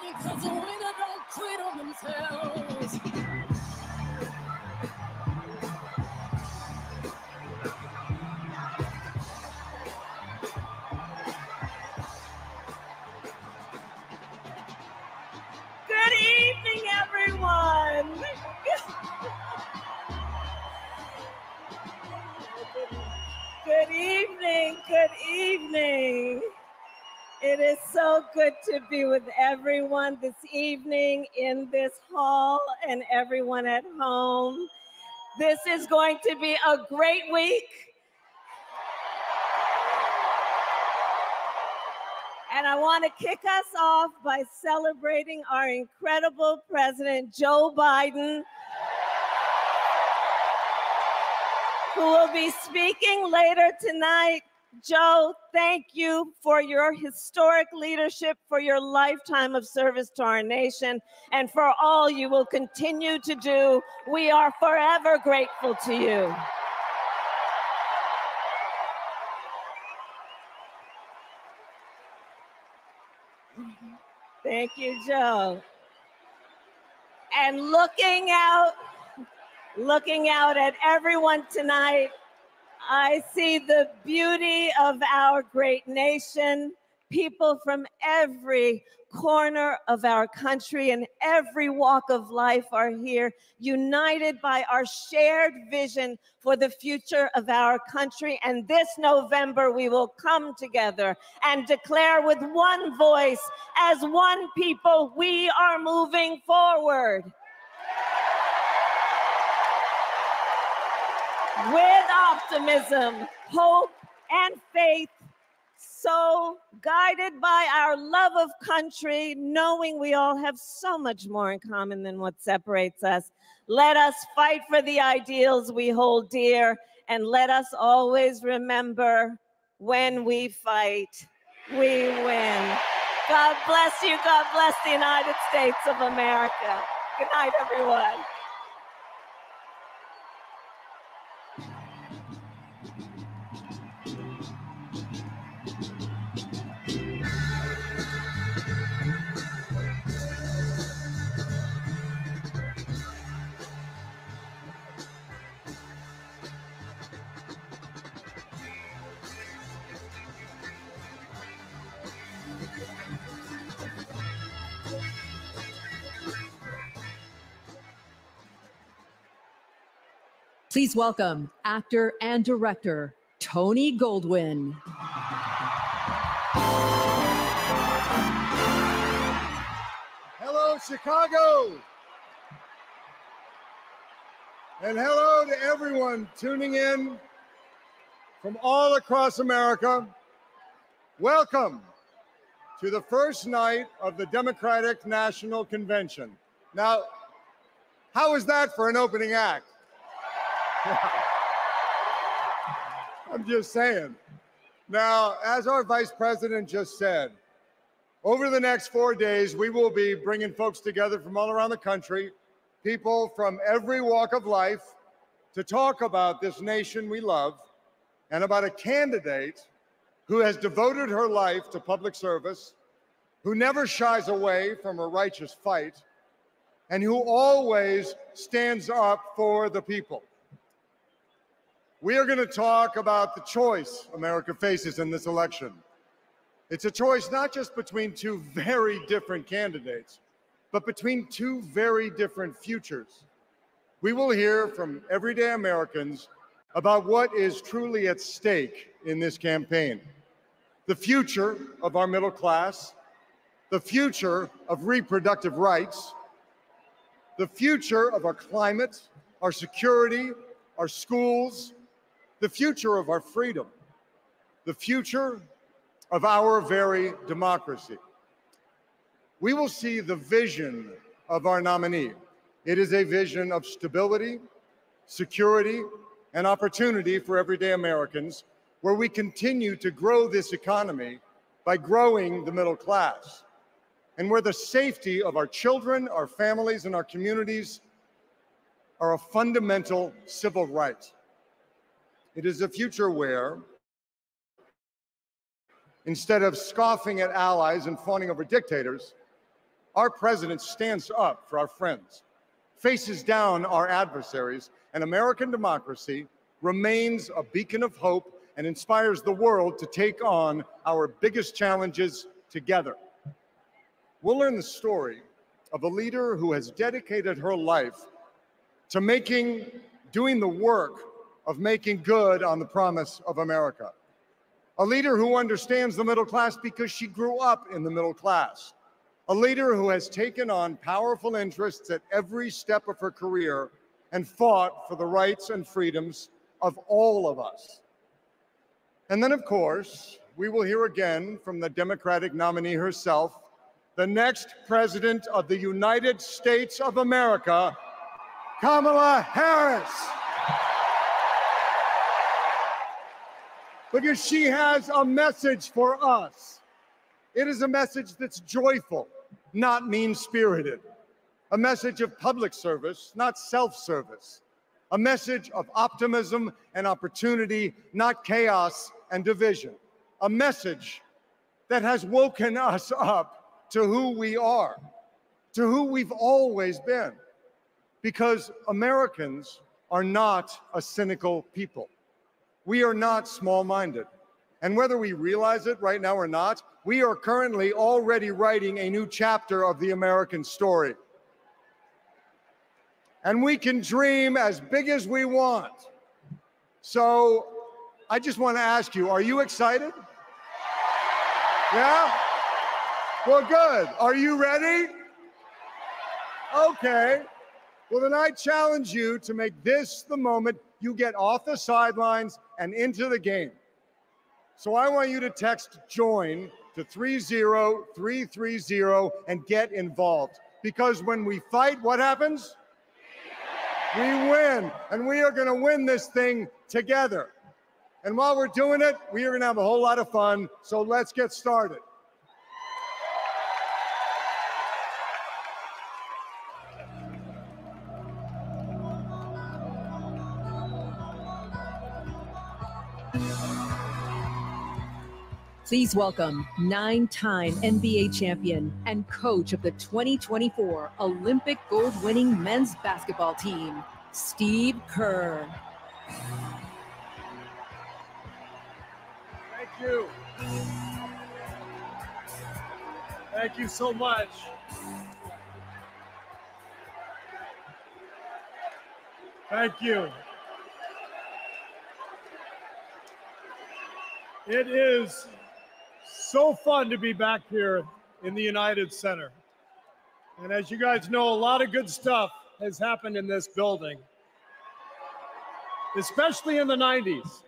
Because the winner don't quit on themselves. Good evening, everyone. Good evening, good evening. It is so good to be with everyone this evening in this hall and everyone at home. This is going to be a great week. And I want to kick us off by celebrating our incredible President, Joe Biden, who will be speaking later tonight. Joe, thank you for your historic leadership, for your lifetime of service to our nation, and for all you will continue to do. We are forever grateful to you. Thank you, Joe. And looking out at everyone tonight, I see the beauty of our great nation. People from every corner of our country and every walk of life are here, united by our shared vision for the future of our country. And this November, we will come together and declare with one voice, as one people, we are moving forward. With optimism, hope, and faith, so guided by our love of country, knowing we all have so much more in common than what separates us, let us fight for the ideals we hold dear, and let us always remember, when we fight, we win. God bless you. God bless the United States of America. Good night, everyone. Please welcome actor and director, Tony Goldwyn. Hello, Chicago. And hello to everyone tuning in from all across America. Welcome to the first night of the Democratic National Convention. Now, how is that for an opening act? I'm just saying. Now, as our Vice President just said, over the next 4 days, we will be bringing folks together from all around the country, people from every walk of life, to talk about this nation we love and about a candidate who has devoted her life to public service, who never shies away from a righteous fight, and who always stands up for the people. We are going to talk about the choice America faces in this election. It's a choice not just between two very different candidates, but between two very different futures. We will hear from everyday Americans about what is truly at stake in this campaign. The future of our middle class, the future of reproductive rights, the future of our climate, our security, our schools, the future of our freedom, the future of our very democracy. We will see the vision of our nominee. It is a vision of stability, security, and opportunity for everyday Americans, where we continue to grow this economy by growing the middle class, and where the safety of our children, our families, and our communities are a fundamental civil right. It is a future where, instead of scoffing at allies and fawning over dictators, Our president stands up for our friends, faces down our adversaries, and American democracy remains a beacon of hope and inspires the world to take on our biggest challenges together. We'll learn the story of a leader who has dedicated her life to doing the work of making good on the promise of America. A leader who understands the middle class because she grew up in the middle class. A leader who has taken on powerful interests at every step of her career and fought for the rights and freedoms of all of us. And then, of course, we will hear again from the Democratic nominee herself, the next president of the United States of America, Kamala Harris. Because she has a message for us. It is a message that's joyful, not mean-spirited. A message of public service, not self-service. A message of optimism and opportunity, not chaos and division. A message that has woken us up to who we are, to who we've always been. Because Americans are not a cynical people. We are not small-minded. And whether we realize it right now or not, we are currently already writing a new chapter of the American story. And we can dream as big as we want. So I just want to ask you, are you excited? Yeah? Well, good. Are you ready? Okay. Well, then I challenge you to make this the moment you get off the sidelines and into the game. So I want you to text JOIN to 30330 and get involved. Because when we fight, what happens? We win. And we are going to win this thing together. And while we're doing it, we are going to have a whole lot of fun. So let's get started. Please welcome 9-time NBA champion and coach of the 2024 Olympic gold-winning men's basketball team, Steve Kerr. Thank you. Thank you so much. Thank you. It is so fun to be back here in the United Center. And as you guys know, a lot of good stuff has happened in this building, especially in the 90s.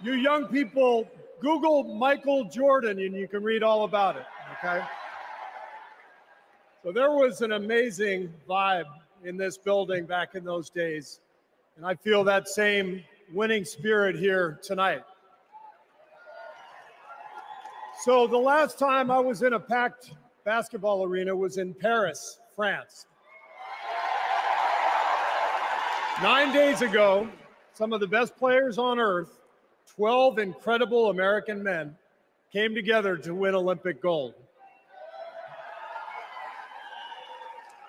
You young people, Google Michael Jordan and you can read all about it, okay? So there was an amazing vibe in this building back in those days. And I feel that same winning spirit here tonight. So the last time I was in a packed basketball arena was in Paris, France. 9 days ago, some of the best players on earth, 12 incredible American men, came together to win Olympic gold.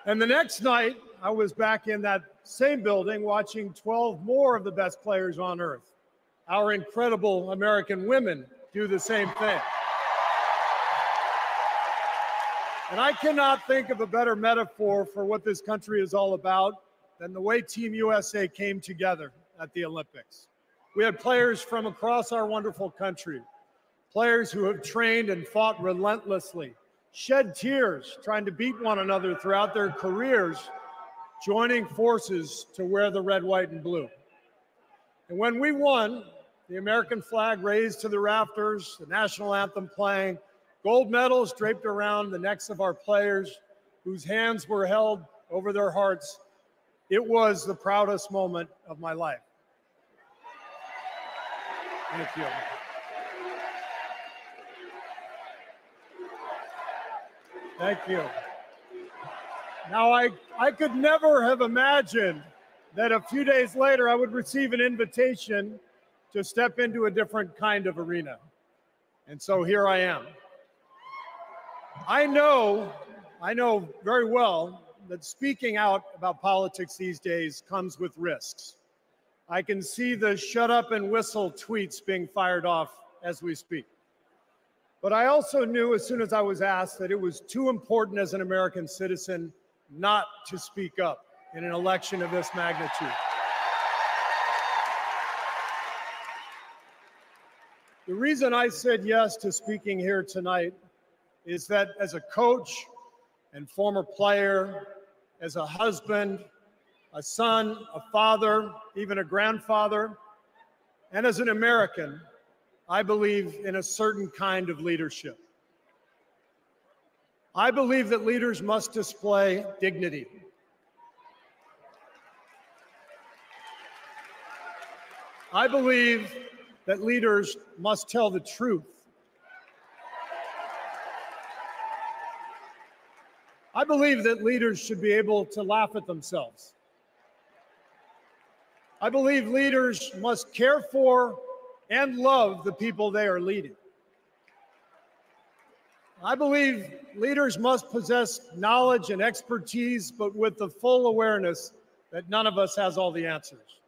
And the next night, I was back in that same building watching 12 more of the best players on earth, our incredible American women, do the same thing. And I cannot think of a better metaphor for what this country is all about than the way Team USA came together at the Olympics. We had players from across our wonderful country, players who have trained and fought relentlessly, shed tears trying to beat one another throughout their careers, joining forces to wear the red, white, and blue. And when we won, the American flag raised to the rafters, the national anthem playing, gold medals draped around the necks of our players whose hands were held over their hearts. It was the proudest moment of my life. Thank you. Thank you. Now, I could never have imagined that a few days later I would receive an invitation to step into a different kind of arena. And so here I am. I know very well that speaking out about politics these days comes with risks. I can see the shut up and whistle tweets being fired off as we speak. But I also knew as soon as I was asked that it was too important as an American citizen not to speak up in an election of this magnitude. The reason I said yes to speaking here tonight is that as a coach and former player, as a husband, a son, a father, even a grandfather, and as an American, I believe in a certain kind of leadership. I believe that leaders must display dignity. I believe that leaders must tell the truth. I believe that leaders should be able to laugh at themselves. I believe leaders must care for and love the people they are leading. I believe leaders must possess knowledge and expertise, but with the full awareness that none of us has all the answers.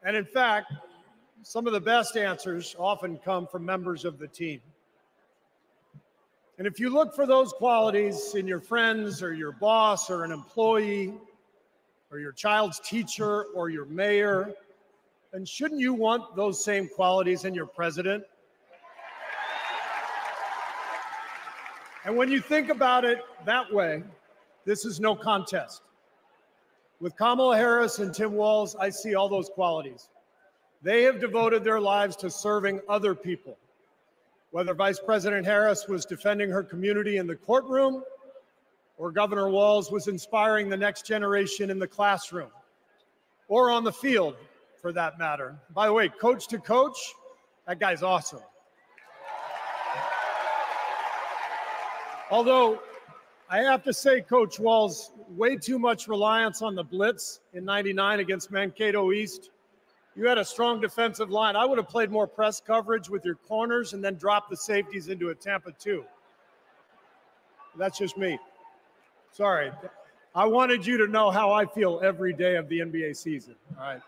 And in fact, some of the best answers often come from members of the team. And if you look for those qualities in your friends or your boss or an employee or your child's teacher or your mayor, then shouldn't you want those same qualities in your president? And when you think about it that way, this is no contest. With Kamala Harris and Tim Walz, I see all those qualities. They have devoted their lives to serving other people. Whether Vice President Harris was defending her community in the courtroom, or Governor Walz was inspiring the next generation in the classroom, or on the field, for that matter. By the way, coach to coach, that guy's awesome. Although, I have to say, Coach Walz, way too much reliance on the blitz in '99 against Mankato East. You had a strong defensive line. I would have played more press coverage with your corners and then dropped the safeties into a Tampa 2. That's just me. Sorry. I wanted you to know how I feel every day of the NBA season. All right.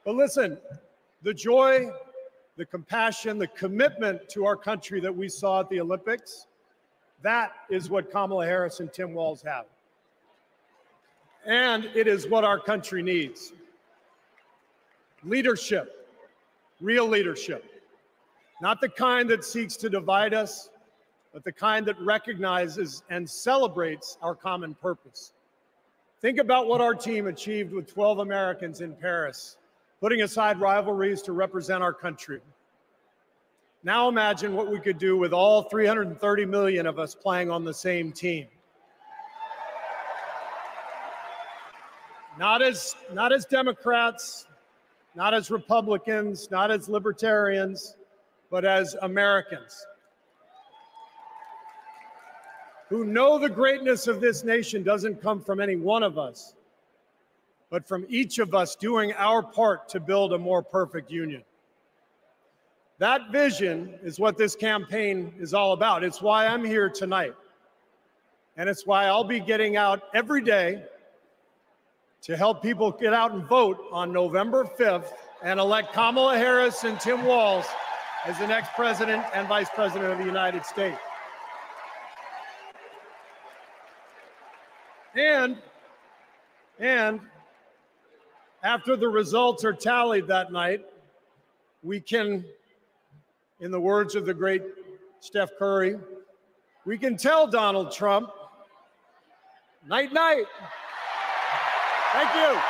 But listen, the joy, the compassion, the commitment to our country that we saw at the Olympics, that is what Kamala Harris and Tim Walz have. And it is what our country needs. Leadership, real leadership. Not the kind that seeks to divide us, but the kind that recognizes and celebrates our common purpose. Think about what our team achieved with 12 Americans in Paris, putting aside rivalries to represent our country. Now imagine what we could do with all 330 million of us playing on the same team. Not as Democrats, not as Republicans, not as libertarians, but as Americans who know the greatness of this nation doesn't come from any one of us, but from each of us doing our part to build a more perfect union. That vision is what this campaign is all about. It's why I'm here tonight. And it's why I'll be getting out every day to help people get out and vote on November 5th and elect Kamala Harris and Tim Walz as the next president and vice president of the United States. And after the results are tallied that night, we can, in the words of the great Steph Curry, we can tell Donald Trump, night, night. Thank you.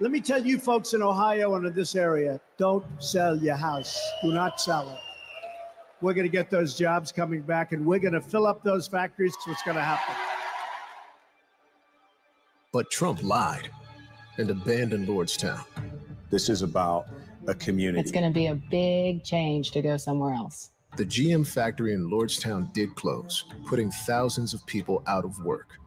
Let me tell you folks in Ohio and in this area, don't sell your house. Do not sell it. We're going to get those jobs coming back, and we're going to fill up those factories. That's what's going to happen. But Trump lied and abandoned Lordstown. This is about a community. It's going to be a big change to go somewhere else. The GM factory in Lordstown did close, putting thousands of people out of work.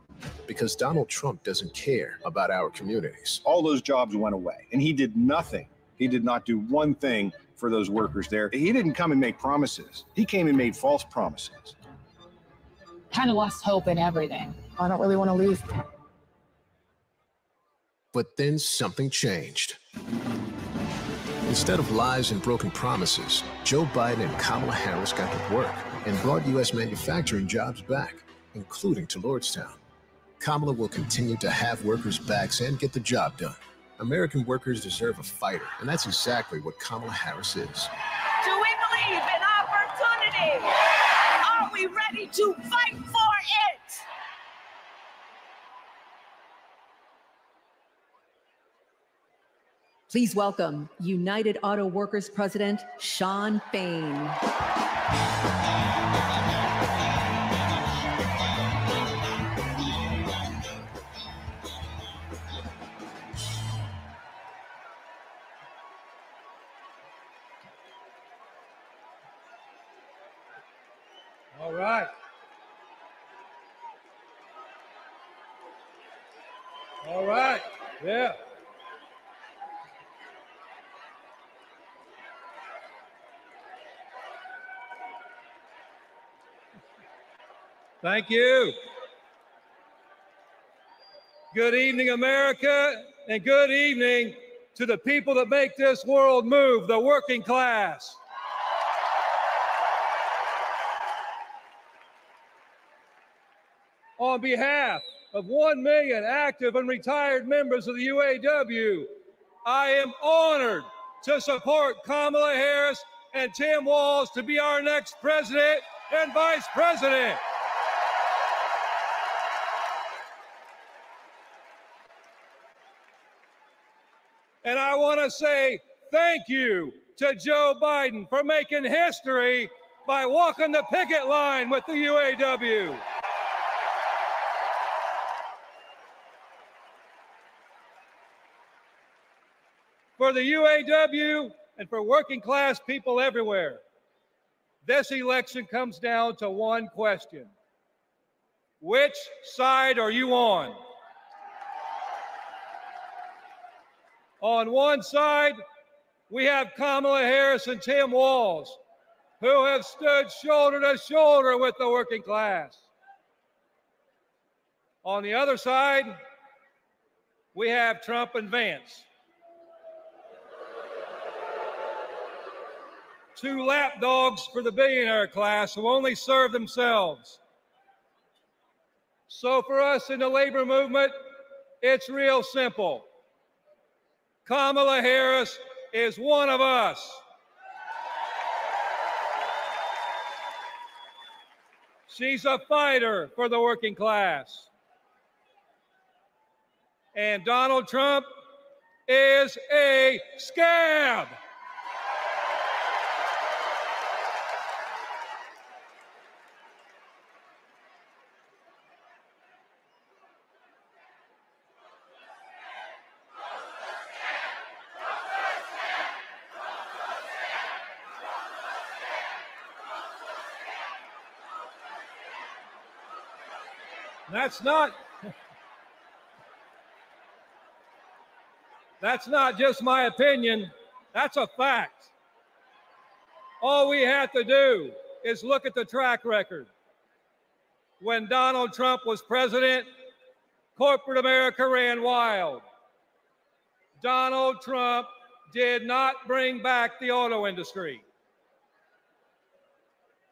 Because Donald Trump doesn't care about our communities. All those jobs went away, and he did nothing. He did not do one thing for those workers there. He didn't come and make promises. He came and made false promises. Kind of lost hope in everything. I don't really want to leave. But then something changed. Instead of lies and broken promises, Joe Biden and Kamala Harris got to work and brought U.S. manufacturing jobs back, including to Lordstown. Kamala will continue to have workers' backs and get the job done. American workers deserve a fighter, and that's exactly what Kamala Harris is. Do we believe in opportunity? Are we ready to fight for it? Please welcome United Auto Workers President Shawn Fain. All right. All right. Yeah. Thank you. Good evening, America, and good evening to the people that make this world move, the working class. On behalf of 1 million active and retired members of the UAW, I am honored to support Kamala Harris and Tim Walz to be our next president and vice president. And I want to say thank you to Joe Biden for making history by walking the picket line with the UAW. For the UAW and for working class people everywhere, this election comes down to one question. Which side are you on? On one side, we have Kamala Harris and Tim Walz, who have stood shoulder to shoulder with the working class. On the other side, we have Trump and Vance, two lapdogs for the billionaire class who only serve themselves. So for us in the labor movement, it's real simple. Kamala Harris is one of us. She's a fighter for the working class. And Donald Trump is a scab. That's not just my opinion, that's a fact. All we have to do is look at the track record. When Donald Trump was president, corporate America ran wild. Donald Trump did not bring back the auto industry.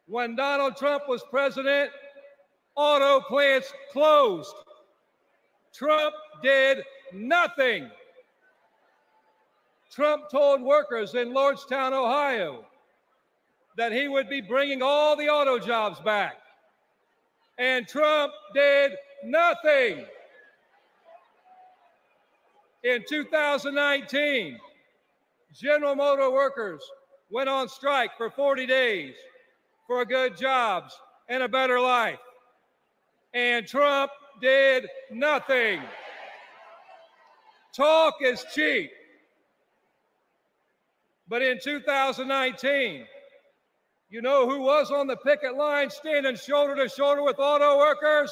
When Donald Trump was president, auto plants closed. Trump did nothing. Trump told workers in Lordstown, Ohio, that he would be bringing all the auto jobs back. And Trump did nothing. In 2019, General Motor workers went on strike for 40 days for good jobs and a better life. And Trump did nothing. Talk is cheap. But in 2019, You know who was on the picket line standing shoulder to shoulder with auto workers?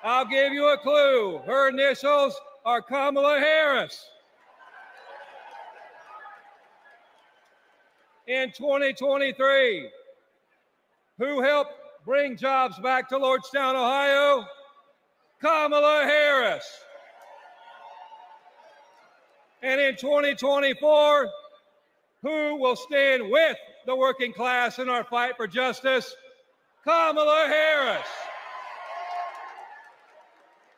I'll give you a clue. Her initials are Kamala Harris. In 2023, who helped bring jobs back to Lordstown, Ohio? Kamala Harris. And in 2024, who will stand with the working class in our fight for justice? Kamala Harris.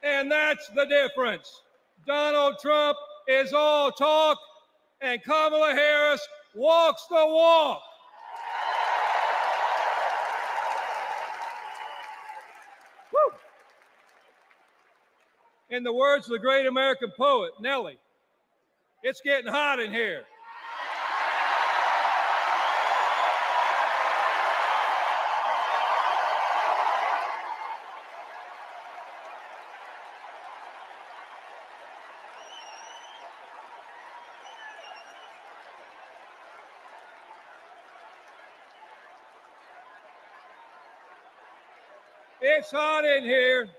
And that's the difference. Donald Trump is all talk, and Kamala Harris walks the walk. Woo. In the words of the great American poet, Nellie, it's getting hot in here. It's hot in here.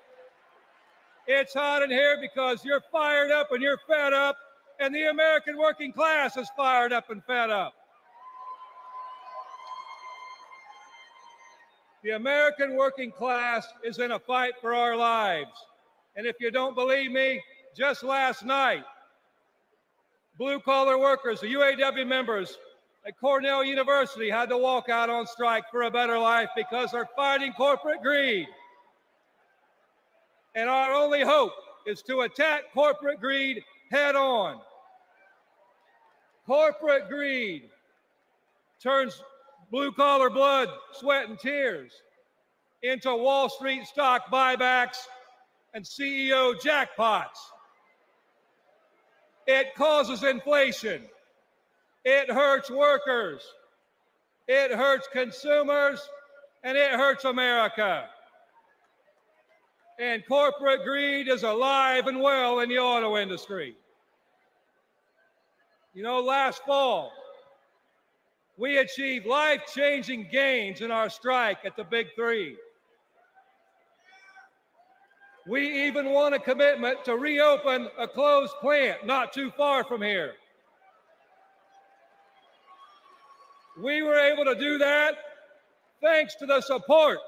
It's hot in here because you're fired up and you're fed up, and the American working class is fired up and fed up. The American working class is in a fight for our lives. And if you don't believe me, just last night, blue-collar workers, the UAW members at Cornell University had to walk out on strike for a better life because they're fighting corporate greed. And our only hope is to attack corporate greed head on. Corporate greed turns blue-collar blood, sweat, and tears into Wall Street stock buybacks and CEO jackpots. It causes inflation. It hurts workers. It hurts consumers, and it hurts America. And corporate greed is alive and well in the auto industry. You know, last fall, we achieved life-changing gains in our strike at the Big Three. We even won a commitment to reopen a closed plant not too far from here. We were able to do that thanks to the support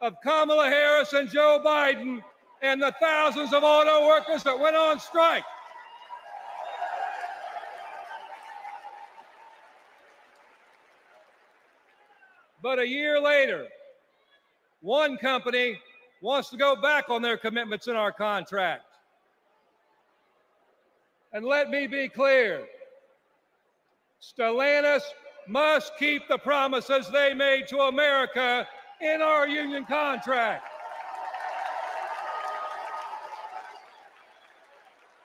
of Kamala Harris and Joe Biden and the thousands of auto workers that went on strike. But a year later, one company wants to go back on their commitments in our contract. And let me be clear, Stellantis must keep the promises they made to America in our union contract.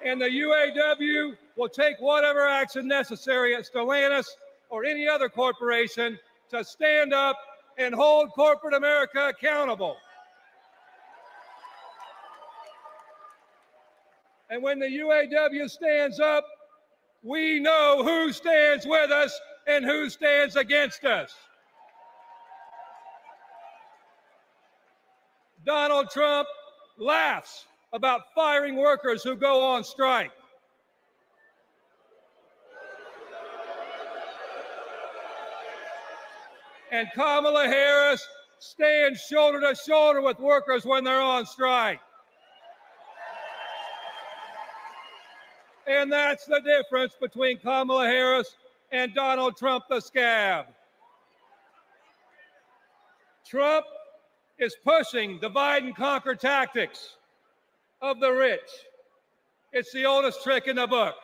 And the UAW will take whatever action necessary at Stellantis or any other corporation to stand up and hold corporate America accountable. And when the UAW stands up, we know who stands with us and who stands against us. Donald Trump laughs about firing workers who go on strike. And Kamala Harris stands shoulder to shoulder with workers when they're on strike. And that's the difference between Kamala Harris and Donald Trump, the scab. Trump is pushing divide and conquer tactics of the rich. It's the oldest trick in the book.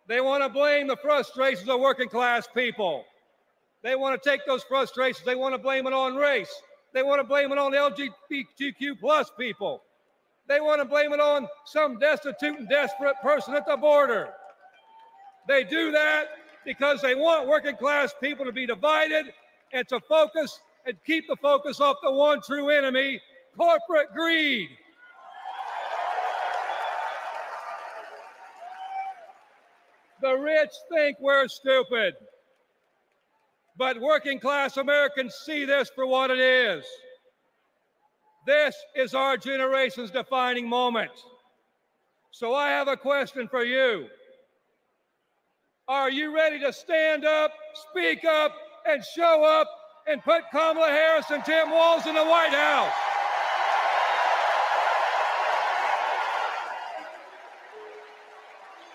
They want to blame the frustrations of working class people. They want to take those frustrations, they want to blame it on race. They want to blame it on LGBTQ plus people. They want to blame it on some destitute and desperate person at the border. They do that because they want working class people to be divided and to focus and keep the focus off the one true enemy, corporate greed. The rich think we're stupid. But working class Americans see this for what it is. This is our generation's defining moment. So I have a question for you. Are you ready to stand up, speak up, and show up and put Kamala Harris and Tim Walz in the White House?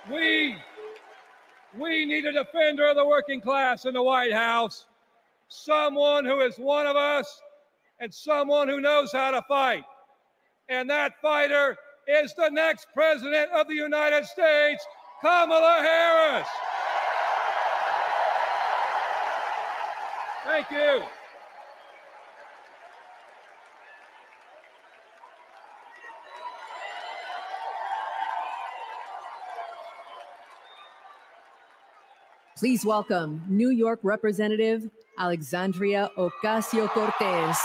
We need a defender of the working class in the White House, someone who is one of us and someone who knows how to fight. And that fighter is the next president of the United States, Kamala Harris. Thank you. Please welcome New York Representative Alexandria Ocasio-Cortez.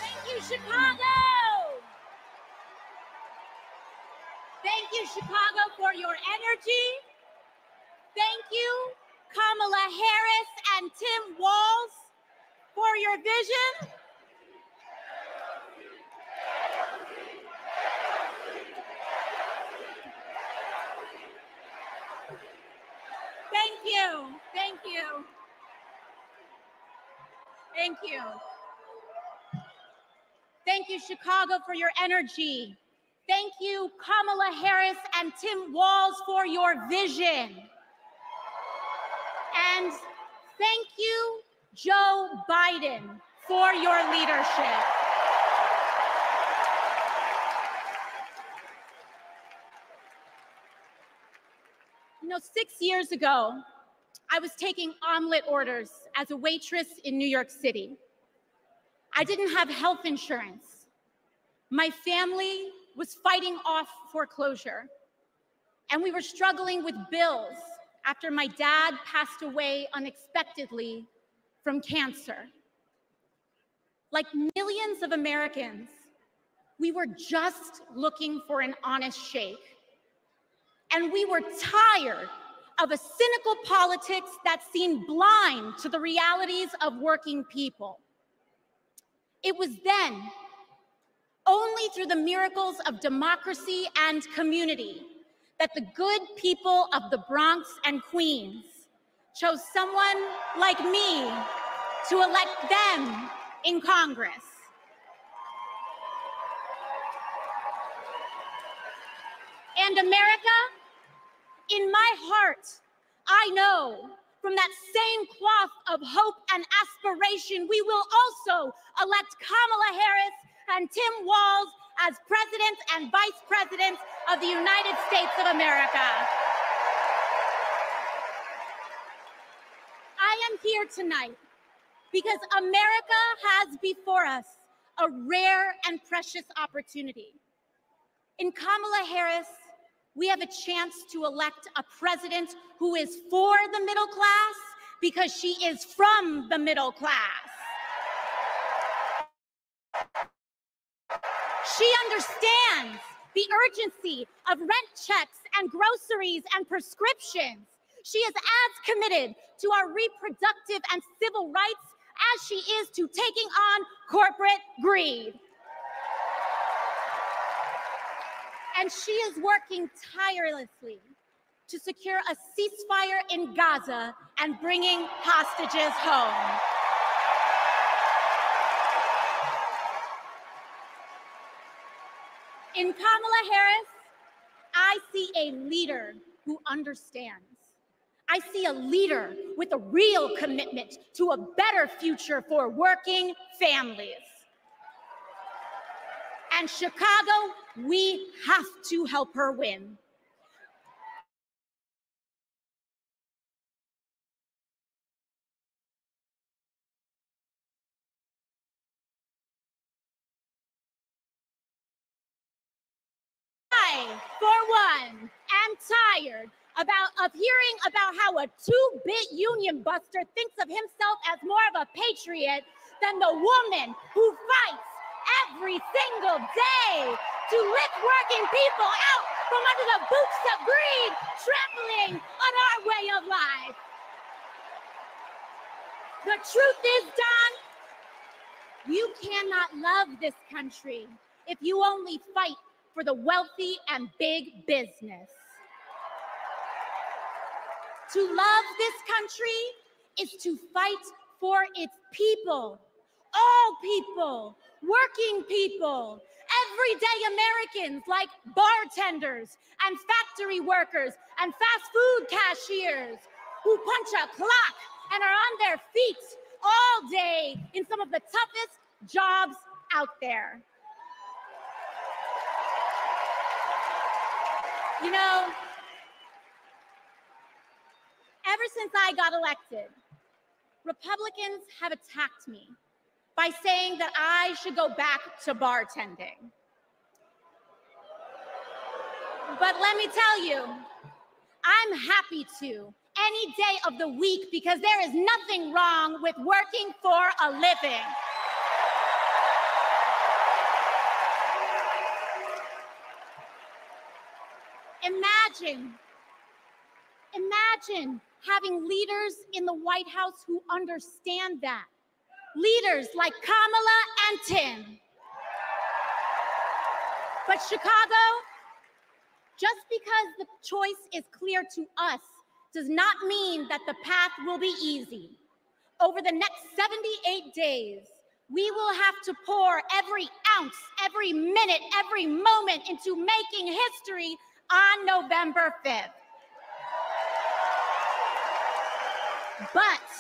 Thank you, Chicago! Thank you, Chicago, for your energy. Thank you, Kamala Harris and Tim Walz, for your vision. Thank you. Thank you. Thank you. Thank you, Chicago, for your energy. Thank you, Kamala Harris and Tim Walz, for your vision. And thank you, Joe Biden, for your leadership. You know, 6 years ago, I was taking omelet orders as a waitress in New York City. I didn't have health insurance. My family was fighting off foreclosure, and we were struggling with bills after my dad passed away unexpectedly from cancer. Like millions of Americans, we were just looking for an honest shake. And we were tired of a cynical politics that seemed blind to the realities of working people. It was then, only through the miracles of democracy and community, that the good people of the Bronx and Queens chose someone like me to elect them in Congress. And America, in my heart, I know from that same cloth of hope and aspiration, we will also elect Kamala Harris and Tim Walz as President and Vice President of the United States of America. I am here tonight because America has before us a rare and precious opportunity. In Kamala Harris, we have a chance to elect a president who is for the middle class because she is from the middle class. She understands the urgency of rent checks and groceries and prescriptions. She is as committed to our reproductive and civil rights as she is to taking on corporate greed. And she is working tirelessly to secure a ceasefire in Gaza and bringing hostages home. In Kamala Harris, I see a leader who understands. I see a leader with a real commitment to a better future for working families. And Chicago, we have to help her win. I, for one, am tired of hearing about how a two-bit union buster thinks of himself as more of a patriot than the woman who fights every single day to lift working people out from under the boots of greed, trampling on our way of life. The truth is, Don, you cannot love this country if you only fight for the wealthy and big business. To love this country is to fight for its people, all people, working people, everyday Americans like bartenders and factory workers and fast food cashiers who punch a clock and are on their feet all day in some of the toughest jobs out there. You know, ever since I got elected, Republicans have attacked me by saying that I should go back to bartending. But let me tell you, I'm happy to any day of the week because there is nothing wrong with working for a living. Imagine having leaders in the White House who understand that. Leaders like Kamala and Tim. But Chicago, just because the choice is clear to us does not mean that the path will be easy. Over the next 78 days, we will have to pour every ounce, every minute, every moment into making history on November 5th. But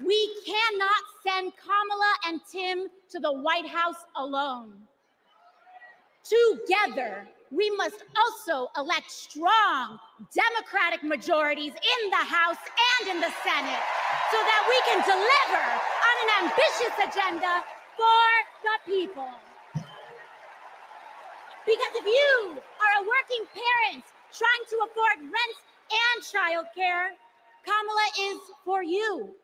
we cannot send Kamala and Tim to the White House alone. Together, we must also elect strong Democratic majorities in the House and in the Senate so that we can deliver on an ambitious agenda for the people. Because if you are a working parent trying to afford rent and childcare, Kamala is for you.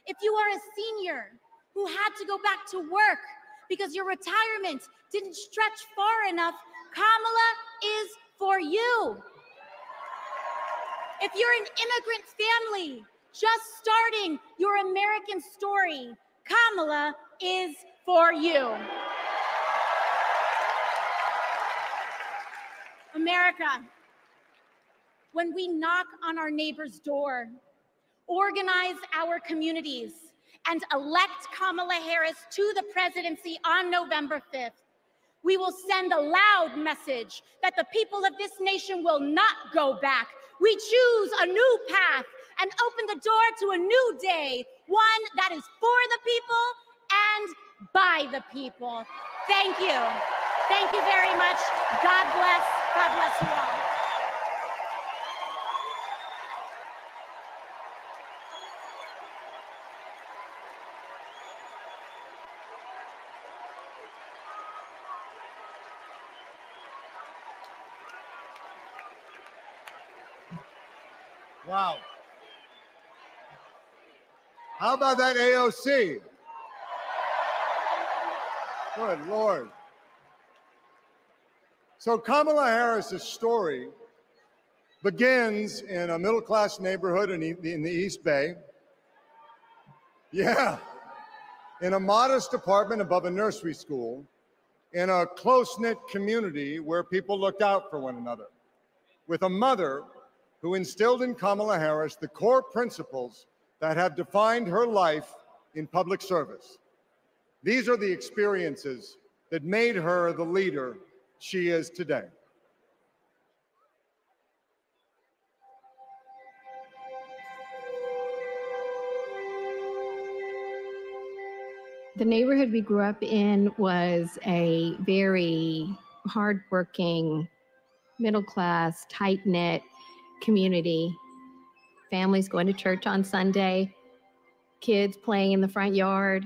If you are a senior who had to go back to work because your retirement didn't stretch far enough, Kamala is for you. If you're an immigrant family just starting your American story, Kamala is for you. America, when we knock on our neighbor's door, organize our communities, and elect Kamala Harris to the presidency on November 5th, we will send a loud message that the people of this nation will not go back. We choose a new path and open the door to a new day, one that is for the people and by the people. Thank you. Thank you very much. God bless. God bless you all. Wow. How about that AOC? Good Lord. So Kamala Harris's story begins in a middle-class neighborhood in the East Bay. Yeah, in a modest apartment above a nursery school, in a close-knit community where people looked out for one another, with a mother who instilled in Kamala Harris the core principles that have defined her life in public service. These are the experiences that made her the leader she is today. The neighborhood we grew up in was a very hardworking, middle-class, tight-knit community. Families going to church on Sunday, kids playing in the front yard.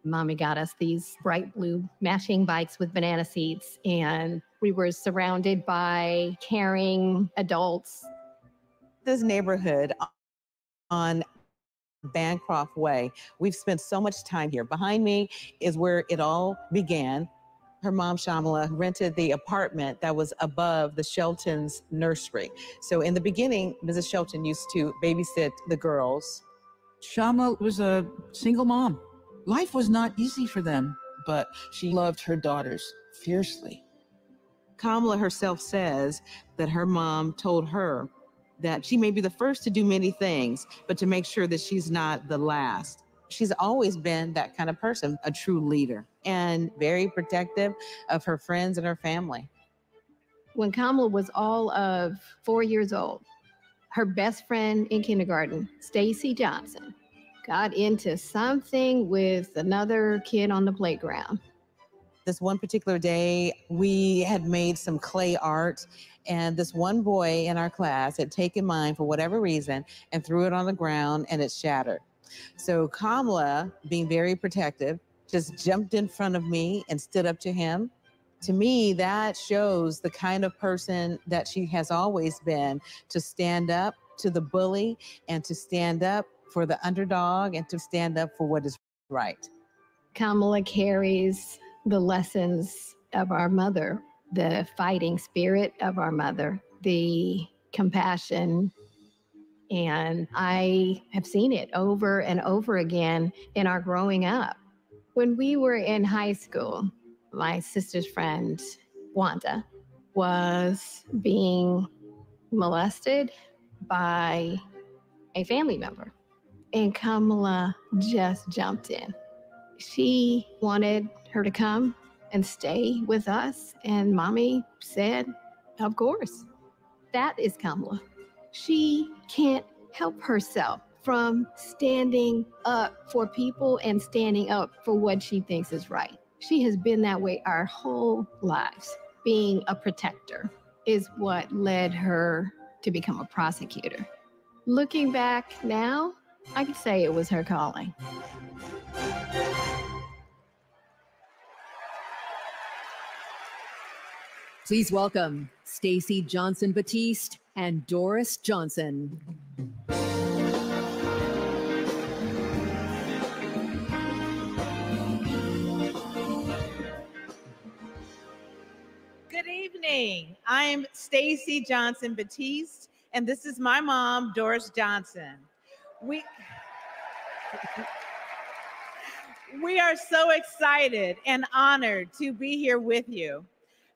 Mommy got us these bright blue matching bikes with banana seats, and we were surrounded by caring adults. This neighborhood on Bancroft Way. We've spent so much time here. Behind me is where it all began. Her mom, Shamala, rented the apartment that was above the Shelton's nursery. So in the beginning, Mrs. Shelton used to babysit the girls. Shama was a single mom. Life was not easy for them, but she loved her daughters fiercely. Kamala herself says that her mom told her that she may be the first to do many things, but to make sure that she's not the last. She's always been that kind of person, a true leader, and very protective of her friends and her family. When Kamala was all of 4 years old, her best friend in kindergarten, Stacy Johnson, got into something with another kid on the playground. This one particular day, we had made some clay art, and this one boy in our class had taken mine for whatever reason and threw it on the ground, and it shattered. So Kamala, being very protective, just jumped in front of me and stood up to him. To me, that shows the kind of person that she has always been, to stand up to the bully and to stand up for the underdog and to stand up for what is right. Kamala carries the lessons of our mother, the fighting spirit of our mother, the compassion. And I have seen it over and over again in our growing up. When we were in high school, my sister's friend, Wanda, was being molested by a family member. And Kamala just jumped in. She wanted her to come and stay with us. And Mommy said, of course. That is Kamala. She can't help herself from standing up for people and standing up for what she thinks is right. She has been that way our whole lives. Being a protector is what led her to become a prosecutor. Looking back now, I could say it was her calling. Please welcome Stacey Johnson Batiste and Doris Johnson. Good evening. I'm Stacey Johnson Batiste, and this is my mom, Doris Johnson. We are so excited and honored to be here with you.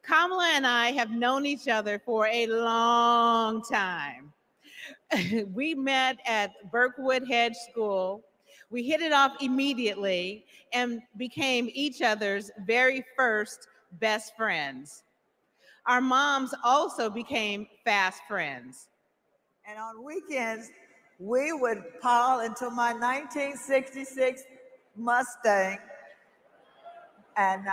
Kamala and I have known each other for a long time. We met at Berkwood Hedge School. We hit it off immediately and became each other's very first best friends. Our moms also became fast friends. And on weekends, we would pile into my 1966 Mustang, and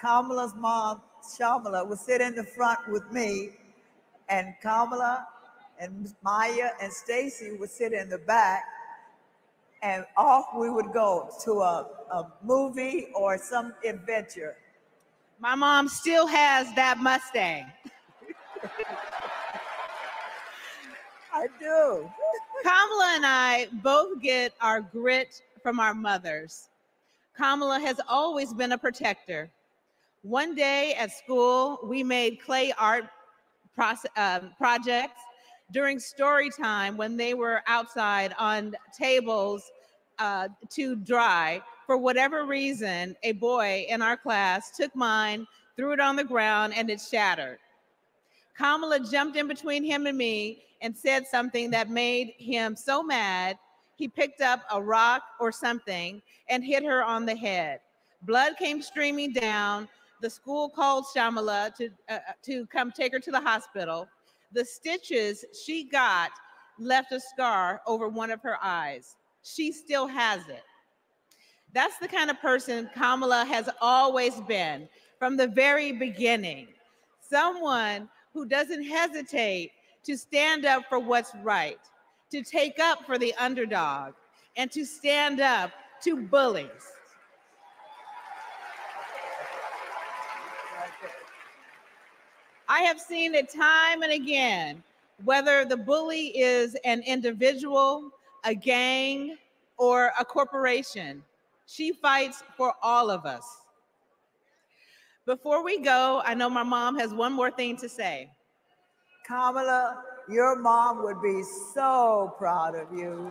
Kamala's mom, Shamala, would sit in the front with me, and Kamala and Maya and Stacy would sit in the back, and off we would go to a movie or some adventure. My mom still has that Mustang. I do. Kamala and I both get our grit from our mothers. Kamala has always been a protector. One day at school, we made clay art projects during story time when they were outside on tables to dry. For whatever reason, a boy in our class took mine, threw it on the ground, and it shattered. Kamala jumped in between him and me and said something that made him so mad, he picked up a rock or something and hit her on the head. Blood came streaming down. The school called Shamala to come take her to the hospital. The stitches she got left a scar over one of her eyes. She still has it. That's the kind of person Kamala has always been from the very beginning. Someone who doesn't hesitate to stand up for what's right, to take up for the underdog, and to stand up to bullies. I have seen it time and again, whether the bully is an individual, a gang, or a corporation. She fights for all of us. Before we go, I know my mom has one more thing to say. Kamala, your mom would be so proud of you.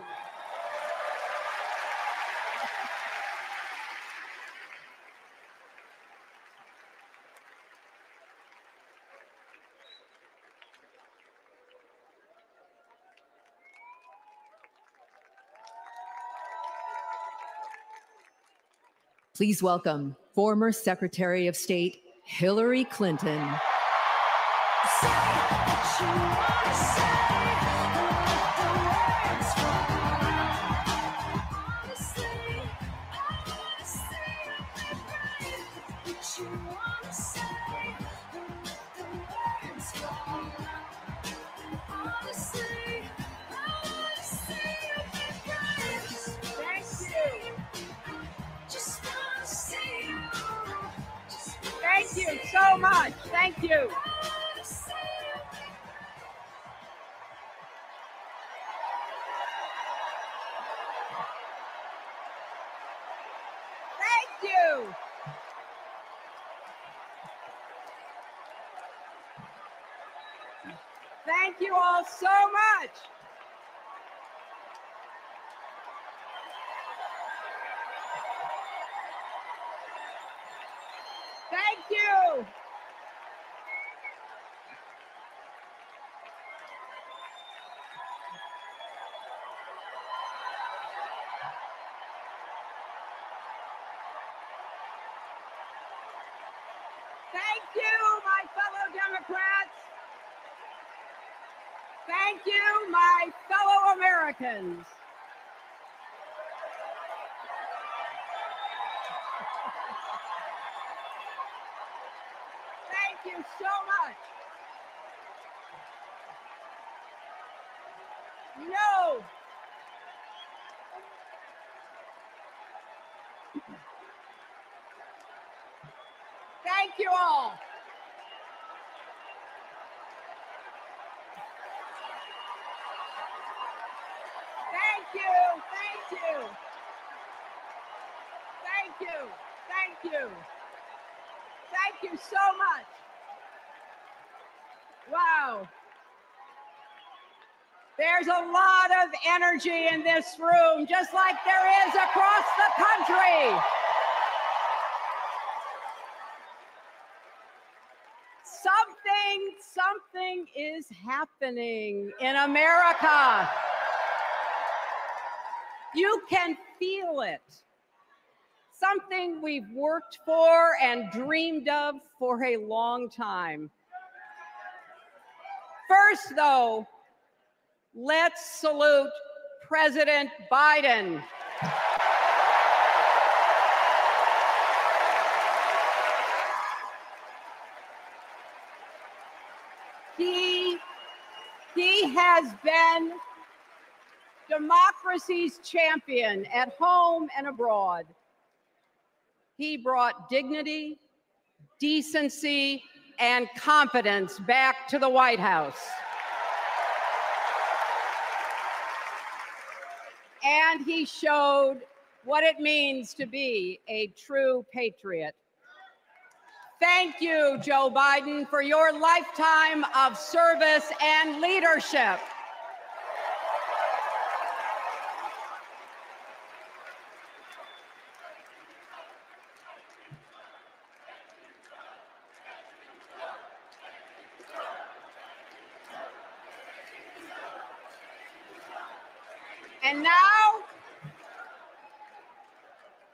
Please welcome former Secretary of State Hillary Clinton. Thank you so much. Thank you. Thank you. Thank you all so much. Thank you. Thank you, my fellow Democrats. Thank you, my fellow Americans. Thank you so much. No. Thank you all. Thank you. Thank you. Thank you. Thank you. Thank you so much. Wow. There's a lot of energy in this room, just like there is across the country. Something is happening in America. You can feel it. Something we've worked for and dreamed of for a long time. First, though, let's salute President Biden. He has been democracy's champion at home and abroad. He brought dignity, decency, and confidence back to the White House. And he showed what it means to be a true patriot. Thank you, Joe Biden, for your lifetime of service and leadership.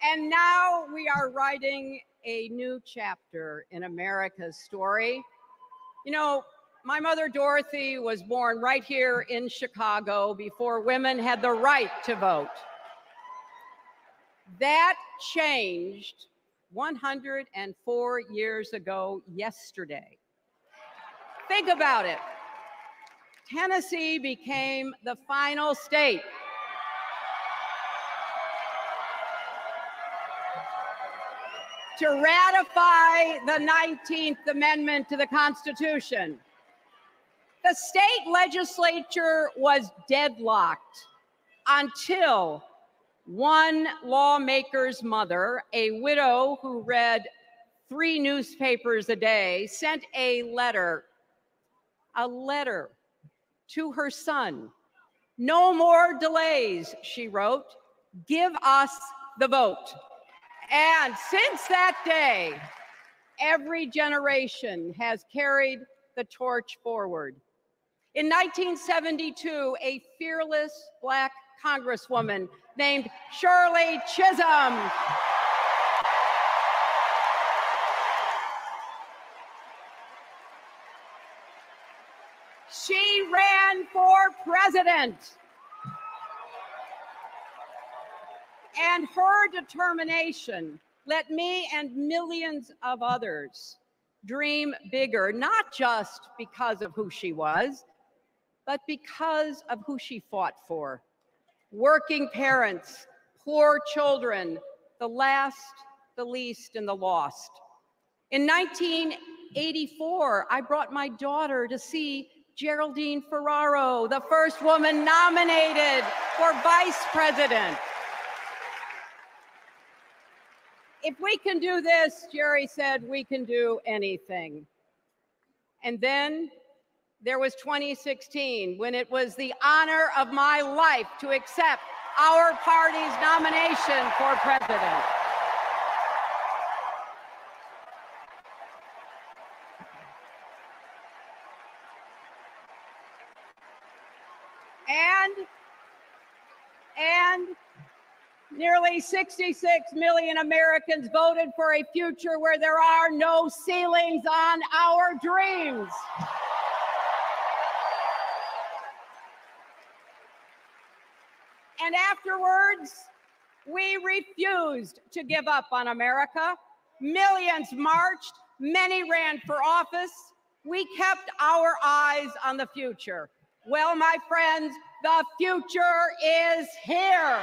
And now we are writing a new chapter in America's story. You know, my mother Dorothy was born right here in Chicago before women had the right to vote. That changed 104 years ago yesterday. Think about it. Tennessee became the final state to ratify the 19th Amendment to the Constitution. The state legislature was deadlocked until One lawmaker's mother, a widow who read 3 newspapers a day, sent a letter to her son. "No more delays," she wrote. "Give us the vote." And since that day, every generation has carried the torch forward. In 1972, a fearless Black Congresswoman named Shirley Chisholm she ran for president. And her determination let me and millions of others dream bigger, not just because of who she was, but because of who she fought for. Working parents, poor children, the last, the least, and the lost. In 1984, I brought my daughter to see Geraldine Ferraro, the first woman nominated for vice president. If we can do this, Jerry said, we can do anything. And then there was 2016, when it was the honor of my life to accept our party's nomination for president. And nearly 66 million Americans voted for a future where there are no ceilings on our dreams. And afterwards, we refused to give up on America. Millions marched, many ran for office. We kept our eyes on the future. Well, my friends, the future is here.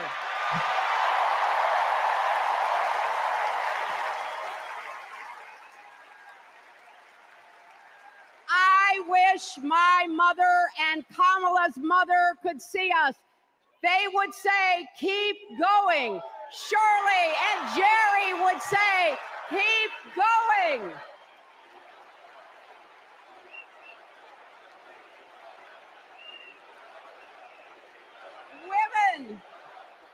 I wish my mother and Kamala's mother could see us. They would say, keep going. Shirley and Jerry would say, keep going.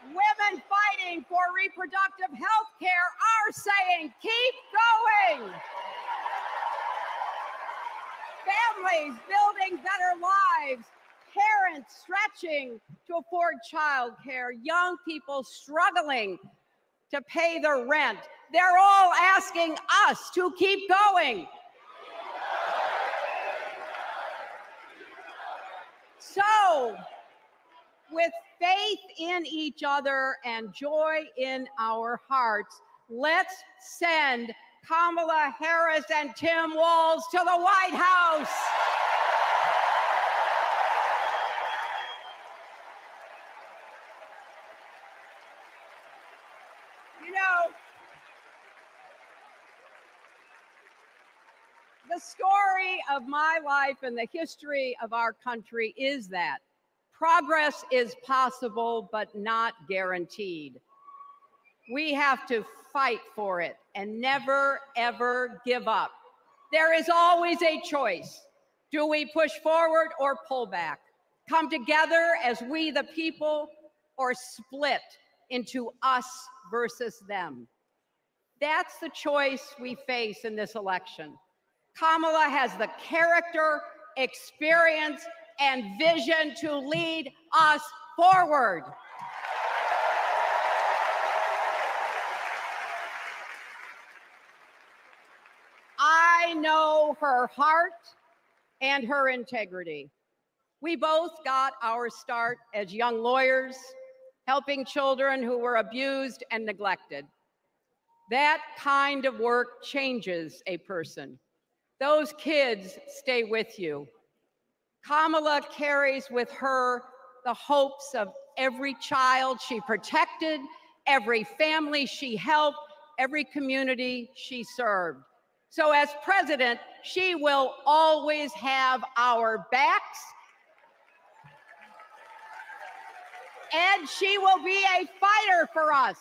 Women fighting for reproductive health care are saying, keep going. Families building better lives, parents stretching to afford childcare, young people struggling to pay their rent. They're all asking us to keep going. So, with faith in each other and joy in our hearts, let's send Kamala Harris and Tim Walz to the White House. You know, the story of my life and the history of our country is that progress is possible, but not guaranteed. We have to fight for it and never, ever give up. There is always a choice. Do we push forward or pull back? Come together as we the people, or split into us versus them? That's the choice we face in this election. Kamala has the character, experience, and vision to lead us forward. I know her heart and her integrity. We both got our start as young lawyers, helping children who were abused and neglected. That kind of work changes a person. Those kids stay with you. Kamala carries with her the hopes of every child she protected, every family she helped, every community she served. So as president, she will always have our backs. And she will be a fighter for us.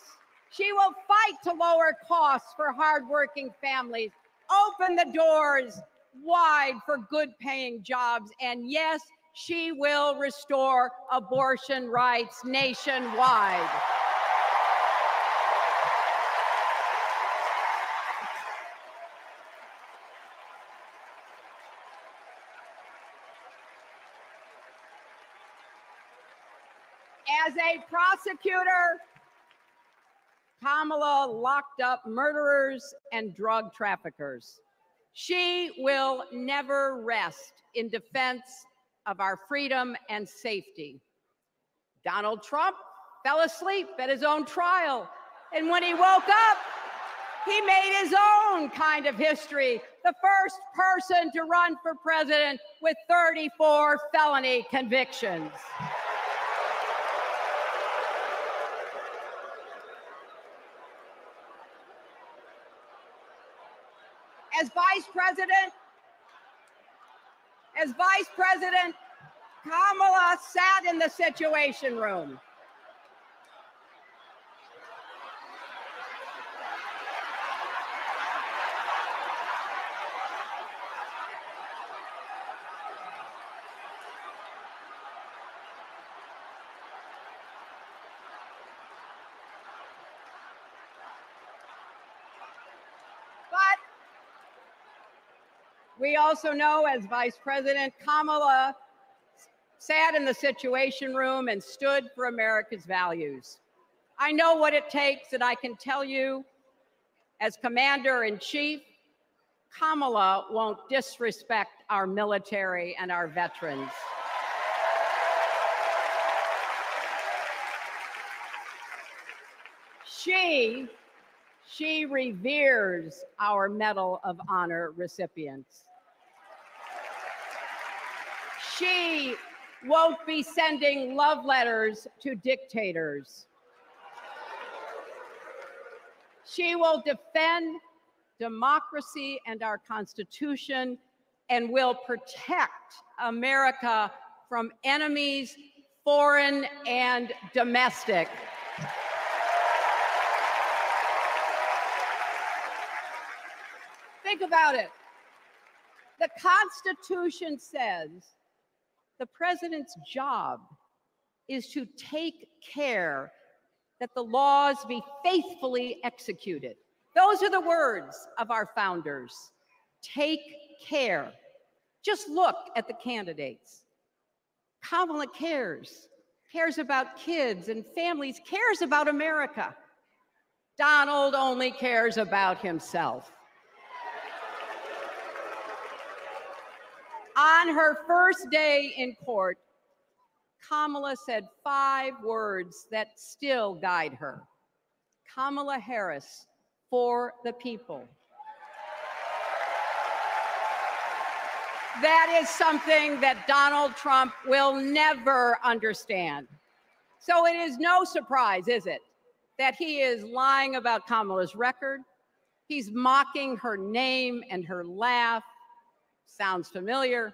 She will fight to lower costs for hardworking families, open the doors wide for good-paying jobs, and yes, she will restore abortion rights nationwide. As a prosecutor, Kamala locked up murderers and drug traffickers. She will never rest in defense of our freedom and safety. Donald Trump fell asleep at his own trial, and when he woke up, he made his own kind of history, the first person to run for president with 34 felony convictions. As vice president, Kamala sat in the Situation Room. We also know, as Vice President, Kamala sat in the Situation Room and stood for America's values. I know what it takes, and I can tell you, as Commander-in-Chief, Kamala won't disrespect our military and our veterans. She reveres our Medal of Honor recipients. She won't be sending love letters to dictators. She will defend democracy and our Constitution and will protect America from enemies, foreign and domestic. Think about it. The Constitution says the president's job is to take care that the laws be faithfully executed. Those are the words of our founders. Take care. Just look at the candidates. Kamala cares about kids and families, cares about America. Donald only cares about himself. On her first day in court, Kamala said 5 words that still guide her. Kamala Harris, for the people. That is something that Donald Trump will never understand. So it is no surprise, is it, that he is lying about Kamala's record. He's mocking her name and her laugh. Sounds familiar.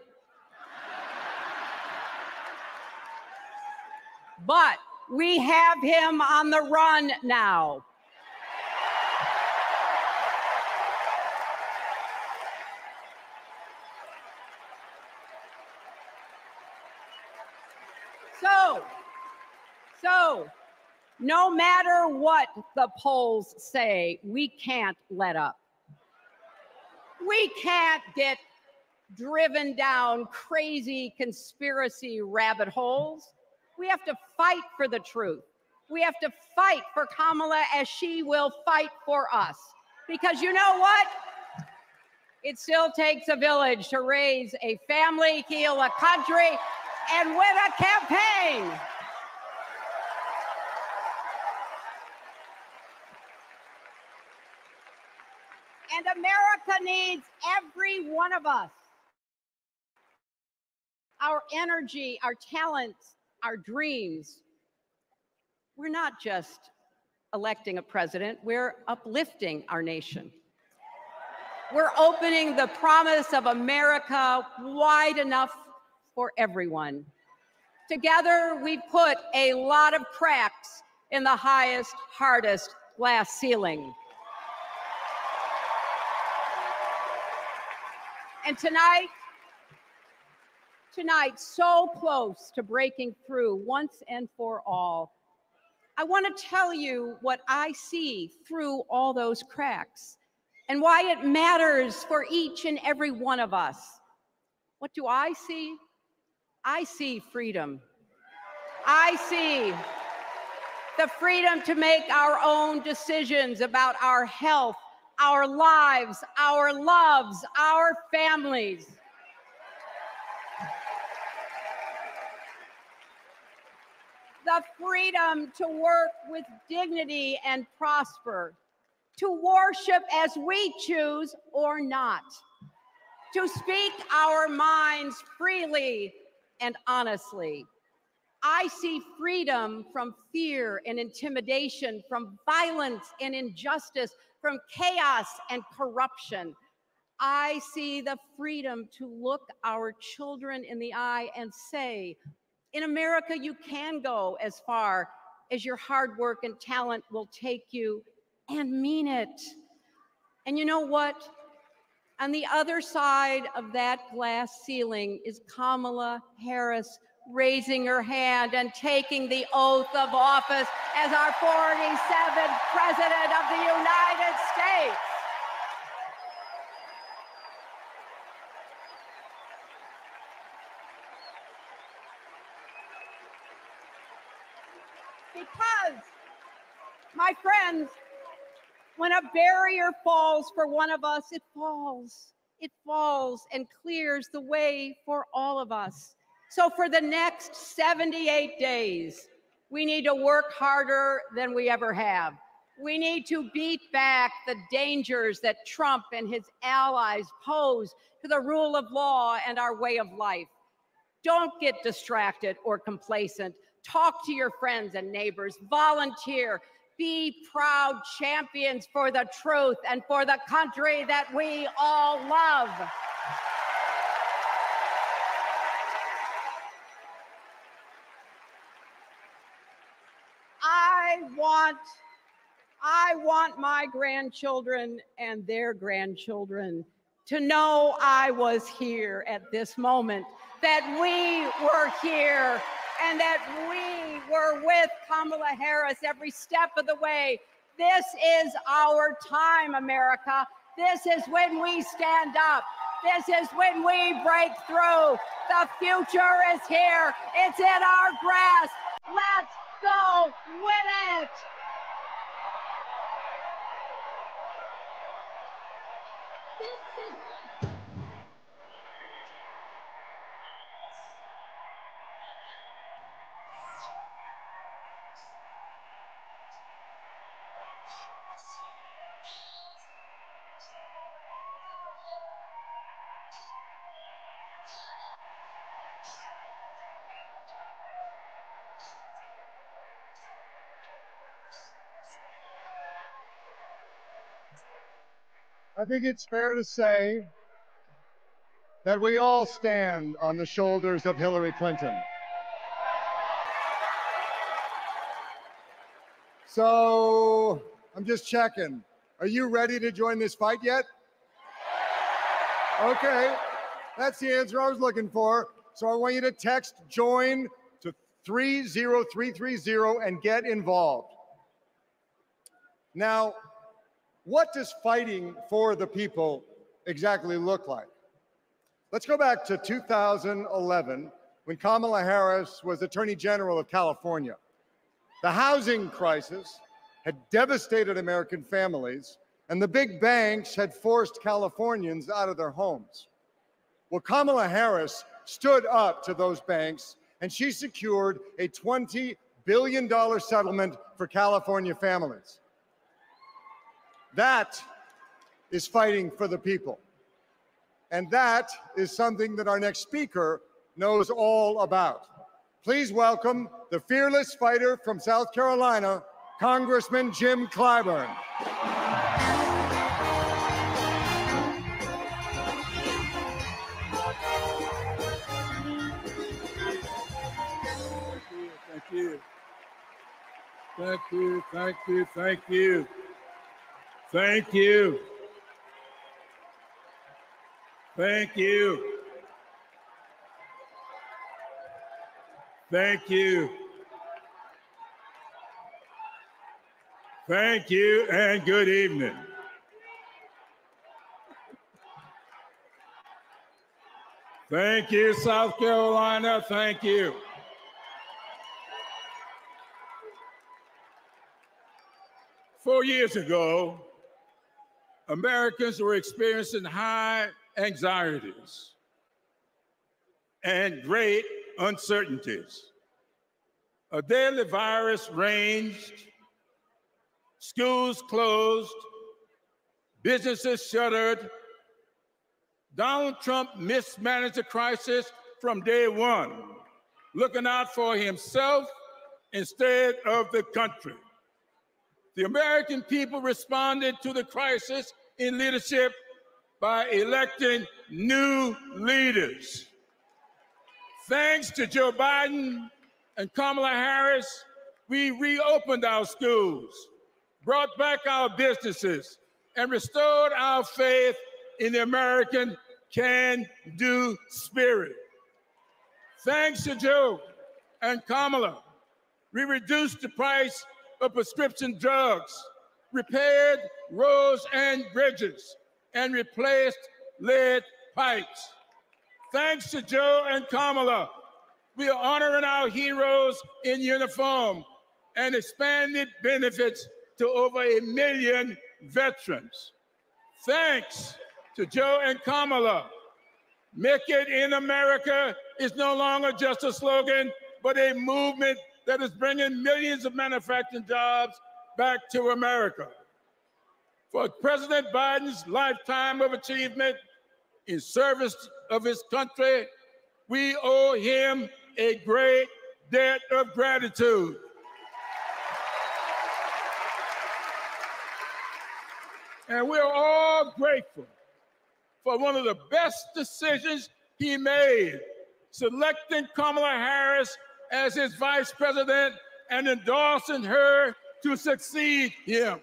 But we have him on the run now. So, no matter what the polls say, we can't let up. We can't get driven down crazy conspiracy rabbit holes. We have to fight for the truth. We have to fight for Kamala as she will fight for us. Because you know what? It still takes a village to raise a family, heal a country, and win a campaign. And America needs every one of us. Our energy, our talents, our dreams. We're not just electing a president, we're uplifting our nation. We're opening the promise of America wide enough for everyone. Together, we put a lot of cracks in the highest, hardest glass ceiling. And tonight, so close to breaking through once and for all, I want to tell you what I see through all those cracks and why it matters for each and every one of us. What do I see? I see freedom. I see the freedom to make our own decisions about our health, our lives, our loves, our families. The freedom to work with dignity and prosper, to worship as we choose or not, to speak our minds freely and honestly. I see freedom from fear and intimidation, from violence and injustice, from chaos and corruption. I see the freedom to look our children in the eye and say, in America, you can go as far as your hard work and talent will take you, and mean it. And you know what? On the other side of that glass ceiling is Kamala Harris raising her hand and taking the oath of office as our 47th President of the United States. Because, my friends, when a barrier falls for one of us, it falls. It falls and clears the way for all of us. So for the next 78 days, we need to work harder than we ever have. We need to beat back the dangers that Trump and his allies pose to the rule of law and our way of life. Don't get distracted or complacent. Talk to your friends and neighbors, volunteer, be proud champions for the truth and for the country that we all love. I want my grandchildren and their grandchildren to know I was here at this moment, that we were here, and that we were with Kamala Harris every step of the way. This is our time, America. This is when we stand up. This is when we break through. The future is here. It's in our grasp. Let's go win it. I think it's fair to say that we all stand on the shoulders of Hillary Clinton. So I'm just checking. Are you ready to join this fight yet? Okay, that's the answer I was looking for. So I want you to text JOIN to 30330 and get involved. Now, what does fighting for the people exactly look like? Let's go back to 2011 when Kamala Harris was Attorney General of California. The housing crisis had devastated American families, and the big banks had forced Californians out of their homes. Well, Kamala Harris stood up to those banks, and she secured a $20 billion settlement for California families. That is fighting for the people. And that is something that our next speaker knows all about. Please welcome the fearless fighter from South Carolina, Congressman Jim Clyburn. thank you, thank you, thank you. Thank you. Thank you. Thank you. Thank you, and good evening. Thank you, South Carolina. Thank you. Four years ago, Americans were experiencing high anxieties and great uncertainties. A deadly virus raged, schools closed, businesses shuttered. Donald Trump mismanaged the crisis from day one, looking out for himself instead of the country. The American people responded to the crisis in leadership by electing new leaders. Thanks to Joe Biden and Kamala Harris, we reopened our schools, brought back our businesses, and restored our faith in the American can-do spirit. Thanks to Joe and Kamala, we reduced the price of prescription drugs, repaired roads and bridges, and replaced lead pipes. Thanks to Joe and Kamala, we are honoring our heroes in uniform and expanded benefits to over 1 million veterans. Thanks to Joe and Kamala, Make It in America is no longer just a slogan, but a movement that is bringing millions of manufacturing jobs back to America. For President Biden's lifetime of achievement in service of his country, we owe him a great debt of gratitude. And we're all grateful for one of the best decisions he made, selecting Kamala Harris as his vice president and endorsing her to succeed him.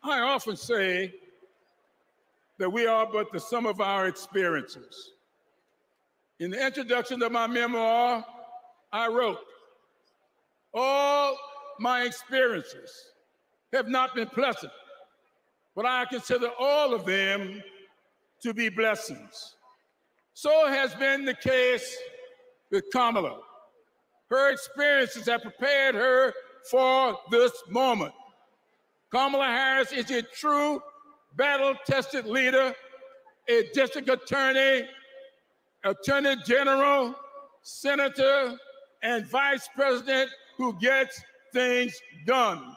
I often say that we are but the sum of our experiences. In the introduction of my memoir, I wrote, all my experiences have not been pleasant, but I consider all of them to be blessings. So has been the case with Kamala. Her experiences have prepared her for this moment. Kamala Harris is a true battle-tested leader, a district attorney, attorney general, senator, and vice president who gets things done.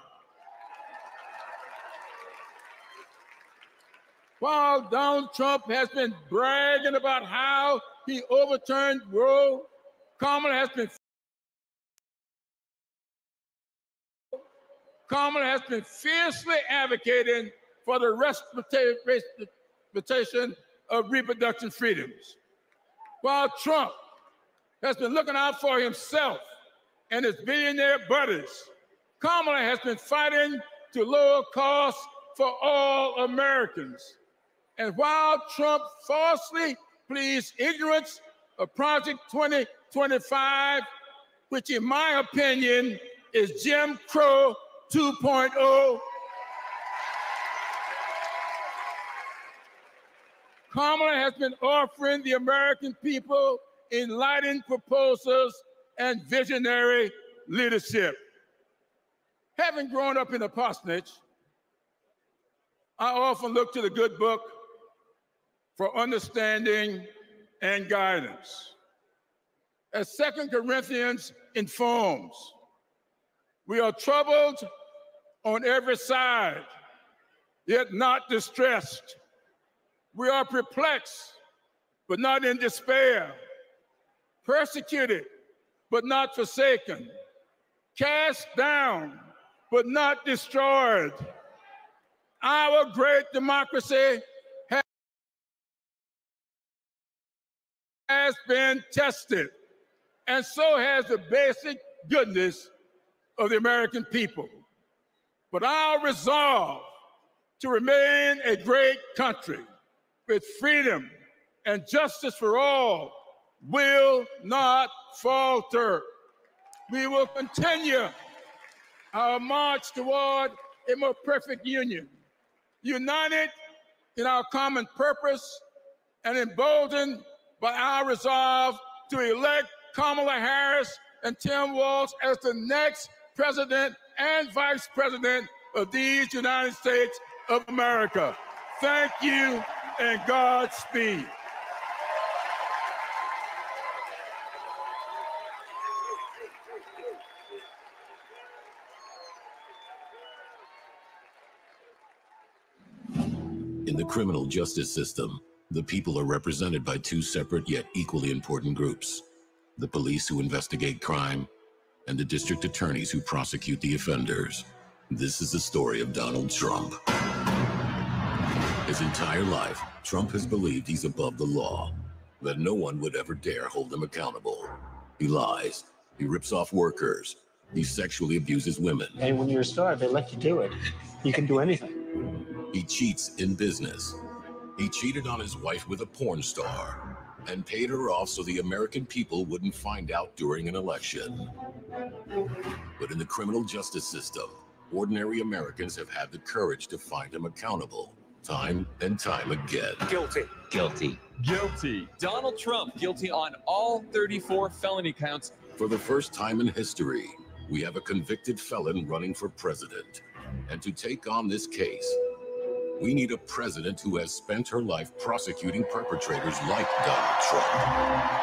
While Donald Trump has been bragging about how he overturned Roe, Kamala has been fiercely advocating for the respectation of reproductive freedoms. While Trump has been looking out for himself and his billionaire buddies, Kamala has been fighting to lower costs for all Americans. And while Trump falsely pleads ignorance of Project 2025, which in my opinion is Jim Crow 2.0, Kamala has been offering the American people enlightened proposals and visionary leadership. Having grown up in a parsonage, I often look to the good book for understanding and guidance. As 2 Corinthians informs, we are troubled on every side, yet not distressed. We are perplexed, but not in despair. Persecuted, but not forsaken. Cast down, but not destroyed. Our great democracy has has been tested, and so has the basic goodness of the American people. But our resolve to remain a great country with freedom and justice for all will not falter. We will continue our march toward a more perfect union, united in our common purpose and emboldened by our resolve to elect Kamala Harris and Tim Walz as the next president and vice president of these United States of America. Thank you and Godspeed. In the criminal justice system, the people are represented by two separate yet equally important groups: the police who investigate crime and the district attorneys who prosecute the offenders. This is the story of Donald Trump. His entire life, Trump has believed he's above the law, that no one would ever dare hold him accountable. He lies, he rips off workers, he sexually abuses women. And when you're a star, they let you do it. You can do anything. He cheats in business. He cheated on his wife with a porn star and paid her off so the American people wouldn't find out during an election. But in the criminal justice system, ordinary Americans have had the courage to find him accountable, time and time again. Guilty. Guilty. Guilty. Donald Trump guilty on all 34 felony counts. For the first time in history, we have a convicted felon running for president. And to take on this case, we need a president who has spent her life prosecuting perpetrators like Donald Trump.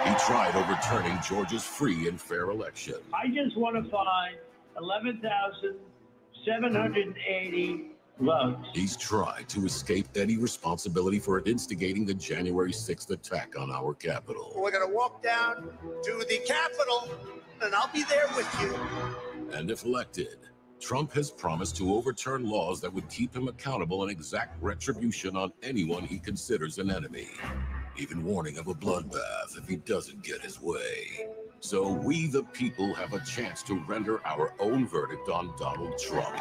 He tried overturning Georgia's free and fair election. I just want to find 11,780 votes. He's tried to escape any responsibility for instigating the January 6th attack on our Capitol. We're going to walk down to the Capitol, and I'll be there with you. And if elected, Trump has promised to overturn laws that would keep him accountable and exact retribution on anyone he considers an enemy, even warning of a bloodbath if he doesn't get his way. So we, the people, have a chance to render our own verdict on Donald Trump.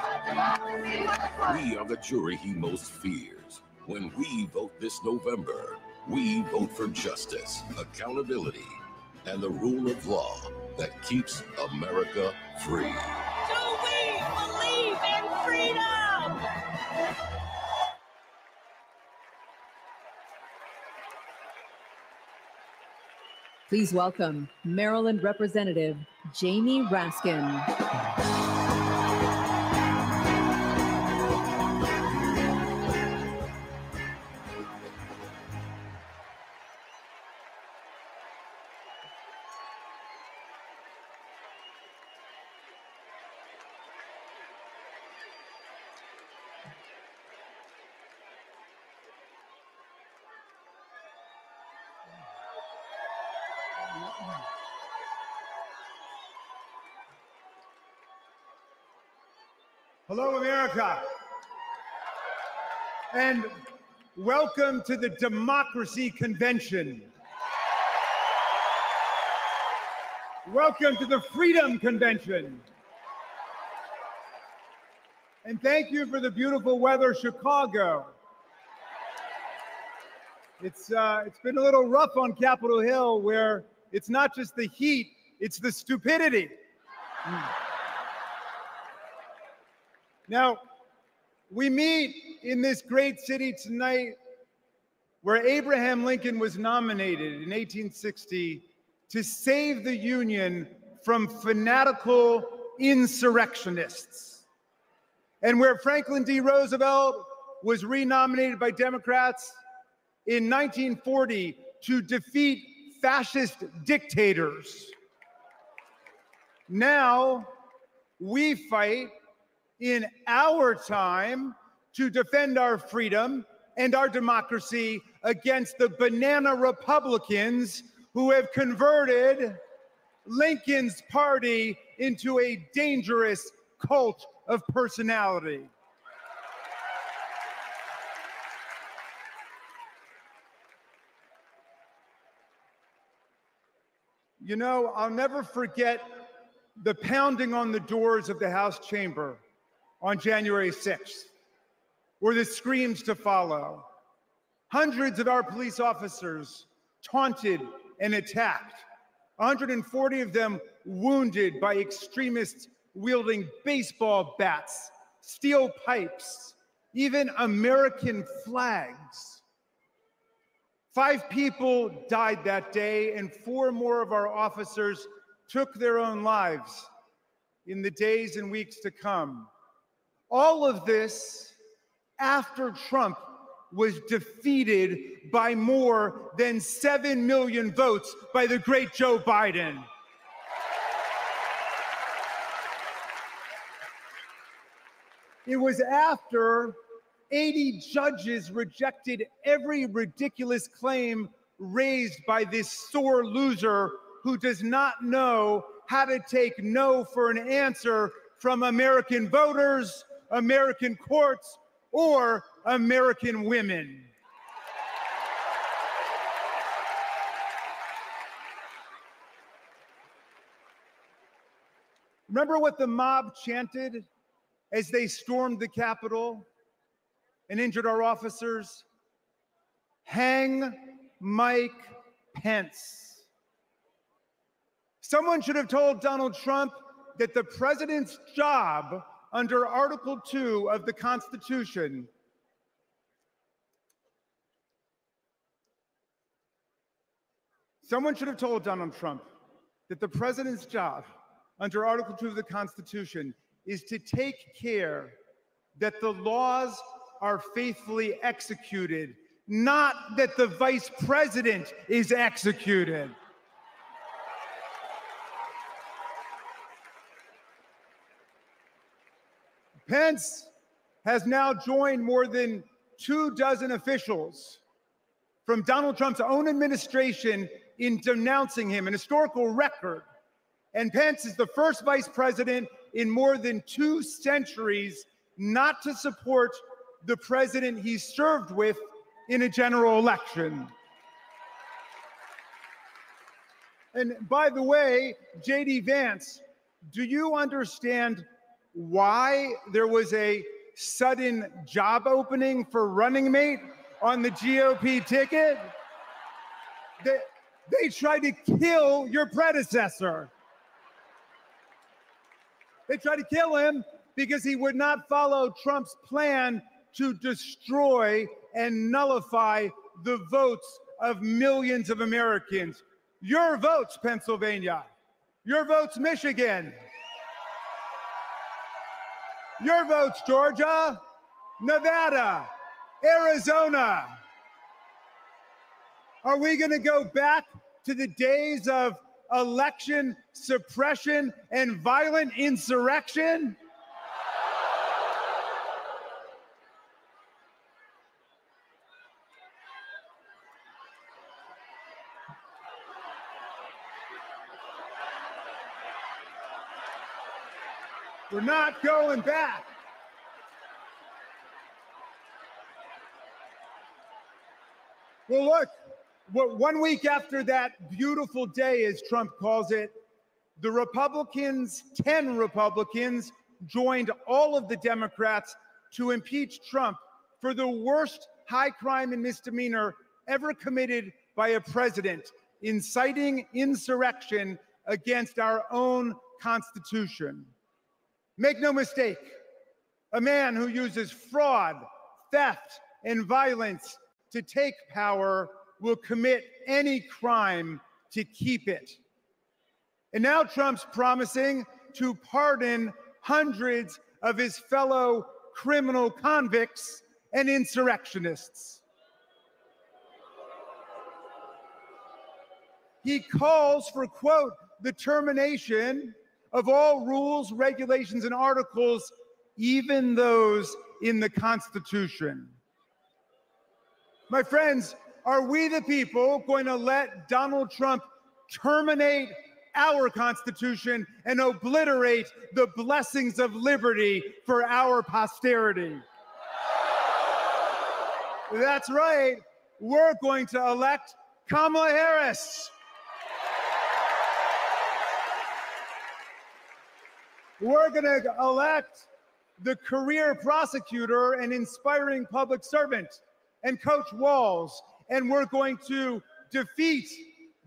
We are the jury he most fears. When we vote this November, we vote for justice, accountability, and the rule of law that keeps America free. Do we believe in freedom? Please welcome Maryland Representative Jamie Raskin. Hello, America. And welcome to the Democracy Convention. Welcome to the Freedom Convention. And thank you for the beautiful weather, Chicago. It's been a little rough on Capitol Hill, where it's not just the heat, it's the stupidity. Now, we meet in this great city tonight where Abraham Lincoln was nominated in 1860 to save the Union from fanatical insurrectionists, and where Franklin D. Roosevelt was renominated by Democrats in 1940 to defeat fascist dictators. Now, we fight in our time to defend our freedom and our democracy against the banana Republicans who have converted Lincoln's party into a dangerous cult of personality. You know, I'll never forget the pounding on the doors of the House chamber on January 6th, or the screams to follow. Hundreds of our police officers taunted and attacked, 140 of them wounded by extremists wielding baseball bats, steel pipes, even American flags. 5 people died that day, and 4 more of our officers took their own lives in the days and weeks to come. All of this after Trump was defeated by more than 7 million votes by the great Joe Biden. It was after 80 judges rejected every ridiculous claim raised by this sore loser who does not know how to take no for an answer from American voters, American courts, or American women. Remember what the mob chanted as they stormed the Capitol and injured our officers? Hang Mike Pence. Someone should have told Donald Trump that the president's job under Article 2 of the Constitution Someone should have told Donald Trump that the president's job under Article 2 of the Constitution is to take care that the laws are faithfully executed, not that the vice president is executed. Pence has now joined more than 24 officials from Donald Trump's own administration in denouncing him, an historical record. And Pence is the first vice president in more than 2 centuries not to support the president he served with in a general election. And by the way, J.D. Vance, do you understand why there was a sudden job opening for running mate on the GOP ticket? They tried to kill your predecessor. They tried to kill him because he would not follow Trump's plan to destroy and nullify the votes of millions of Americans. Your votes, Pennsylvania. Your votes, Michigan. Your votes, Georgia, Nevada, Arizona. Are we going to go back to the days of election suppression and violent insurrection? We're not going back. Well, look, 1 week after that beautiful day, as Trump calls it, the Republicans, 10 Republicans, joined all of the Democrats to impeach Trump for the worst high crime and misdemeanor ever committed by a president, inciting insurrection against our own Constitution. Make no mistake, a man who uses fraud, theft, and violence to take power will commit any crime to keep it. And now Trump's promising to pardon hundreds of his fellow criminal convicts and insurrectionists. He calls for, quote, the termination of all rules, regulations, and articles, even those in the Constitution. My friends, are we the people going to let Donald Trump terminate our Constitution and obliterate the blessings of liberty for our posterity? That's right. We're going to elect Kamala Harris. We're going to elect the career prosecutor and inspiring public servant and Coach Walls. And we're going to defeat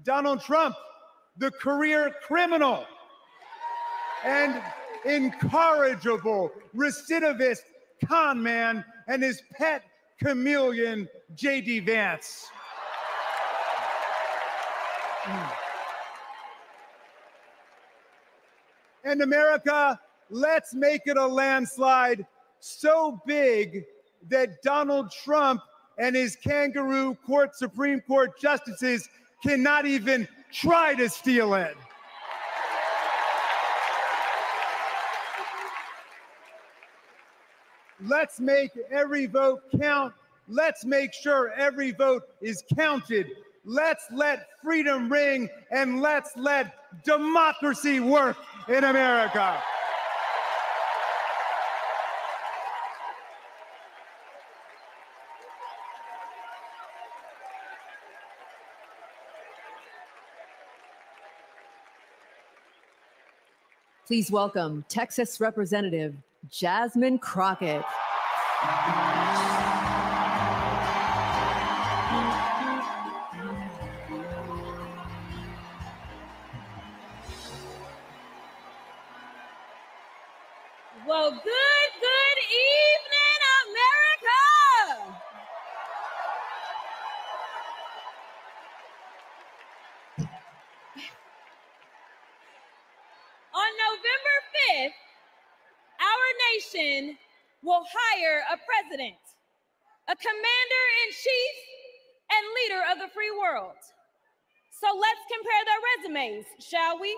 Donald Trump, the career criminal and incorrigible recidivist con man, and his pet chameleon, J.D. Vance. And America, let's make it a landslide so big that Donald Trump and his kangaroo court Supreme Court justices cannot even try to steal it. Let's make every vote count. Let's make sure every vote is counted. Let's let freedom ring, and let's let democracy work in America. Please welcome Texas Representative Jasmine Crockett. Well, good evening, America. On November 5th, our nation will hire a president, a commander-in-chief, and leader of the free world. So let's compare their resumes, shall we?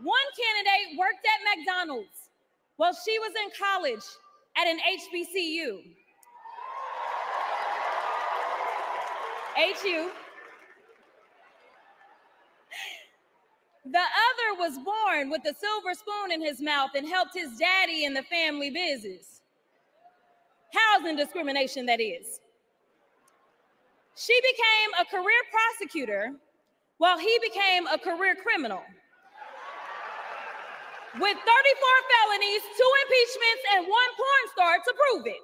One candidate worked at McDonald's while she was in college at an HBCU. HU. The other was born with a silver spoon in his mouth and helped his daddy in the family business. Housing discrimination, that is. She became a career prosecutor while he became a career criminal. With 34 felonies, 2 impeachments, and 1 porn star to prove it.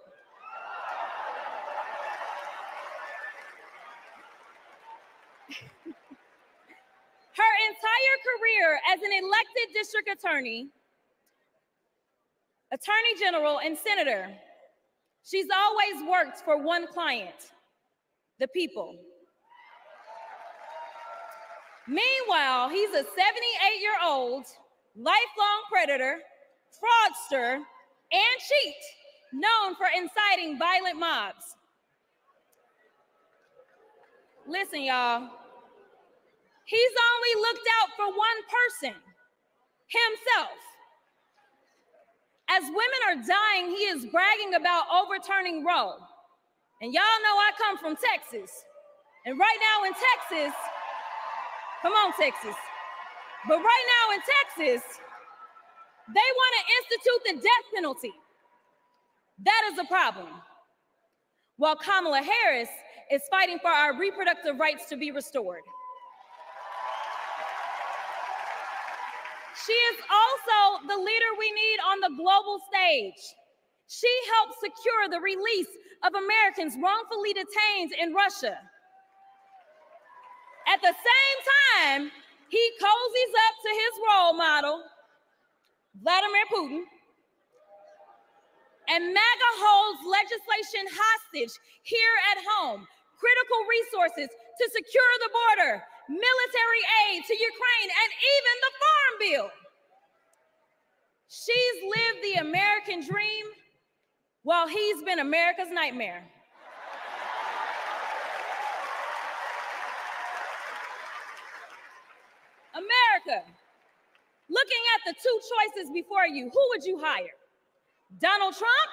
Her entire career as an elected district attorney, attorney general, and senator, she's always worked for one client, the people. Meanwhile, he's a 78-year-old lifelong predator, fraudster, and cheat, known for inciting violent mobs. Listen, y'all, he's only looked out for one person, himself. As women are dying, he is bragging about overturning Roe. And y'all know I come from Texas. And right now in Texas, come on, Texas. But right now in Texas, they want to institute the death penalty. That is a problem. While Kamala Harris is fighting for our reproductive rights to be restored. She is also the leader we need on the global stage. She helped secure the release of Americans wrongfully detained in Russia. At the same time, he cozies up to his role model, Vladimir Putin, and MAGA holds legislation hostage here at home, critical resources to secure the border, military aid to Ukraine, and even the Farm Bill. She's lived the American dream while he's been America's nightmare. America, looking at the 2 choices before you, who would you hire? Donald Trump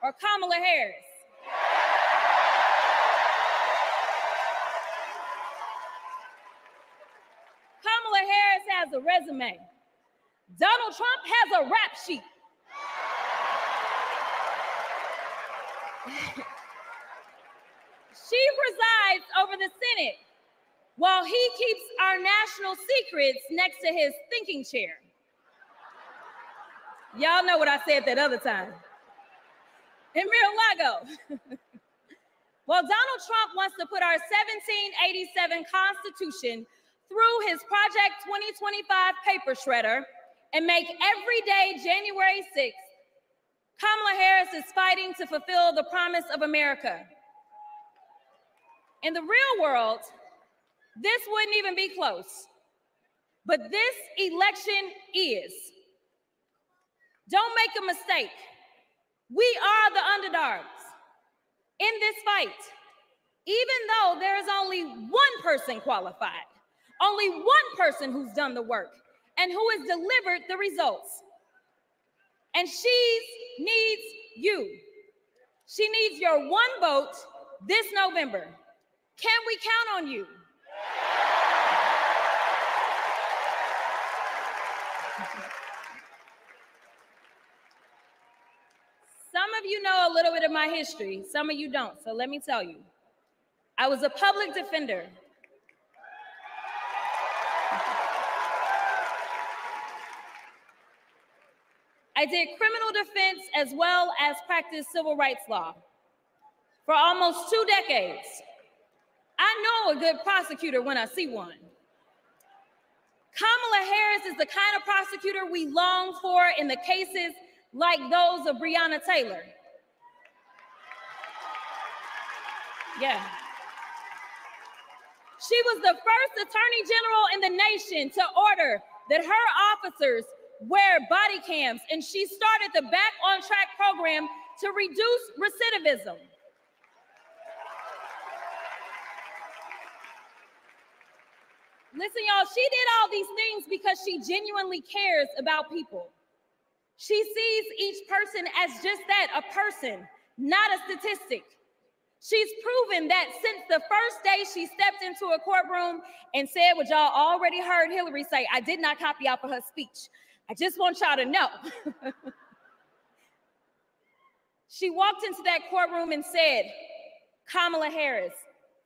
or Kamala Harris? Kamala Harris has a resume. Donald Trump has a rap sheet. She presides over the Senate, while he keeps our national secrets next to his thinking chair. Y'all know what I said that other time. In Mar-a-Lago. Well, Donald Trump wants to put our 1787 Constitution through his Project 2025 paper shredder and make every day January 6th, Kamala Harris is fighting to fulfill the promise of America. In the real world, this wouldn't even be close. But this election is. Don't make a mistake. We are the underdogs in this fight, even though there is only one person qualified, only one person who's done the work and who has delivered the results. And she needs you. She needs your one vote this November. Can we count on you? Some of you know a little bit of my history, some of you don't, so let me tell you. I was a public defender. I did criminal defense as well as practiced civil rights law for almost 2 decades. I know a good prosecutor when I see one. Kamala Harris is the kind of prosecutor we long for in the cases like those of Breonna Taylor. Yeah. She was the first attorney general in the nation to order that her officers wear body cams, and she started the Back on Track program to reduce recidivism. Listen, y'all, she did all these things because she genuinely cares about people. She sees each person as just that, a person, not a statistic. She's proven that since the first day she stepped into a courtroom and said what y'all already heard Hillary say, I did not copy off of her speech. I just want y'all to know. She walked into that courtroom and said, Kamala Harris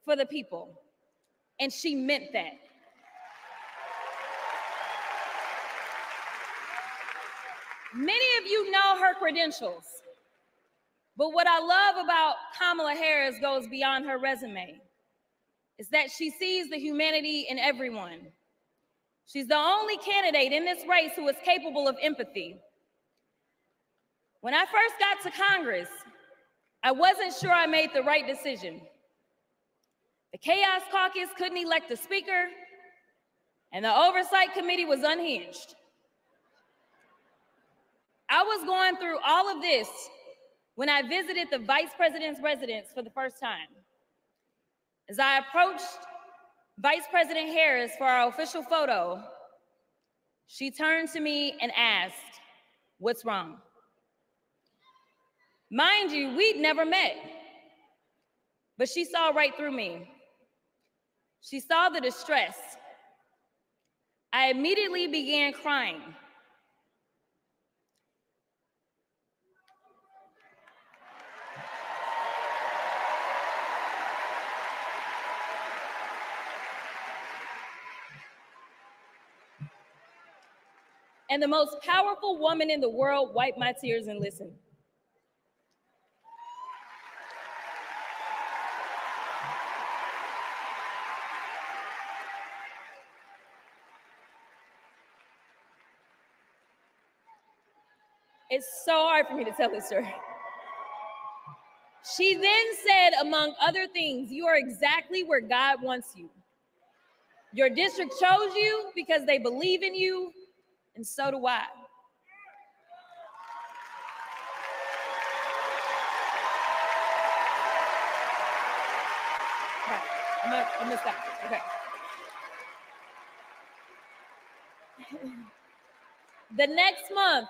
for the people. And she meant that. Many of you know her credentials, but what I love about Kamala Harris goes beyond her resume, is that she sees the humanity in everyone. She's the only candidate in this race who is capable of empathy. When I first got to Congress, I wasn't sure I made the right decision. The Chaos Caucus couldn't elect a speaker, and the Oversight Committee was unhinged. I was going through all of this when I visited the Vice President's residence for the first time. As I approached Vice President Harris for our official photo, she turned to me and asked, "What's wrong?" Mind you, we'd never met, but she saw right through me. She saw the distress. I immediately began crying. And the most powerful woman in the world wiped my tears and listened. It's so hard for me to tell this story. She then said, among other things, "You are exactly where God wants you. Your district chose you because they believe in you, and so do I." Okay, I'm gonna stop. Okay. The next month,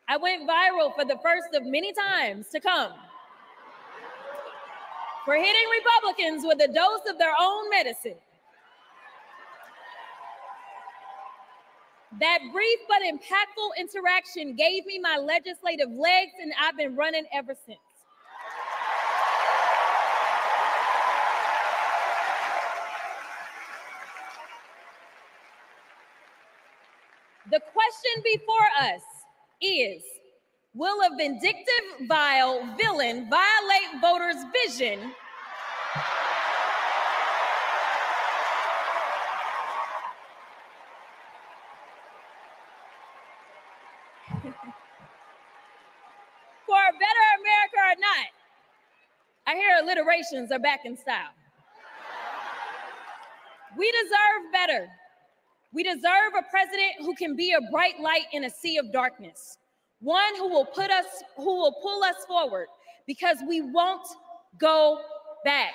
I went viral for the first of many times to come for hitting Republicans with a dose of their own medicine. That brief but impactful interaction gave me my legislative legs, and I've been running ever since. The question before us is, will a vindictive, vile villain violate voters' vision for a better America or not? I hear alliterations are back in style. We deserve better. We deserve a president who can be a bright light in a sea of darkness, one who will pull us forward, because we won't go back.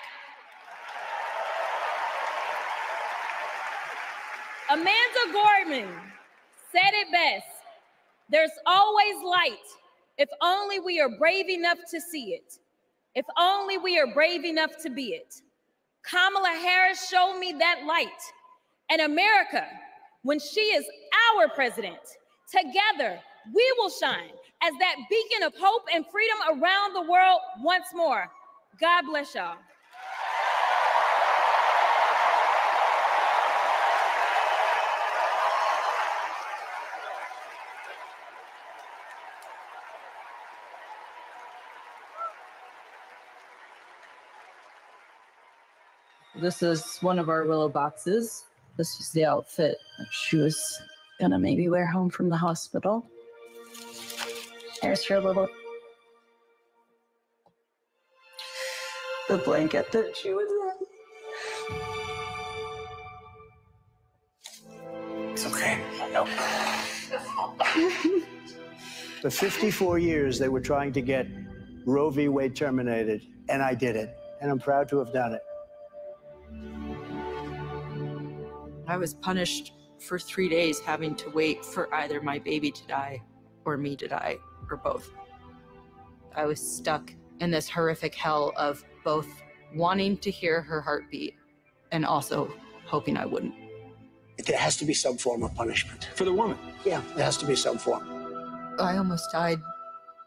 Amanda Gorman said it best: there's always light if only we are brave enough to see it, if only we are brave enough to be it. Kamala Harris showed me that light. And America, when she is our president, together we will shine as that beacon of hope and freedom around the world once more. God bless y'all. This is one of our willow boxes. This was the outfit that she was gonna maybe wear home from the hospital. There's her little, the blanket that she was in. It's okay. No. For 54 years, they were trying to get Roe v. Wade terminated, and I did it, and I'm proud to have done it. I was punished for 3 days having to wait for either my baby to die or me to die, or both. I was stuck in this horrific hell of both wanting to hear her heartbeat and also hoping I wouldn't. There has to be some form of punishment. For the woman? Yeah, there has to be some form. I almost died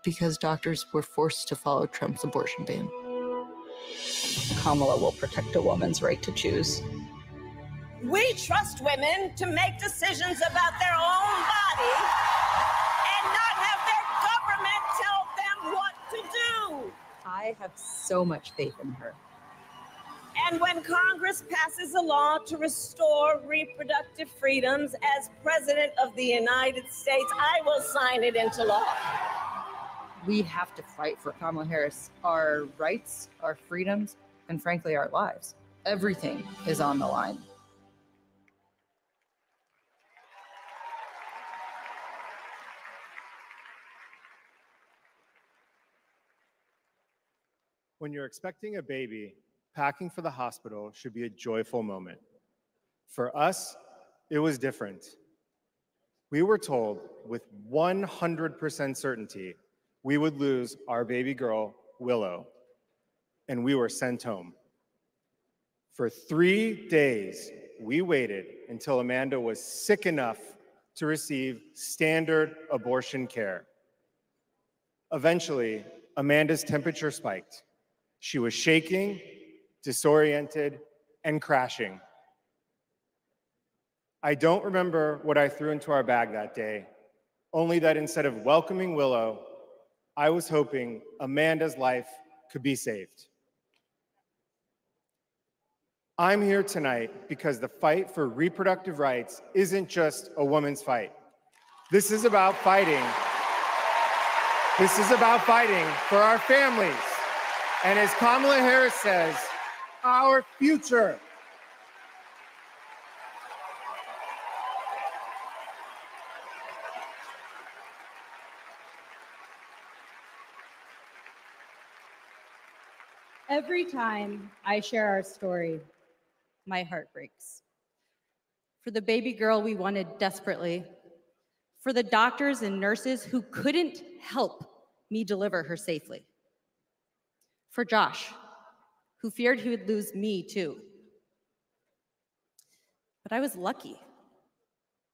because doctors were forced to follow Trump's abortion ban. Kamala will protect a woman's right to choose. We trust women to make decisions about their own body and not have their government tell them what to do. I have so much faith in her. And when Congress passes a law to restore reproductive freedoms as President of the United States, I will sign it into law. We have to fight for Kamala Harris, our rights, our freedoms, and frankly, our lives. Everything is on the line. When you're expecting a baby, packing for the hospital should be a joyful moment. For us, it was different. We were told with 100% certainty we would lose our baby girl, Willow, and we were sent home. For 3 days, we waited until Amanda was sick enough to receive standard abortion care. Eventually, Amanda's temperature spiked. She was shaking, disoriented, and crashing. I don't remember what I threw into our bag that day, only that instead of welcoming Willow, I was hoping Amanda's life could be saved. I'm here tonight because the fight for reproductive rights isn't just a woman's fight. This is about fighting. This is about fighting for our families. And as Kamala Harris says, our future. Every time I share our story, my heart breaks. For the baby girl we wanted desperately, for the doctors and nurses who couldn't help me deliver her safely, for Josh, who feared he would lose me too. But I was lucky.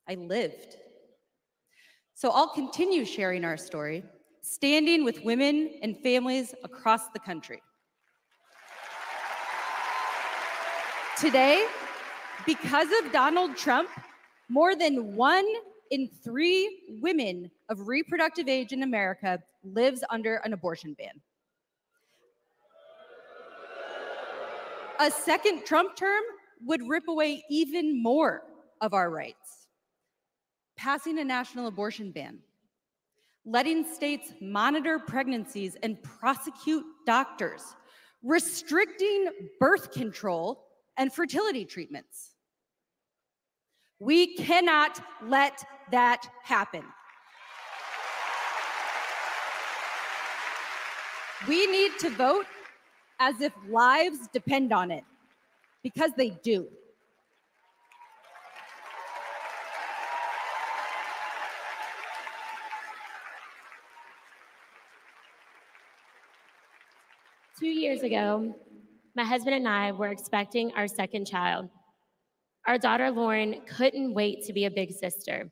I lived. So I'll continue sharing our story, standing with women and families across the country. Today, because of Donald Trump, more than 1 in 3 women of reproductive age in America lives under an abortion ban. A second Trump term would rip away even more of our rights. Passing a national abortion ban, letting states monitor pregnancies and prosecute doctors, restricting birth control and fertility treatments. We cannot let that happen. We need to vote as if lives depend on it, because they do. Two years ago, my husband and I were expecting our second child. Our daughter, Lauren, couldn't wait to be a big sister.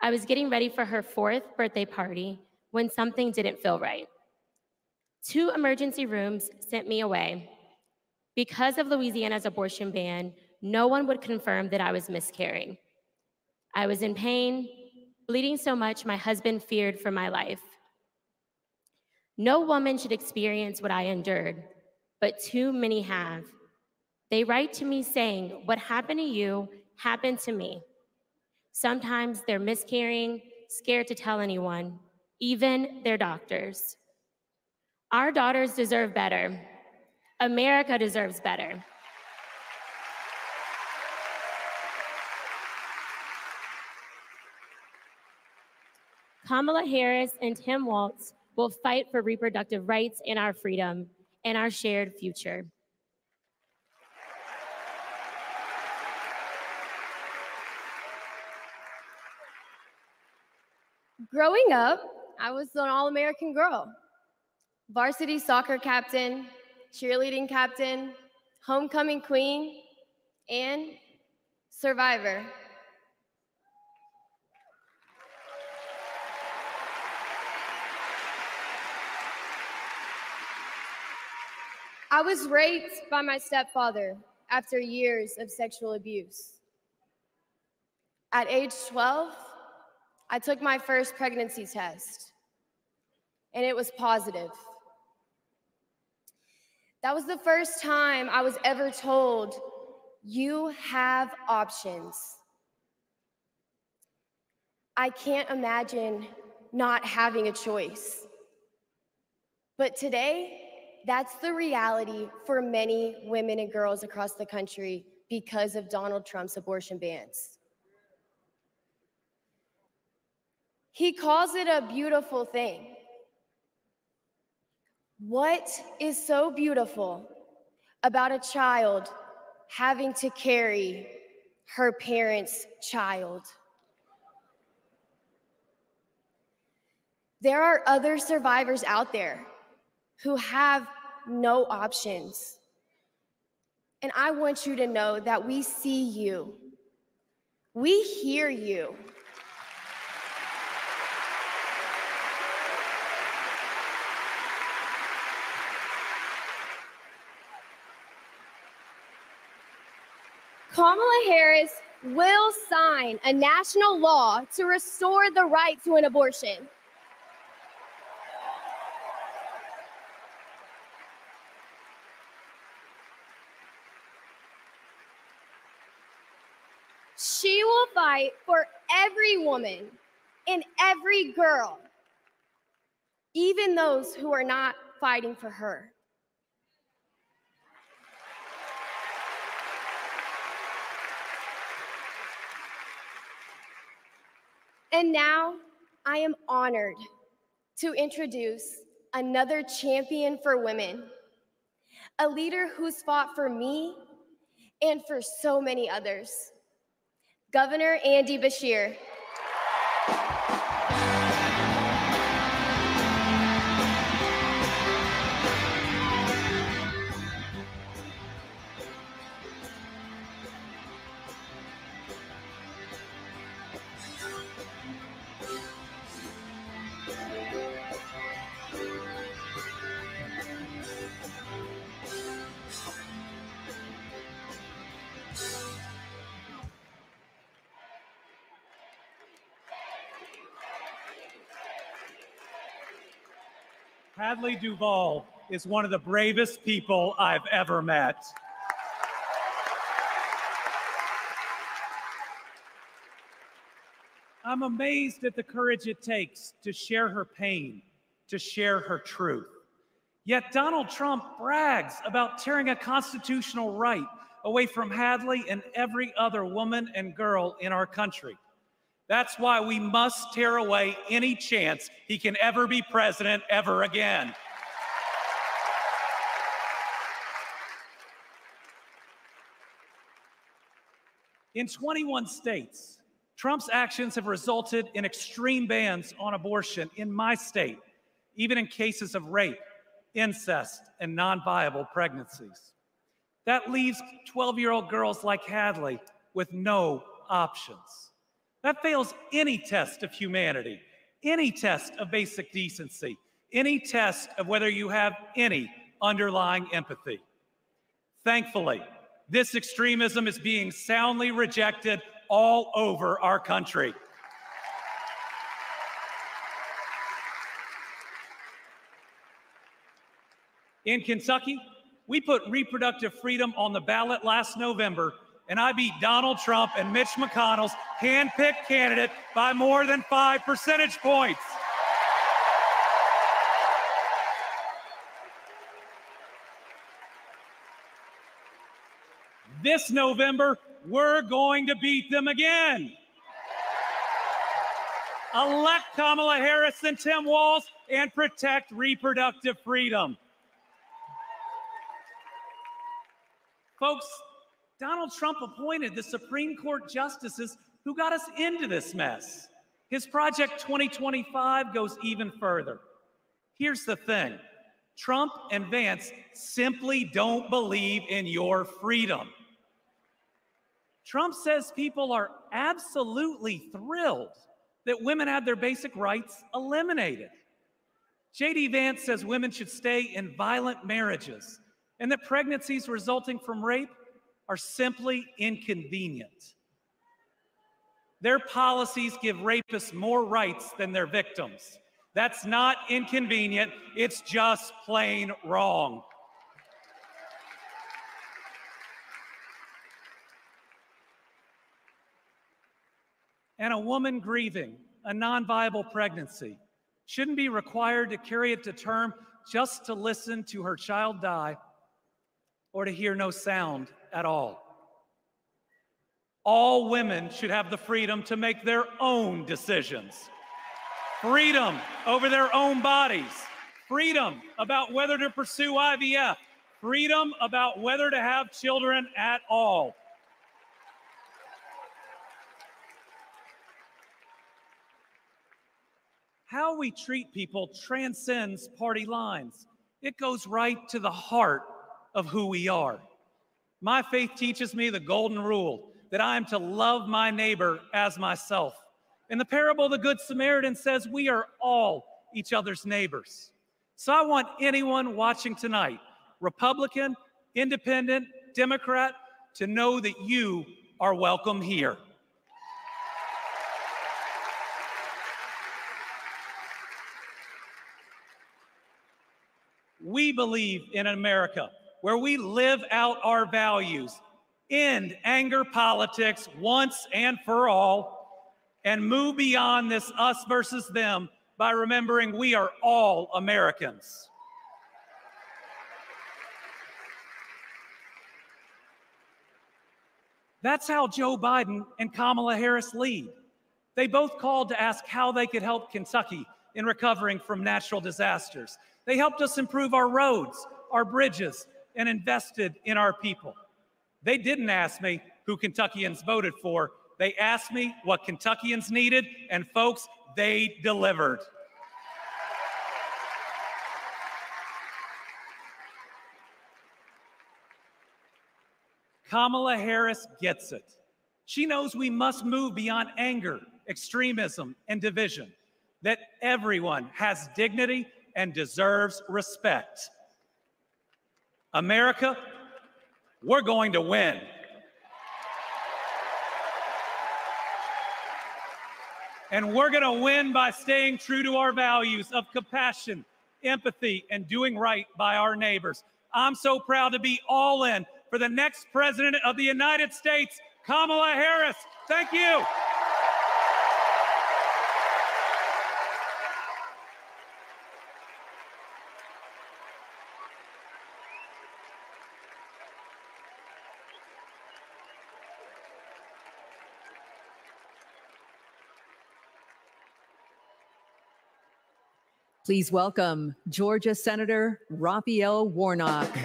I was getting ready for her 4th birthday party when something didn't feel right. 2 emergency rooms sent me away. Because of Louisiana's abortion ban, no one would confirm that I was miscarrying. I was in pain, bleeding so much my husband feared for my life. No woman should experience what I endured, but too many have. They write to me saying, "What happened to you happened to me." Sometimes they're miscarrying, scared to tell anyone, even their doctors. Our daughters deserve better. America deserves better. Kamala Harris and Tim Walz will fight for reproductive rights and our freedom and our shared future. Growing up, I was an all-American girl. Varsity soccer captain, cheerleading captain, homecoming queen, and survivor. I was raped by my stepfather after years of sexual abuse. At age 12, I took my first pregnancy test, and it was positive. That was the first time I was ever told, you have options. I can't imagine not having a choice. But today, that's the reality for many women and girls across the country because of Donald Trump's abortion bans. He calls it a beautiful thing. What is so beautiful about a child having to carry her parent's child? There are other survivors out there who have no options. And I want you to know that we see you. We hear you. Kamala Harris will sign a national law to restore the right to an abortion. She will fight for every woman and every girl, even those who are not fighting for her. And now I am honored to introduce another champion for women, a leader who's fought for me and for so many others, Governor Andy Beshear. Hadley Duvall is one of the bravest people I've ever met. I'm amazed at the courage it takes to share her pain, to share her truth. Yet Donald Trump brags about tearing a constitutional right away from Hadley and every other woman and girl in our country. That's why we must tear away any chance he can ever be president ever again. In 21 states, Trump's actions have resulted in extreme bans on abortion in my state, even in cases of rape, incest, and non-viable pregnancies. That leaves 12-year-old girls like Hadley with no options. That fails any test of humanity, any test of basic decency, any test of whether you have any underlying empathy. Thankfully, this extremism is being soundly rejected all over our country. In Kentucky, we put reproductive freedom on the ballot last November, and I beat Donald Trump and Mitch McConnell's hand-picked candidate by more than 5 percentage points. This November, we're going to beat them again. Elect Kamala Harris and Tim Walz and protect reproductive freedom. Folks, Donald Trump appointed the Supreme Court justices who got us into this mess. His Project 2025 goes even further. Here's the thing. Trump and Vance simply don't believe in your freedom. Trump says people are absolutely thrilled that women had their basic rights eliminated. J.D. Vance says women should stay in violent marriages and that pregnancies resulting from rape are simply inconvenient. Their policies give rapists more rights than their victims. That's not inconvenient, it's just plain wrong. And a woman grieving a non-viable pregnancy shouldn't be required to carry it to term just to listen to her child die or to hear no sound at all. All women should have the freedom to make their own decisions. Freedom over their own bodies. Freedom about whether to pursue IVF. Freedom about whether to have children at all. How we treat people transcends party lines. It goes right to the heart of who we are. My faith teaches me the golden rule that I am to love my neighbor as myself. And the parable of the Good Samaritan says we are all each other's neighbors. So I want anyone watching tonight, Republican, Independent, Democrat, to know that you are welcome here. We believe in America where we live out our values, end anger politics once and for all, and move beyond this us versus them by remembering we are all Americans. That's how Joe Biden and Kamala Harris lead. They both called to ask how they could help Kentucky in recovering from natural disasters. They helped us improve our roads, our bridges, and invested in our people. They didn't ask me who Kentuckians voted for. They asked me what Kentuckians needed, and folks, they delivered. Kamala Harris gets it. She knows we must move beyond anger, extremism, and division, that everyone has dignity and deserves respect. America, we're going to win. And we're going to win by staying true to our values of compassion, empathy, and doing right by our neighbors. I'm so proud to be all in for the next president of the United States, Kamala Harris. Thank you. Please welcome Georgia Senator Raphael Warnock.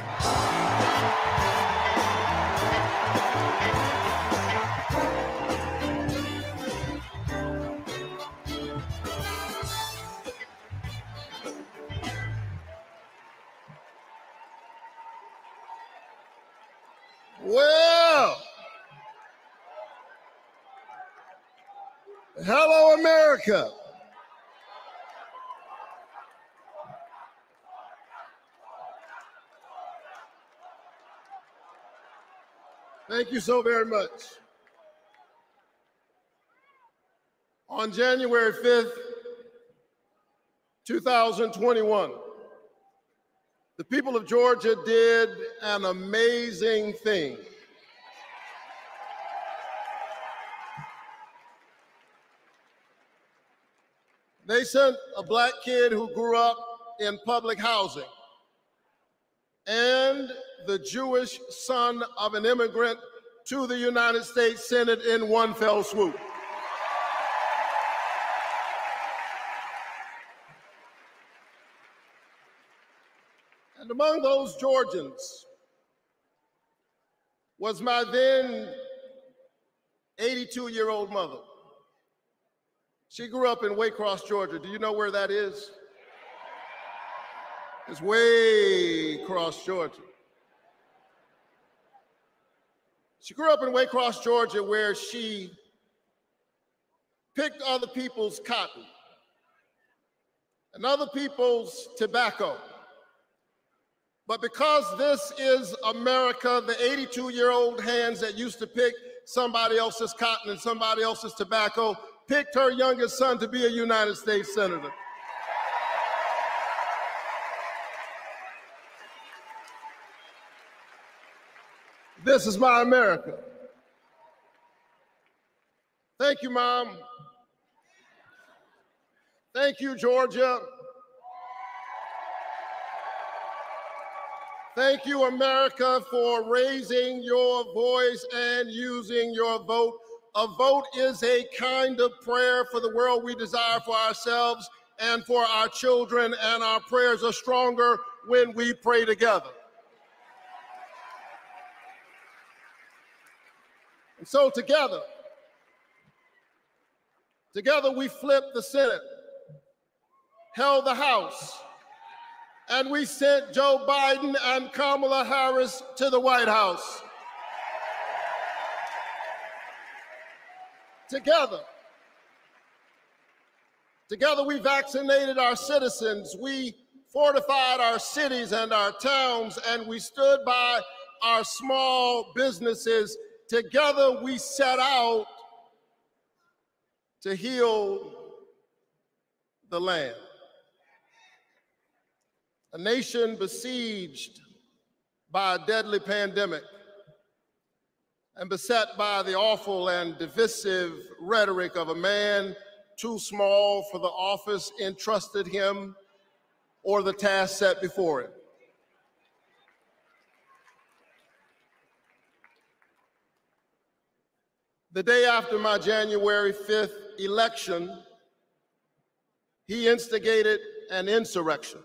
Well, hello, America. Thank you so very much. On January 5th, 2021, the people of Georgia did an amazing thing. They sent a black kid who grew up in public housing and the Jewish son of an immigrant to the United States Senate in one fell swoop. And among those Georgians was my then 82-year-old mother. She grew up in Waycross, Georgia. Do you know where that is? It's way across Georgia. She grew up in Waycross, Georgia, where she picked other people's cotton and other people's tobacco. But because this is America, the 82-year-old hands that used to pick somebody else's cotton and somebody else's tobacco picked her youngest son to be a United States Senator. This is my America. Thank you, Mom. Thank you, Georgia. Thank you, America, for raising your voice and using your vote. A vote is a kind of prayer for the world we desire for ourselves and for our children, and our prayers are stronger when we pray together. And so together we flipped the Senate, held the House, and we sent Joe Biden and Kamala Harris to the White House. Together we vaccinated our citizens, we fortified our cities and our towns, and we stood by our small businesses. Together we set out to heal the land. A nation besieged by a deadly pandemic and beset by the awful and divisive rhetoric of a man too small for the office entrusted him or the task set before him. The day after my January 5th election, he instigated an insurrection,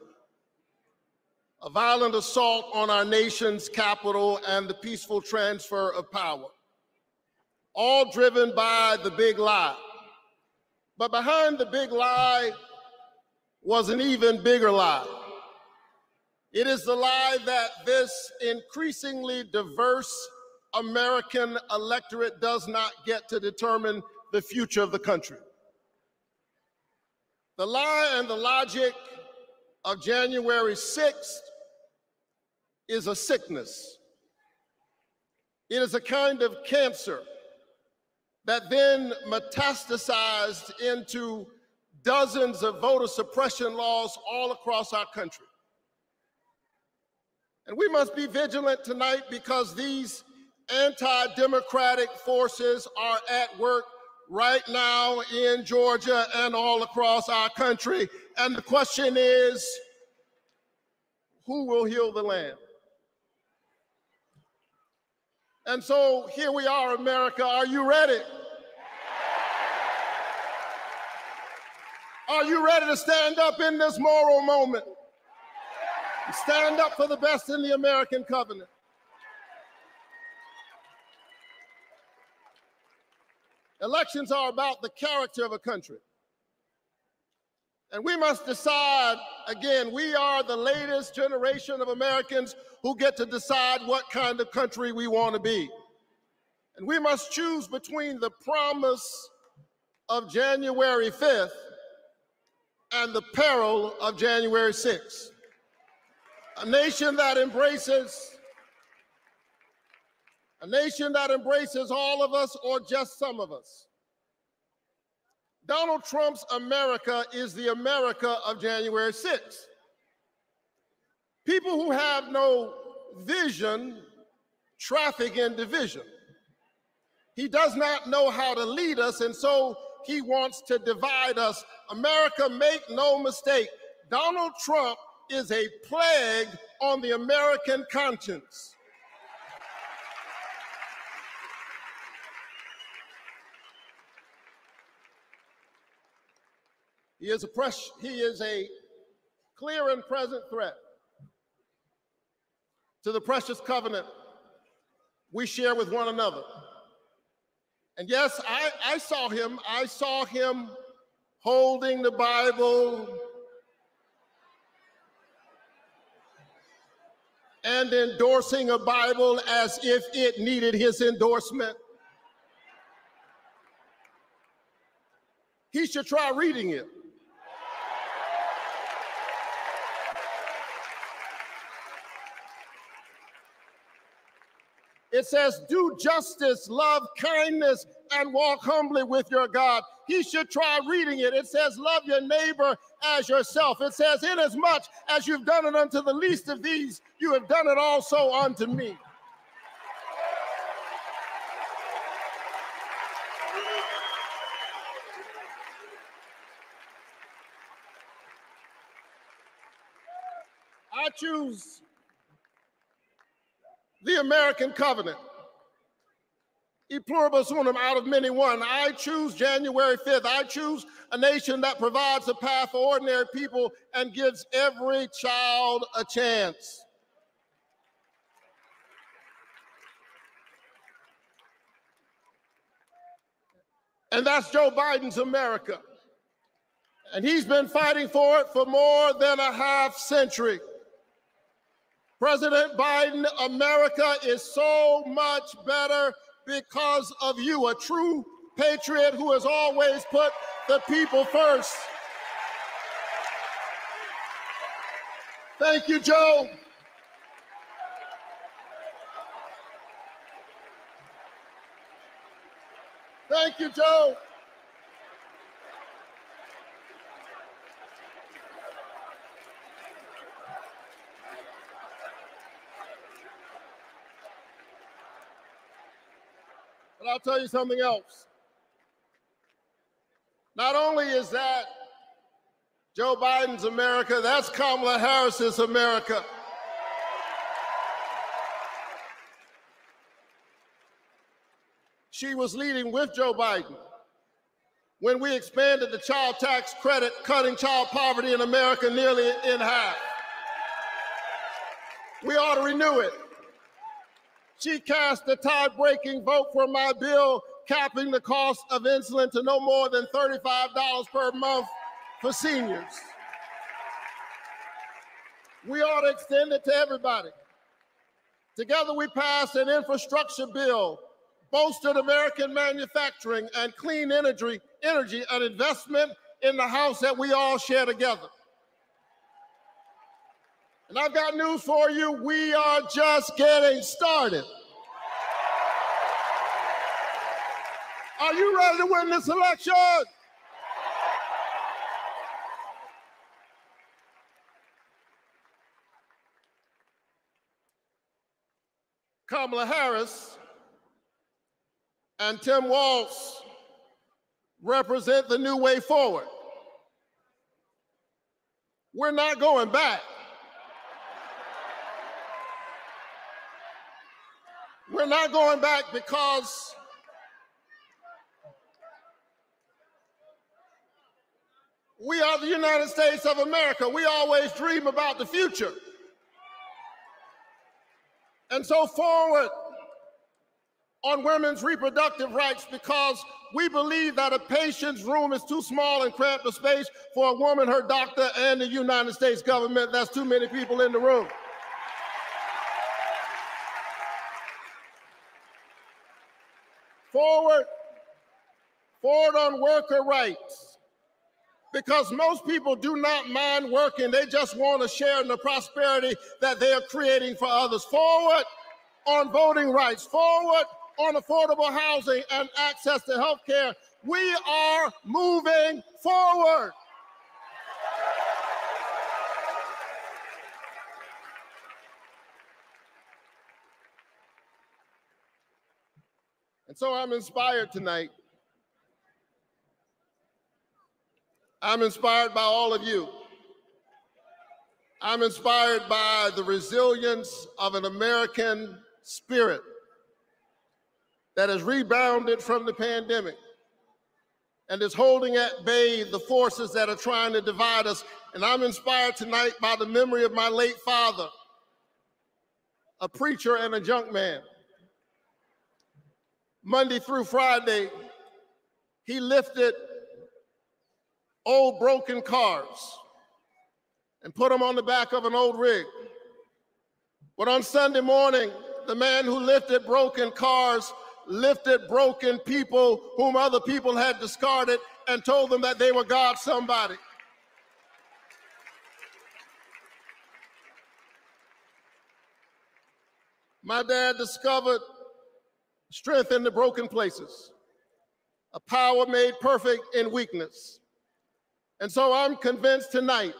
a violent assault on our nation's capital and the peaceful transfer of power, all driven by the big lie. But behind the big lie was an even bigger lie. It is the lie that this increasingly diverse American electorate does not get to determine the future of the country. The lie and the logic of January 6th is a sickness. It is a kind of cancer that then metastasized into dozens of voter suppression laws all across our country. And we must be vigilant tonight because these anti-democratic forces are at work right now in Georgia and all across our country. And the question is, who will heal the land? And so here we are, America. Are you ready? Are you ready to stand up in this moral moment? Stand up for the best in the American covenant. Elections are about the character of a country. And we must decide, again, we are the latest generation of Americans who get to decide what kind of country we want to be. And we must choose between the promise of January 5th and the peril of January 6th. A nation that embraces all of us or just some of us. Donald Trump's America is the America of January 6th. People who have no vision traffic in division. He does not know how to lead us, and so he wants to divide us. America, make no mistake, Donald Trump is a plague on the American conscience. He is a clear and present threat to the precious covenant we share with one another. And yes, I saw him holding the Bible and endorsing a Bible as if it needed his endorsement. He should try reading it. It says, do justice, love kindness, and walk humbly with your God. He should try reading it. It says, love your neighbor as yourself. It says, inasmuch as you've done it unto the least of these, you have done it also unto me. I choose the American covenant. E pluribus unum, out of many one. I choose January 5th. I choose a nation that provides a path for ordinary people and gives every child a chance. And that's Joe Biden's America. And he's been fighting for it for more than a half century. President Biden, America is so much better because of you, a true patriot who has always put the people first. Thank you, Joe. Thank you, Joe. But I'll tell you something else. Not only is that Joe Biden's America, that's Kamala Harris's America. She was leading with Joe Biden when we expanded the child tax credit, cutting child poverty in America nearly in half. We ought to renew it. She cast a tie-breaking vote for my bill capping the cost of insulin to no more than $35 per month for seniors. We ought to extend it to everybody. Together we passed an infrastructure bill, bolstered American manufacturing and clean energy, an investment in the house that we all share together. And I've got news for you, we are just getting started. Are you ready to win this election? Kamala Harris and Tim Walz represent the new way forward. We're not going back. We're not going back because we are the United States of America. We always dream about the future. And so forward on women's reproductive rights, because we believe that a patient's room is too small and cramped a space for a woman, her doctor, and the United States government. That's too many people in the room. Forward on worker rights, because most people do not mind working. They just want to share in the prosperity that they are creating for others. Forward on voting rights, forward on affordable housing and access to health care. We are moving forward. And so I'm inspired tonight. I'm inspired by all of you. I'm inspired by the resilience of an American spirit that has rebounded from the pandemic and is holding at bay the forces that are trying to divide us. And I'm inspired tonight by the memory of my late father, a preacher and a junk man. Monday through Friday, he lifted old broken cars and put them on the back of an old rig. But on Sunday morning, the man who lifted broken cars lifted broken people whom other people had discarded and told them that they were God's somebody. My dad discovered strength in the broken places, a power made perfect in weakness. And so I'm convinced tonight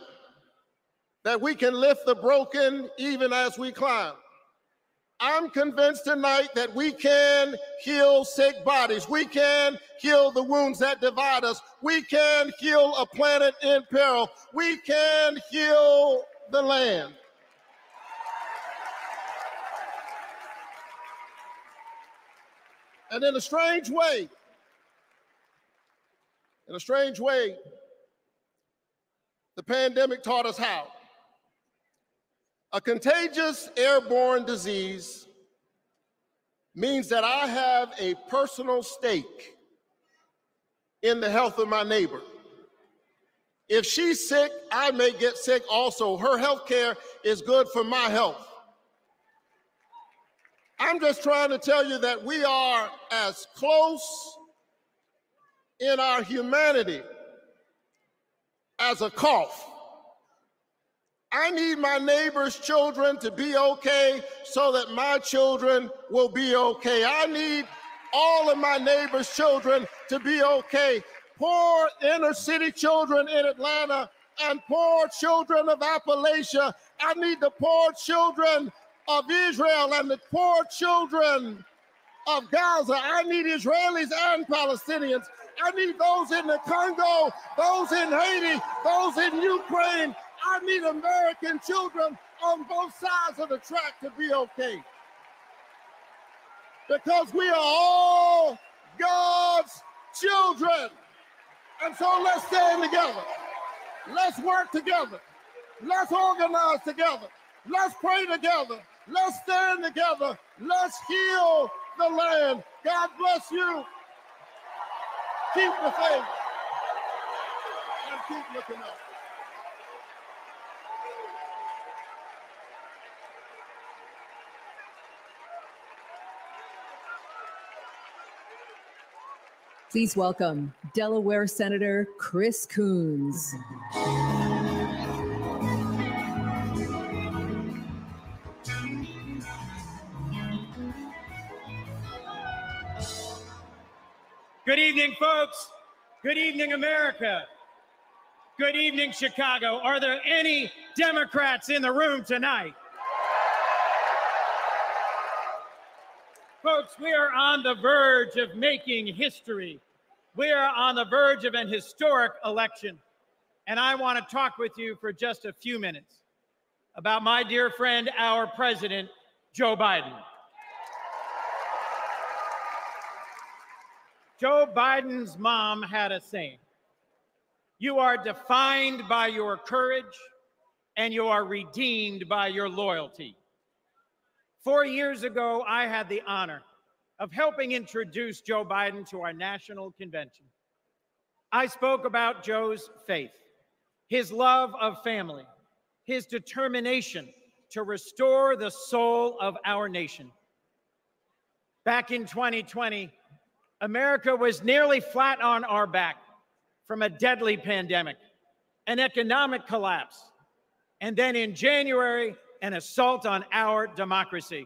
that we can lift the broken even as we climb. I'm convinced tonight that we can heal sick bodies. We can heal the wounds that divide us. We can heal a planet in peril. We can heal the land. And in a strange way, the pandemic taught us how. A contagious airborne disease means that I have a personal stake in the health of my neighbor. If she's sick, I may get sick also. Her health care is good for my health. I'm just trying to tell you that we are as close in our humanity as a cough. I need my neighbor's children to be okay so that my children will be okay. I need all of my neighbor's children to be okay. Poor inner city children in Atlanta and poor children of Appalachia. I need the poor children of Israel and the poor children of Gaza. I need Israelis and Palestinians. I need those in the Congo, those in Haiti, those in Ukraine. I need American children on both sides of the track to be okay. Because we are all God's children. And so let's stand together. Let's work together. Let's organize together. Let's pray together. Let's stand together. Let's heal the land. God bless you. Keep the faith and keep looking up. Please welcome Delaware Senator Chris Coons. Good evening, folks. Good evening, America. Good evening, Chicago. Are there any Democrats in the room tonight? Folks, we are on the verge of making history. We are on the verge of an historic election. And I want to talk with you for just a few minutes about my dear friend, our president, Joe Biden. Joe Biden's mom had a saying: "You are defined by your courage, and you are redeemed by your loyalty." 4 years ago, I had the honor of helping introduce Joe Biden to our national convention. I spoke about Joe's faith, his love of family, his determination to restore the soul of our nation. Back in 2020, America was nearly flat on our back from a deadly pandemic, an economic collapse, and then in January, an assault on our democracy.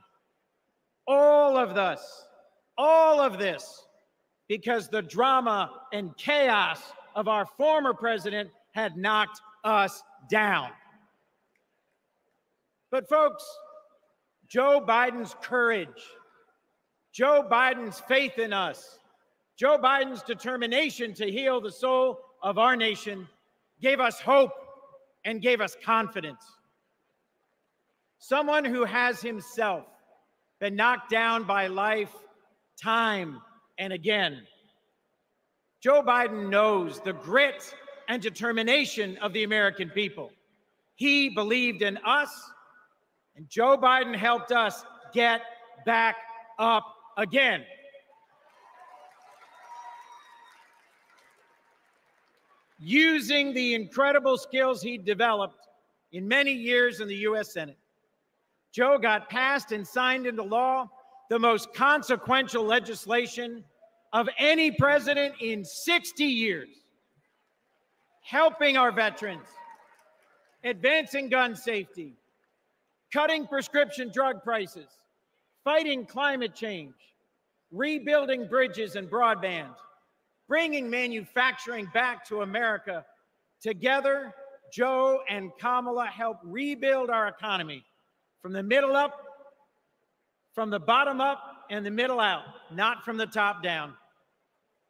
All of this, because the drama and chaos of our former president had knocked us down. But folks, Joe Biden's courage, Joe Biden's faith in us, Joe Biden's determination to heal the soul of our nation gave us hope and gave us confidence. Someone who has himself been knocked down by life time and again. Joe Biden knows the grit and determination of the American people. He believed in us, and Joe Biden helped us get back up again. Using the incredible skills he developed in many years in the U.S. Senate, Joe got passed and signed into law the most consequential legislation of any president in 60 years, helping our veterans, advancing gun safety, cutting prescription drug prices, fighting climate change, rebuilding bridges and broadband, bringing manufacturing back to America. Together, Joe and Kamala helped rebuild our economy from the middle up, from the bottom up, and the middle out, not from the top down.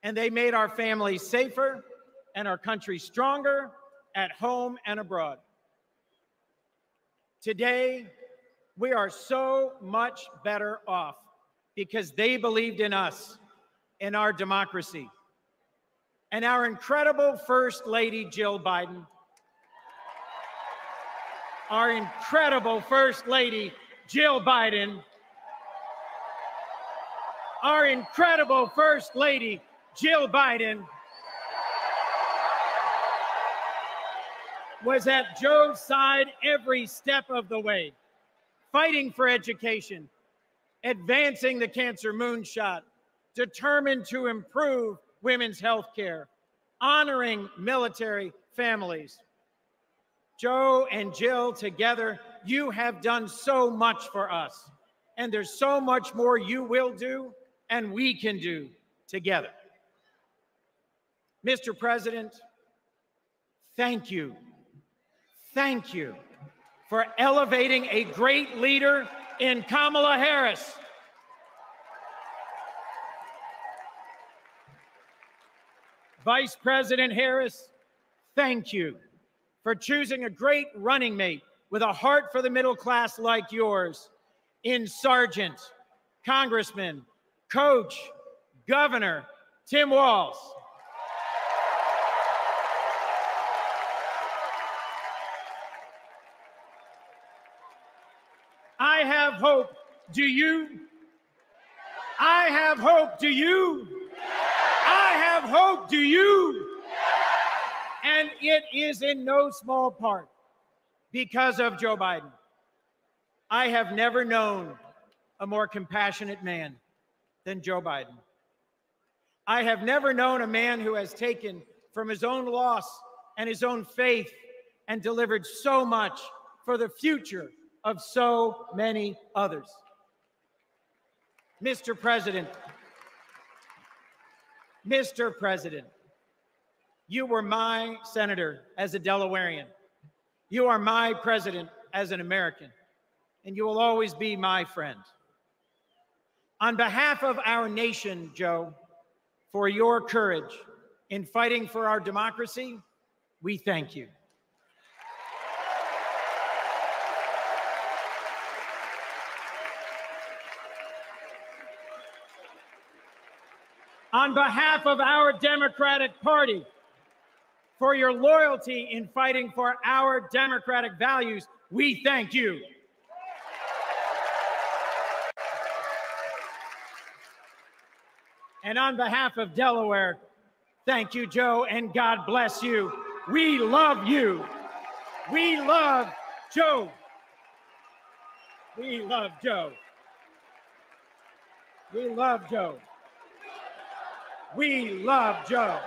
And they made our families safer and our country stronger at home and abroad. Today, we are so much better off because they believed in us, in our democracy. And our incredible First Lady, Jill Biden, our incredible First Lady, Jill Biden, our incredible First Lady, Jill Biden, was at Joe's side every step of the way, fighting for education, advancing the cancer moonshot, determined to improve women's health care, honoring military families. Joe and Jill together, you have done so much for us, and there's so much more you will do and we can do together. Mr. President, thank you. Thank you for elevating a great leader in Kamala Harris. Vice President Harris, thank you for choosing a great running mate with a heart for the middle class like yours in Sergeant, Congressman, Coach, Governor Tim Walz. I have hope. Do you? I have hope. Do you? I have hope. Do you? And it is in no small part because of Joe Biden. I have never known a more compassionate man than Joe Biden. I have never known a man who has taken from his own loss and his own faith and delivered so much for the future of so many others. Mr. President, you were my senator as a Delawarean. You are my president as an American, and you will always be my friend. On behalf of our nation, Joe, for your courage in fighting for our democracy, we thank you. On behalf of our Democratic Party, for your loyalty in fighting for our democratic values, we thank you. And on behalf of Delaware, thank you, Joe, and God bless you. We love you. We love Joe. We love Joe. We love Joe. We love Joe.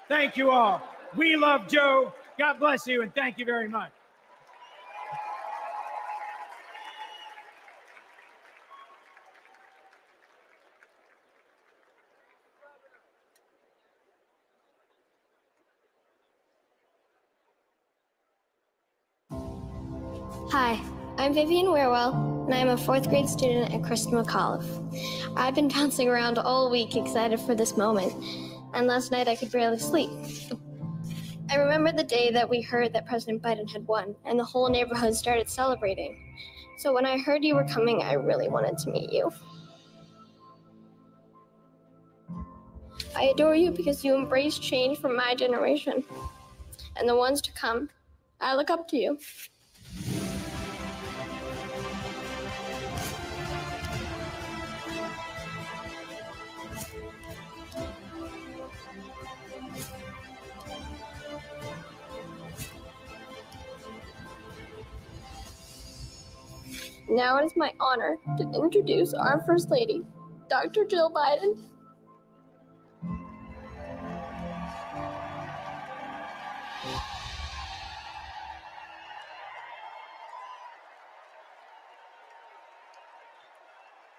Thank you all. We love Joe. God bless you, and thank you very much. Hi, I'm Vivian Weirwell, and I'm a 4th grade student at Kristen McAuliffe. I've been bouncing around all week excited for this moment, and last night I could barely sleep. I remember the day that we heard that President Biden had won, and the whole neighborhood started celebrating. So when I heard you were coming, I really wanted to meet you. I adore you because you embrace change from my generation and the ones to come. I look up to you. Now it is my honor to introduce our First Lady, Dr. Jill Biden.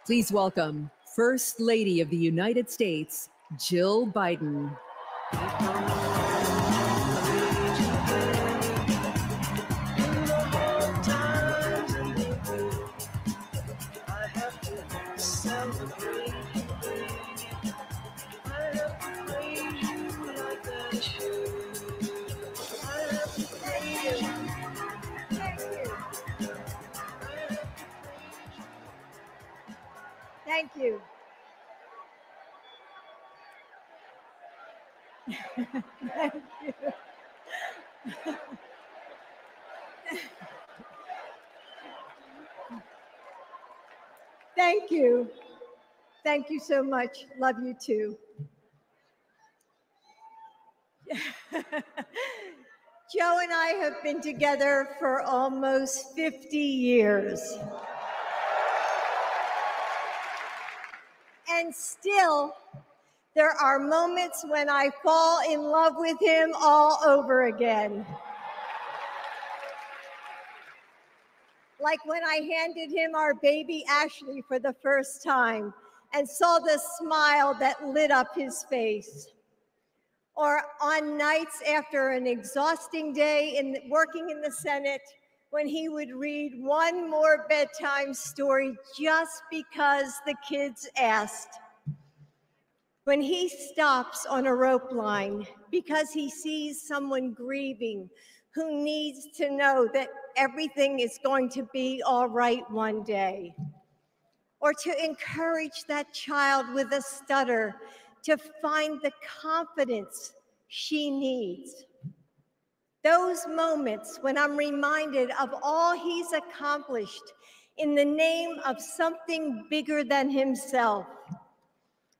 Please welcome First Lady of the United States, Jill Biden. Thank you. Thank you. Thank you. Thank you so much. Love you too. Joe and I have been together for almost 50 years. And still, there are moments when I fall in love with him all over again. Like when I handed him our baby Ashley for the first time and saw the smile that lit up his face. Or on nights after an exhausting day working in the Senate, when he would read one more bedtime story just because the kids asked. When he stops on a rope line because he sees someone grieving who needs to know that everything is going to be all right one day. Or to encourage that child with a stutter to find the confidence she needs. Those moments when I'm reminded of all he's accomplished in the name of something bigger than himself.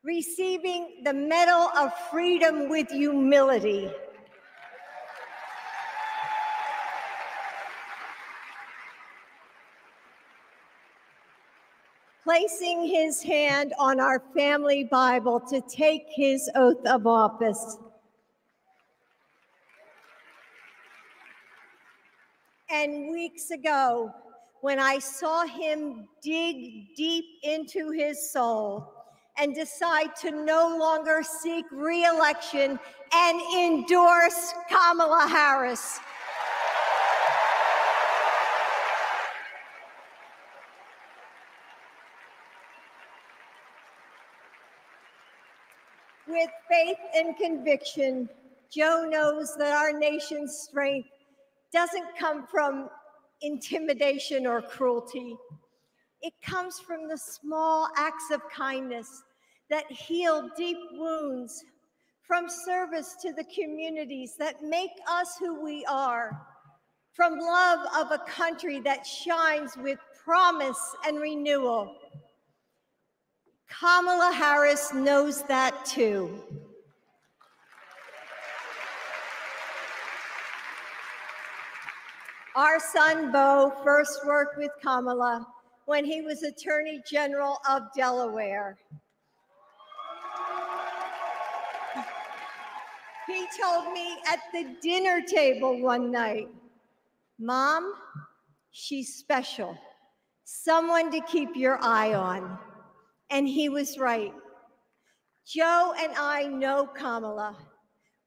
Receiving the Medal of Freedom with humility. Placing his hand on our family Bible to take his oath of office. And weeks ago, when I saw him dig deep into his soul and decide to no longer seek re-election and endorse Kamala Harris. With faith and conviction, Joe knows that our nation's strength doesn't come from intimidation or cruelty. It comes from the small acts of kindness that heal deep wounds, from service to the communities that make us who we are, from love of a country that shines with promise and renewal. Kamala Harris knows that too. Our son, Beau, first worked with Kamala when he was Attorney General of Delaware. He told me at the dinner table one night, "Mom, she's special, someone to keep your eye on." And he was right. Joe and I know Kamala.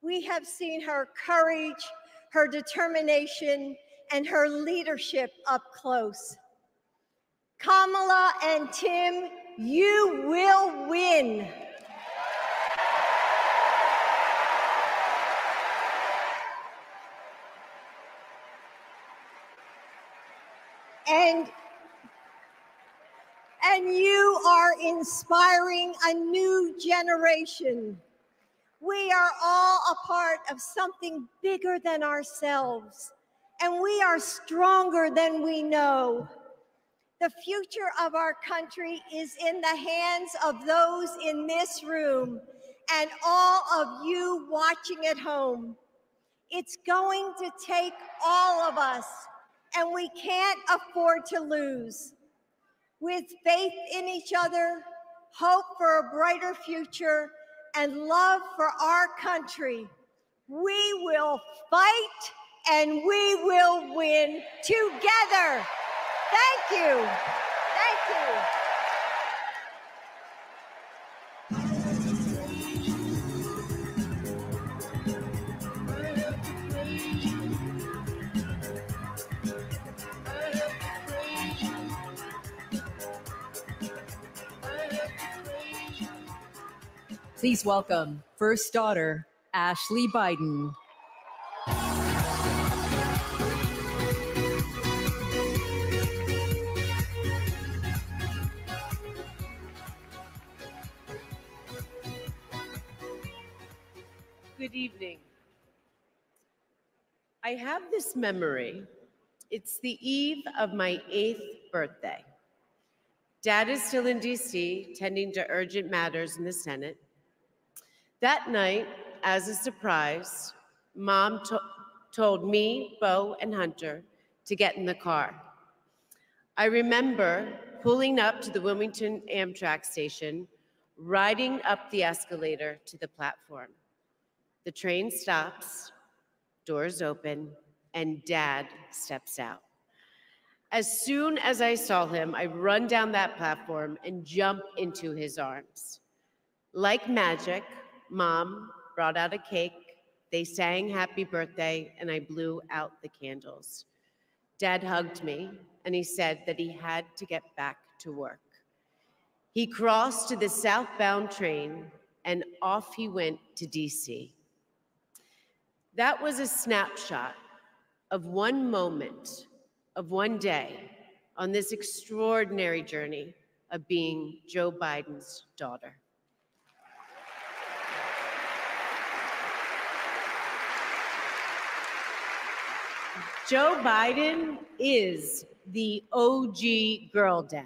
We have seen her courage, her determination, and her leadership up close. Kamala and Tim, you will win. And you are inspiring a new generation. We are all a part of something bigger than ourselves, and we are stronger than we know. The future of our country is in the hands of those in this room and all of you watching at home. It's going to take all of us, and we can't afford to lose. With faith in each other, hope for a brighter future, and love for our country, we will fight and we will win together. Thank you. Thank you. Please welcome first daughter, Ashley Biden. Good evening. I have this memory. It's the eve of my 8th birthday. Dad is still in DC, tending to urgent matters in the Senate. That night, as a surprise, Mom told me, Beau, and Hunter to get in the car. I remember pulling up to the Wilmington Amtrak station, riding up the escalator to the platform. The train stops, doors open, and Dad steps out. As soon as I saw him, I run down that platform and jump into his arms. Like magic, Mom brought out a cake, they sang happy birthday, and I blew out the candles. Dad hugged me, and he said that he had to get back to work. He crossed to the southbound train, and off he went to DC. That was a snapshot of one moment, of one day, on this extraordinary journey of being Joe Biden's daughter. Joe Biden is the OG girl dad.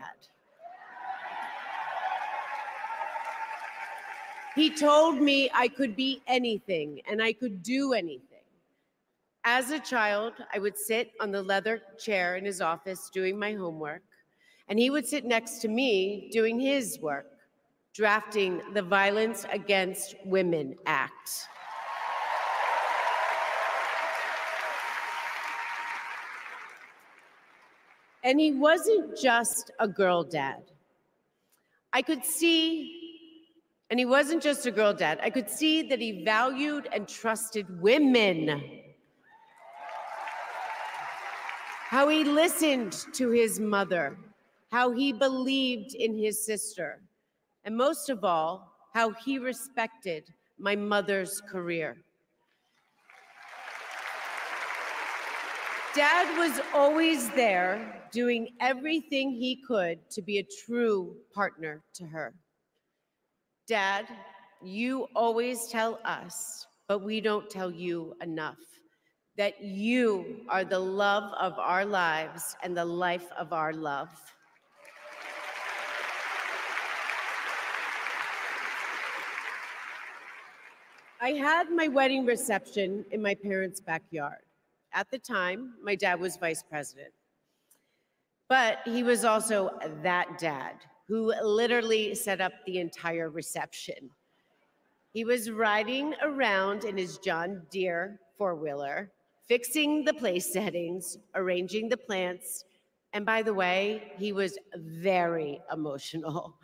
He told me I could be anything and I could do anything. As a child, I would sit on the leather chair in his office doing my homework, and he would sit next to me doing his work, drafting the Violence Against Women Act. And he wasn't just a girl dad. I could see that he valued and trusted women. How he listened to his mother, how he believed in his sister, and most of all, how he respected my mother's career. Dad was always there, doing everything he could to be a true partner to her. Dad, you always tell us, but we don't tell you enough, that you are the love of our lives and the life of our love. I had my wedding reception in my parents' backyard. At the time, my dad was vice president. But he was also that dad who literally set up the entire reception. He was riding around in his John Deere four-wheeler, fixing the place settings, arranging the plants, and by the way, he was very emotional.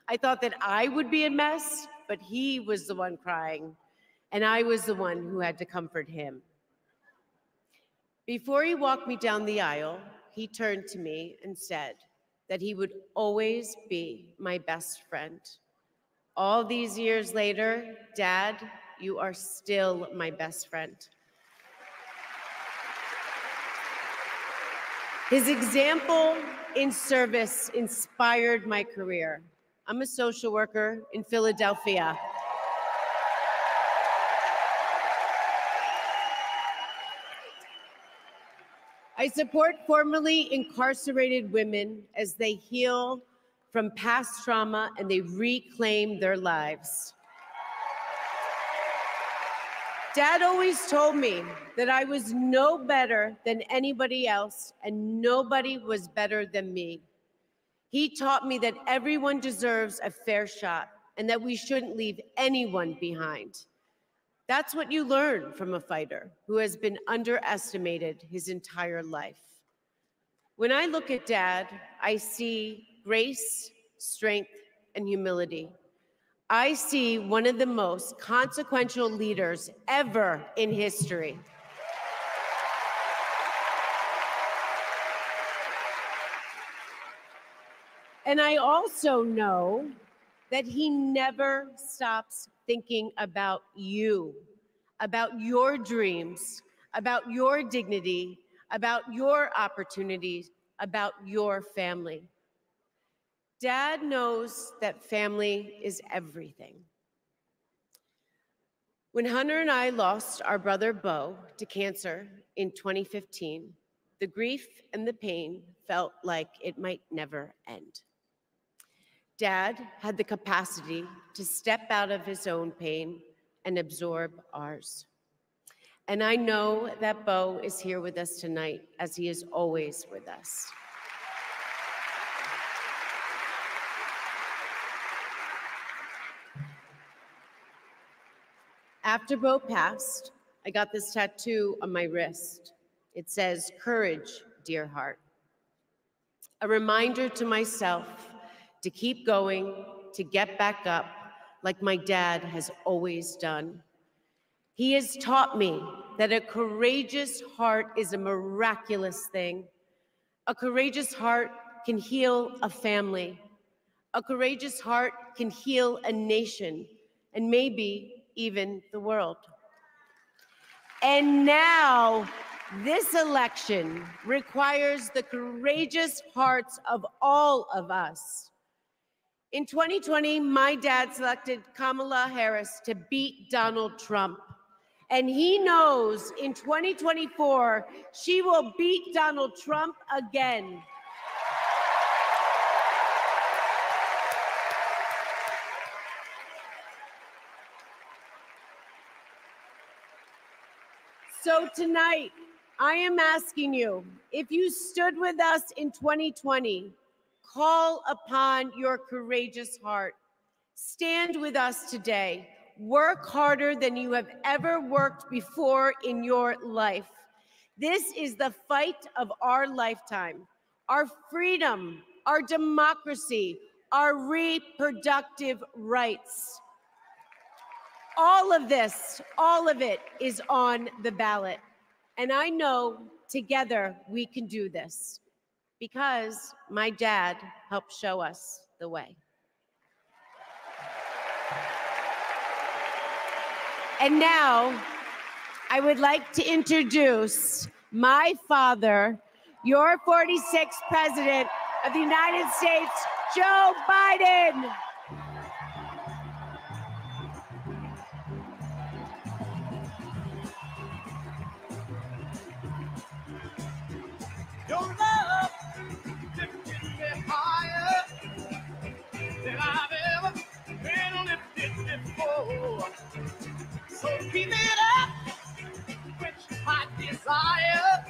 I thought that I would be a mess, but he was the one crying, and I was the one who had to comfort him. Before he walked me down the aisle, he turned to me and said that he would always be my best friend. All these years later, Dad, you are still my best friend. His example in service inspired my career. I'm a social worker in Philadelphia. I support formerly incarcerated women as they heal from past trauma and they reclaim their lives. Dad always told me that I was no better than anybody else and nobody was better than me. He taught me that everyone deserves a fair shot and that we shouldn't leave anyone behind. That's what you learn from a fighter who has been underestimated his entire life. When I look at Dad, I see grace, strength, and humility. I see one of the most consequential leaders ever in history. And I also know that he never stops thinking about you, about your dreams, about your dignity, about your opportunities, about your family. Dad knows that family is everything. When Hunter and I lost our brother Bo to cancer in 2015, the grief and the pain felt like it might never end. Dad had the capacity to step out of his own pain and absorb ours. And I know that Bo is here with us tonight, as he is always with us. After Bo passed, I got this tattoo on my wrist. It says, "Courage, dear heart." A reminder to myself to keep going, to get back up, like my dad has always done. He has taught me that a courageous heart is a miraculous thing. A courageous heart can heal a family. A courageous heart can heal a nation, and maybe even the world. And now, this election requires the courageous hearts of all of us. In 2020, my dad selected Kamala Harris to beat Donald Trump. And he knows in 2024, she will beat Donald Trump again. So tonight, I am asking you, if you stood with us in 2020, call upon your courageous heart. Stand with us today. Work harder than you have ever worked before in your life. This is the fight of our lifetime. Our freedom, our democracy, our reproductive rights. All of this, all of it is on the ballot. And I know together we can do this because my dad helped show us the way. And now, I would like to introduce my father, your 46th President of the United States, Joe Biden. Your love lifted me higher than I've ever been lifted before. So keep it up, quench my desire,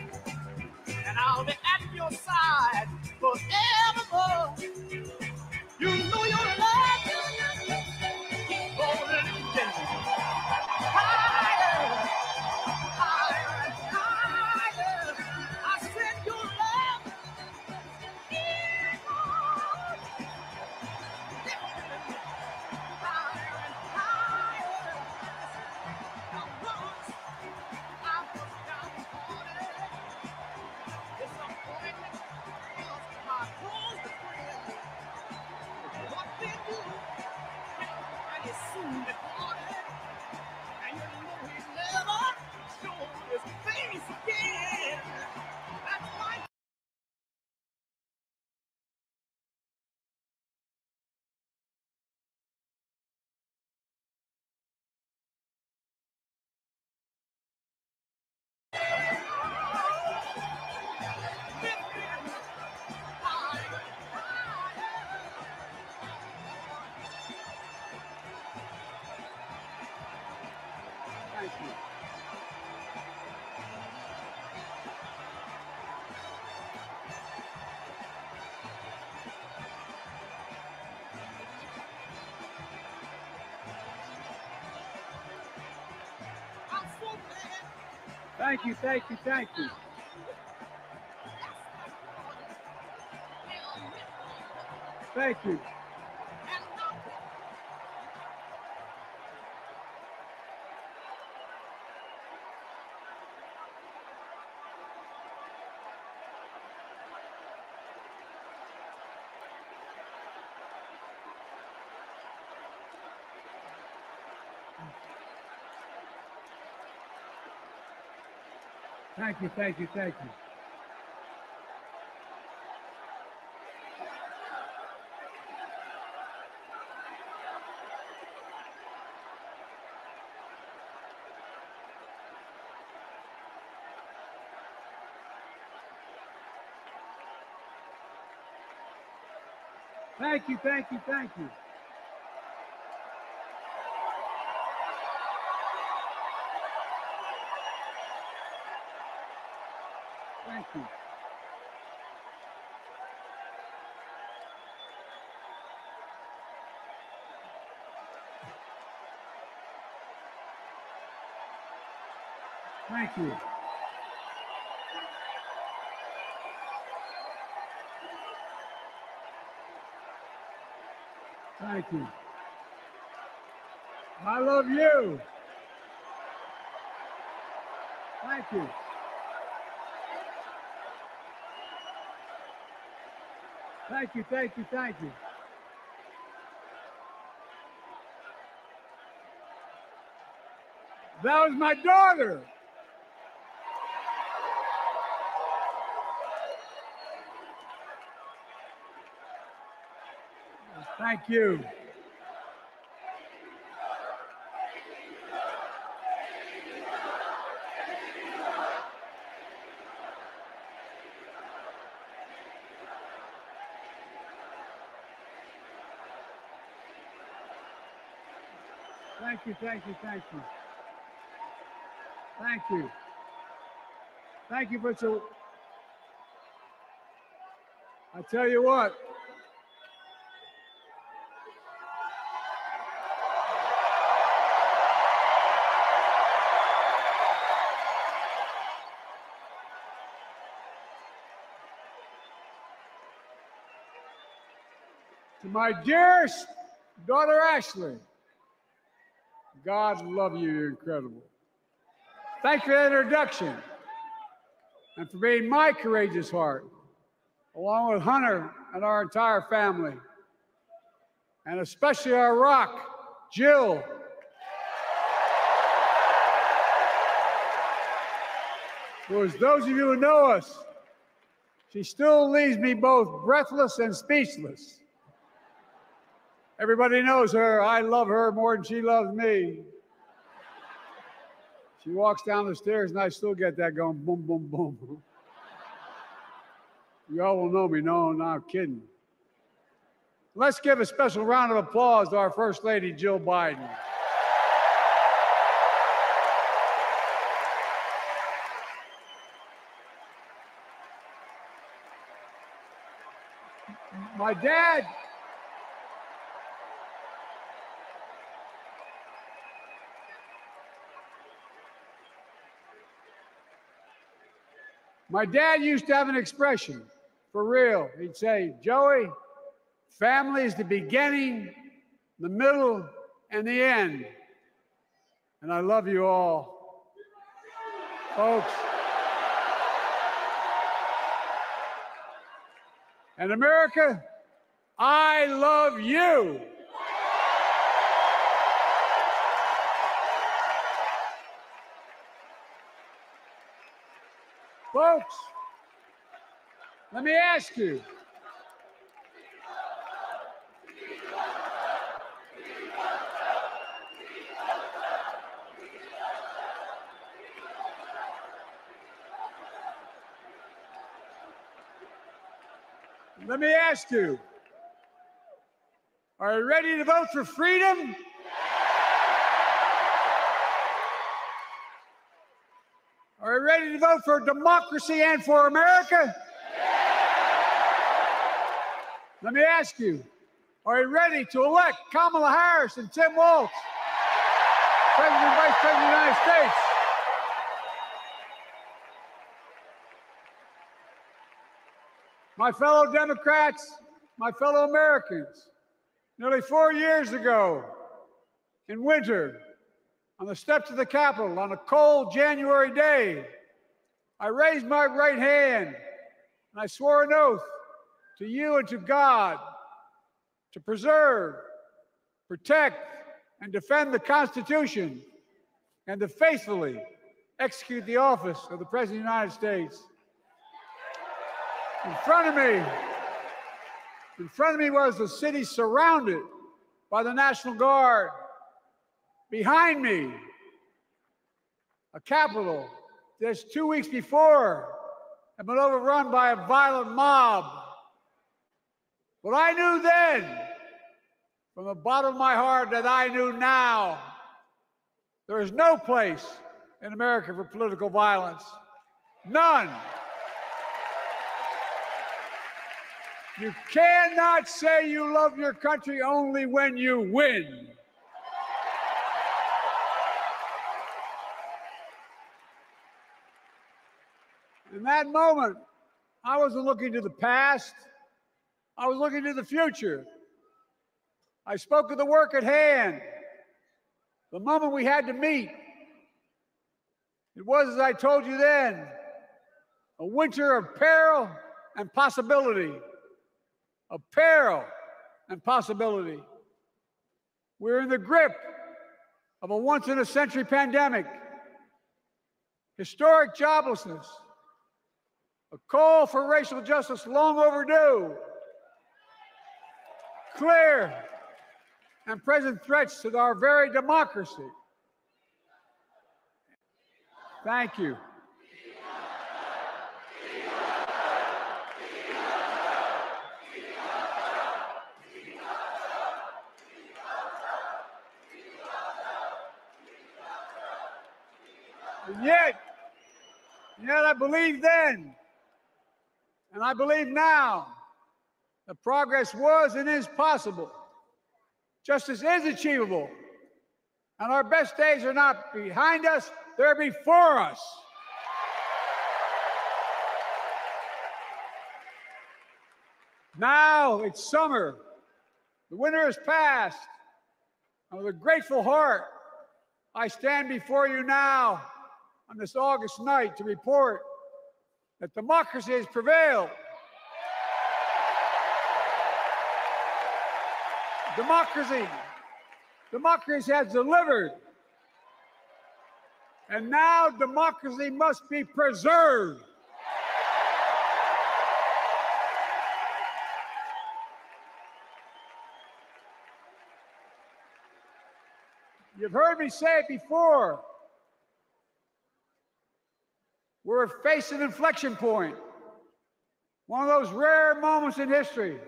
and I'll be at your side forevermore. You know your love keeps on lifting higher, higher and higher. I said your love keeps on lifting higher and higher. Now once I was downhearted, disappointment was my closest friend. What did you do? And you soon departed, and you know he never showed his face again. That's why. Thank you. I'm so glad. Thank you, thank you, thank you. Thank you. Thank you, thank you, thank you. Thank you, thank you, thank you. Thank you. Thank you. Thank you. I love you. Thank you. Thank you, thank you, thank you. That was my daughter. Thank you. Thank you, thank you, thank you. Thank you. Thank you for so. I tell you what. To my dearest daughter, Ashley, God love you, you're incredible. Thanks for that introduction and for being my courageous heart, along with Hunter and our entire family, and especially our rock, Jill. For as those of you who know us, she still leaves me both breathless and speechless. Everybody knows her. I love her more than she loves me. She walks down the stairs and I still get that going boom, boom, boom. You all will know me. No, I'm not kidding. Let's give a special round of applause to our First Lady, Jill Biden. My dad used to have an expression, for real. He'd say, Joey, family is the beginning, the middle, and the end. And I love you all. Folks. And America, I love you. Folks, let me ask you. Let me ask you, are you ready to vote for freedom? Are you ready to vote for democracy and for America? Let me ask you, are you ready to elect Kamala Harris and Tim Walz, President and Vice President of the United States? My fellow Democrats, my fellow Americans, nearly 4 years ago in winter, on the steps of the Capitol on a cold January day, I raised my right hand and I swore an oath to you and to God to preserve, protect, and defend the Constitution and to faithfully execute the office of the President of the United States. In front of me was the city surrounded by the National Guard. Behind me, a Capitol just 2 weeks before had been overrun by a violent mob. But I knew then, from the bottom of my heart, that I knew now, there is no place in America for political violence. None. You cannot say you love your country only when you win. In that moment, I wasn't looking to the past. I was looking to the future. I spoke of the work at hand, the moment we had to meet. It was, as I told you then, a winter of peril and possibility. Of peril and possibility. We're in the grip of a once-in-a-century pandemic, historic joblessness, a call for racial justice long overdue, clear and present threats to our very democracy. Thank you. And yet I believed then, and I believe now, that progress was and is possible. Justice is achievable, and our best days are not behind us, they're before us. Now it's summer. The winter has passed, and with a grateful heart, I stand before you now on this August night to report that democracy has prevailed. Democracy has delivered. And now democracy must be preserved. You've heard me say it before. We're facing an inflection point. One of those rare moments in history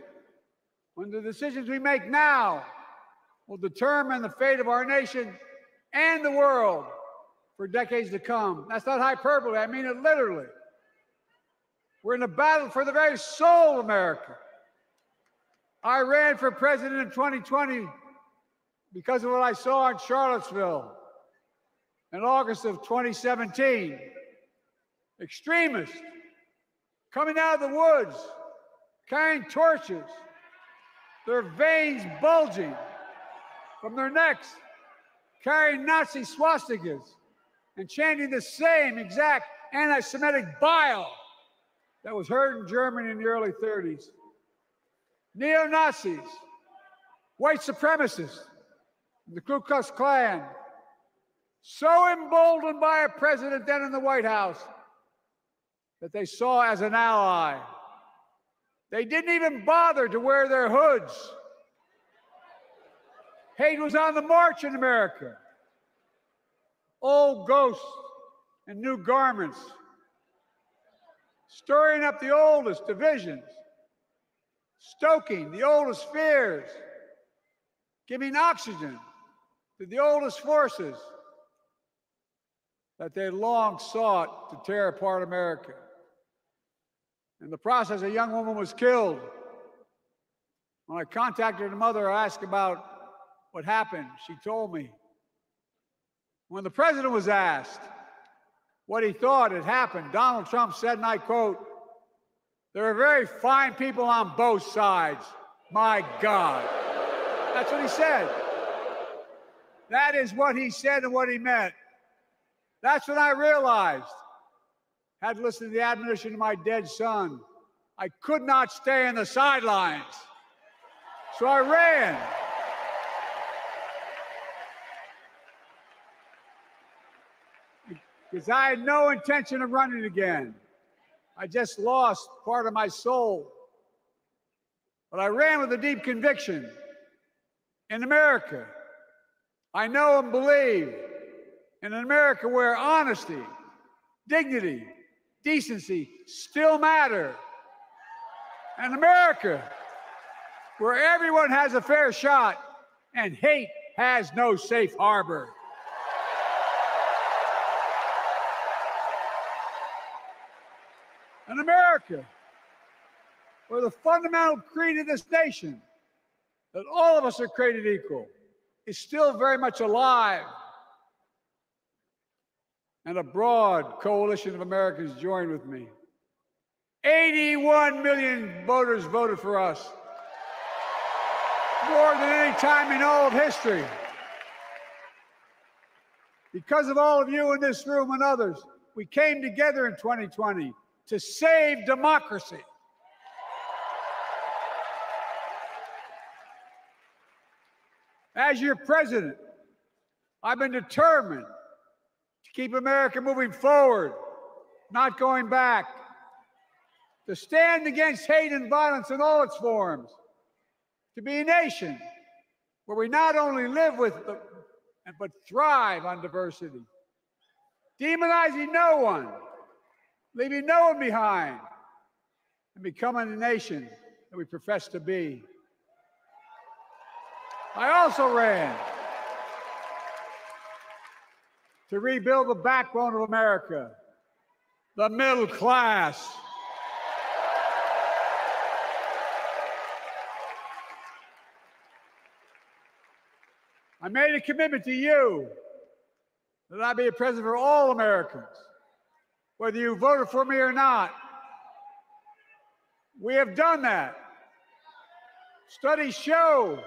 when the decisions we make now will determine the fate of our nation and the world for decades to come. That's not hyperbole, I mean it literally. We're in a battle for the very soul of America. I ran for president in 2020 because of what I saw in Charlottesville in August of 2017. Extremists coming out of the woods, carrying torches, their veins bulging from their necks, carrying Nazi swastikas, and chanting the same exact anti-Semitic bile that was heard in Germany in the early 30s. Neo-Nazis, white supremacists, the Ku Klux Klan, so emboldened by a president then in the White House that they saw as an ally. They didn't even bother to wear their hoods. Hate was on the march in America. Old ghosts and new garments, stirring up the oldest divisions, stoking the oldest fears, giving oxygen to the oldest forces that they long sought to tear apart America. In the process, a young woman was killed. When I contacted her mother, I asked about what happened. She told me. When the president was asked what he thought had happened, Donald Trump said, and I quote, "There are very fine people on both sides. My God." That's what he said. That is what he said and what he meant. That's when I realized, had to listen to the admonition of my dead son, I could not stay on the sidelines. So I ran. Because I had no intention of running again. I just lost part of my soul. But I ran with a deep conviction. In America, I know and believe in an America where honesty, dignity, decency still matter. An America where everyone has a fair shot and hate has no safe harbor. An America where the fundamental creed of this nation, that all of us are created equal, is still very much alive. And a broad coalition of Americans joined with me. 81 million voters voted for us, more than any time in all of history. Because of all of you in this room and others, we came together in 2020 to save democracy. As your president, I've been determined to keep America moving forward, not going back, to stand against hate and violence in all its forms, to be a nation where we not only live with but thrive on diversity, demonizing no one, leaving no one behind, and becoming the nation that we profess to be. I also ran to rebuild the backbone of America, the middle class. I made a commitment to you that I be a president for all Americans, whether you voted for me or not. We have done that. Studies show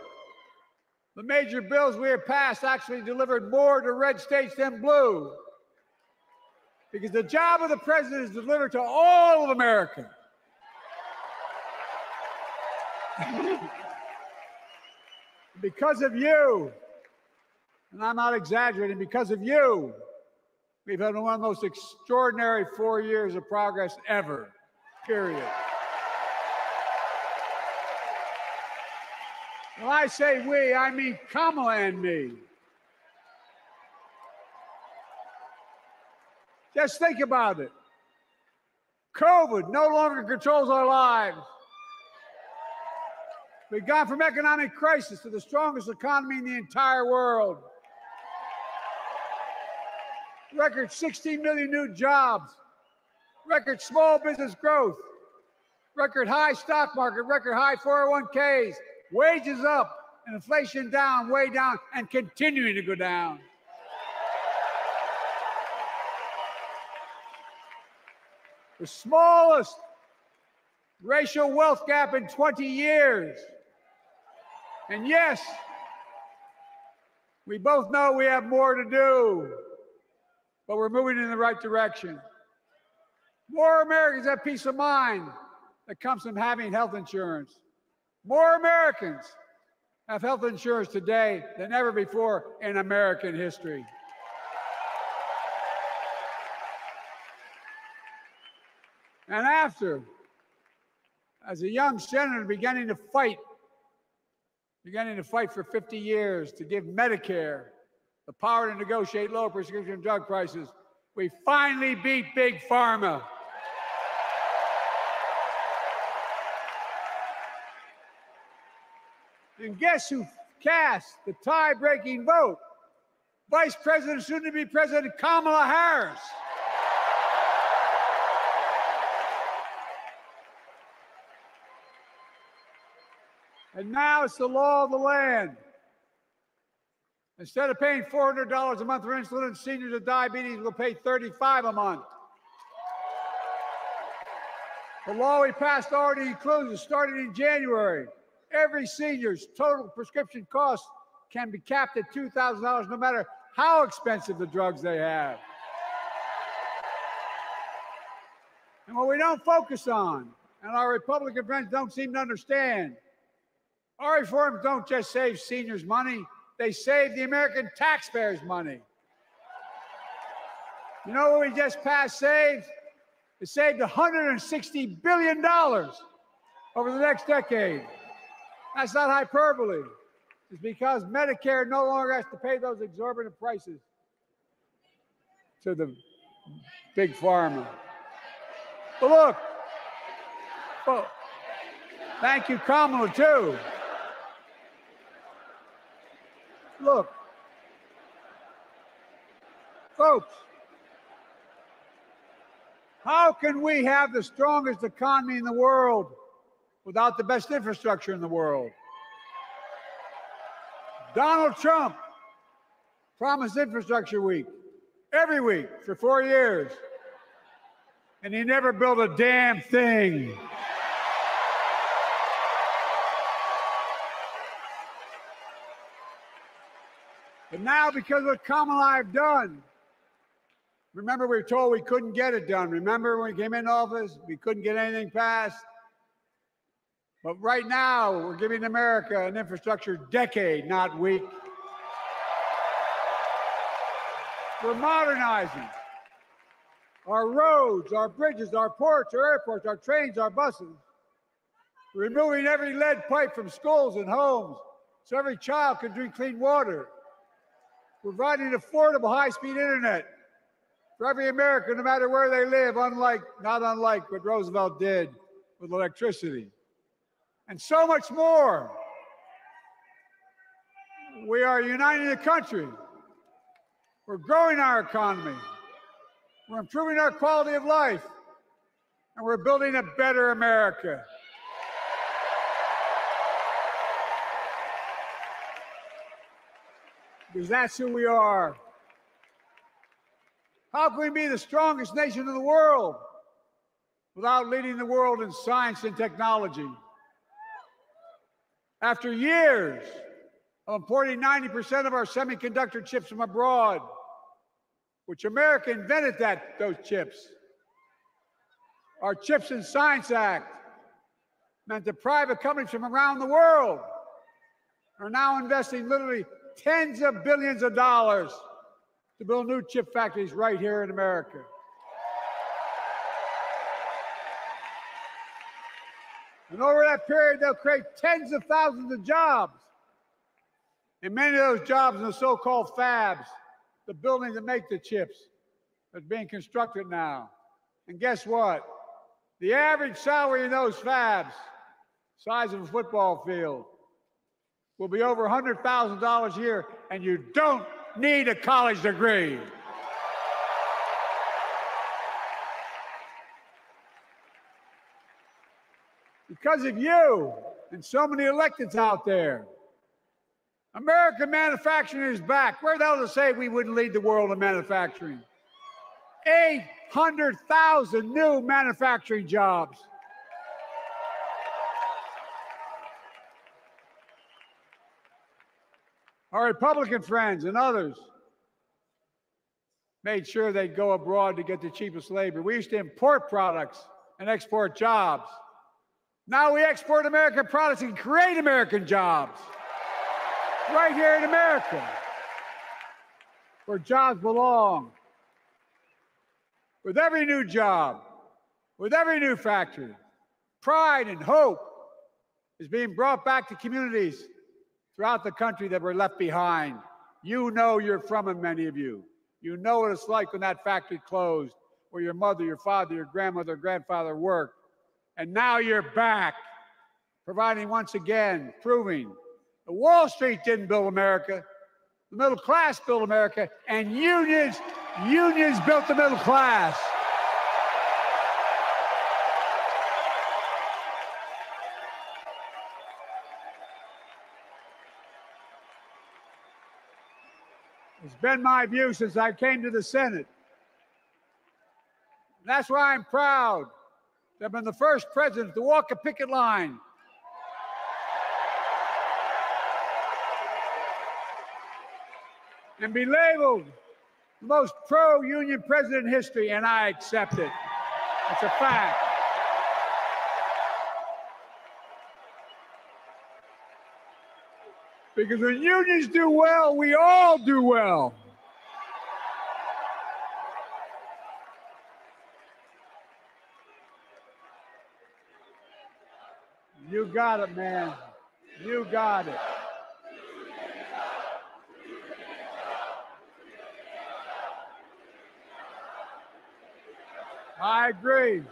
the major bills we have passed actually delivered more to red states than blue. Because the job of the president is to deliver to all of America. Because of you, and I'm not exaggerating, because of you, We've had one of the most extraordinary 4 years of progress ever, period. When I say we, I mean Kamala and me. Just think about it. COVID no longer controls our lives. We've gone from economic crisis to the strongest economy in the entire world. Record 16 million new jobs. Record small business growth. Record high stock market. Record high 401ks. Wages up and inflation down, way down, and continuing to go down. The smallest racial wealth gap in 20 years. And yes, we both know we have more to do, but we're moving in the right direction. More Americans have peace of mind that comes from having health insurance. More Americans have health insurance today than ever before in American history. And after, as a young senator beginning to fight for 50 years to give Medicare the power to negotiate lower prescription drug prices, we finally beat Big Pharma. And guess who cast the tie-breaking vote? Vice President, soon-to-be President Kamala Harris. And now it's the law of the land. Instead of paying $400 a month for insulin, seniors with diabetes will pay $35 a month. The law we passed already includes, starting in January, every senior's total prescription cost can be capped at $2,000 no matter how expensive the drugs they have. And what we don't focus on, and our Republican friends don't seem to understand, our reforms don't just save seniors money, they save the American taxpayers money. You know what we just passed saved? It saved $160 billion over the next decade. That's not hyperbole. It's because Medicare no longer has to pay those exorbitant prices to the Big Pharma. But look, well, thank you, Kamala, too. Look, folks, how can we have the strongest economy in the world without the best infrastructure in the world? Donald Trump promised Infrastructure Week every week for 4 years, and he never built a damn thing. But now, because of what Kamala and I have done, remember we were told we couldn't get it done. Remember when we came into office, we couldn't get anything passed? But right now, we're giving America an infrastructure decade, not week. We're modernizing our roads, our bridges, our ports, our airports, our trains, our buses. We're removing every lead pipe from schools and homes so every child can drink clean water. We're providing affordable high-speed internet for every American, no matter where they live, not unlike what Roosevelt did with electricity. And so much more. We are uniting the country. We're growing our economy. We're improving our quality of life. And we're building a better America. Because that's who we are. How can we be the strongest nation in the world without leading the world in science and technology? After years of importing 90% of our semiconductor chips from abroad, which America invented those chips. Our Chips and Science Act meant that private companies from around the world are now investing literally tens of billions of dollars to build new chip factories right here in America. And over that period, they'll create tens of thousands of jobs. And many of those jobs in the so-called fabs, the buildings that make the chips, that's being constructed now. And guess what? The average salary in those fabs, size of a football field, will be over $100,000 a year, and you don't need a college degree. Because of you and so many electeds out there, American manufacturing is back. Where the hell to say we wouldn't lead the world in manufacturing? 800,000 new manufacturing jobs. Our Republican friends and others made sure they'd go abroad to get the cheapest labor. We used to import products and export jobs. Now we export American products and create American jobs right here in America, where jobs belong. With every new job, with every new factory, pride and hope is being brought back to communities throughout the country that were left behind. You know you're from them, many of you. You know what it's like when that factory closed, where your mother, your father, your grandmother, grandfather worked. And now you're back, providing once again, proving that Wall Street didn't build America, the middle class built America, and unions built the middle class. It's been my view since I came to the Senate. And that's why I'm proud to have been the first president to walk a picket line and be labeled the most pro-union president in history, and I accept it. It's a fact. Because when unions do well, we all do well. You got it, man. You got it. I agree.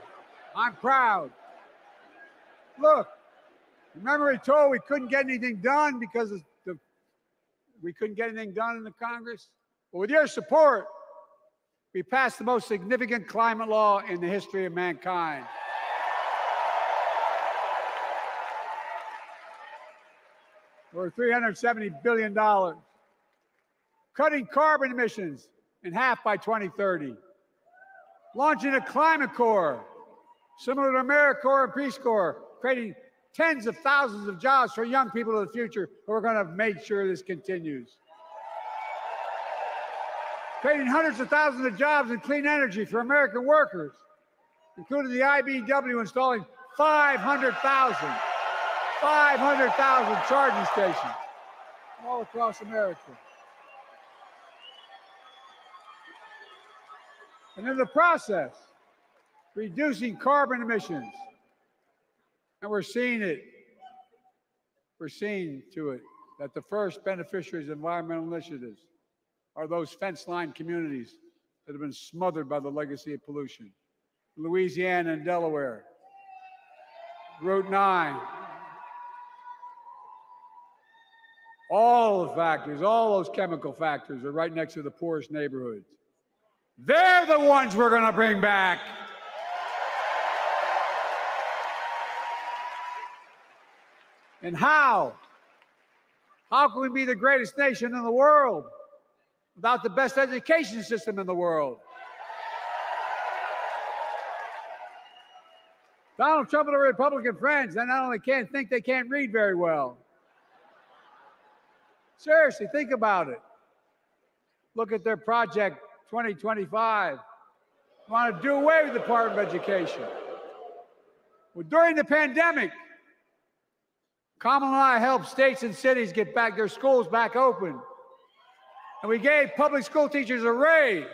I'm proud. Look, remember we told we couldn't get anything done because we couldn't get anything done in the Congress? Well, with your support, we passed the most significant climate law in the history of mankind. For $370 billion. Cutting carbon emissions in half by 2030. Launching a climate corps, similar to AmeriCorps and Peace Corps, creating tens of thousands of jobs for young people of the future who are going to make sure this continues. Creating hundreds of thousands of jobs in clean energy for American workers, including the IBEW installing 500,000 charging stations all across America. And in the process, reducing carbon emissions. And we're seeing it. We're seeing to it that the first beneficiaries of environmental initiatives are those fence-line communities that have been smothered by the legacy of pollution. Louisiana and Delaware, Route 9, all the factories, all those chemical factories are right next to the poorest neighborhoods. They're the ones we're going to bring back. And how? How can we be the greatest nation in the world without the best education system in the world? Donald Trump and the Republican friends, they not only can't think, they can't read very well. Seriously, think about it. Look at their Project 2025. They want to do away with the Department of Education. Well, during the pandemic, Kamala and I helped states and cities get back their schools back open. And we gave public school teachers a raise.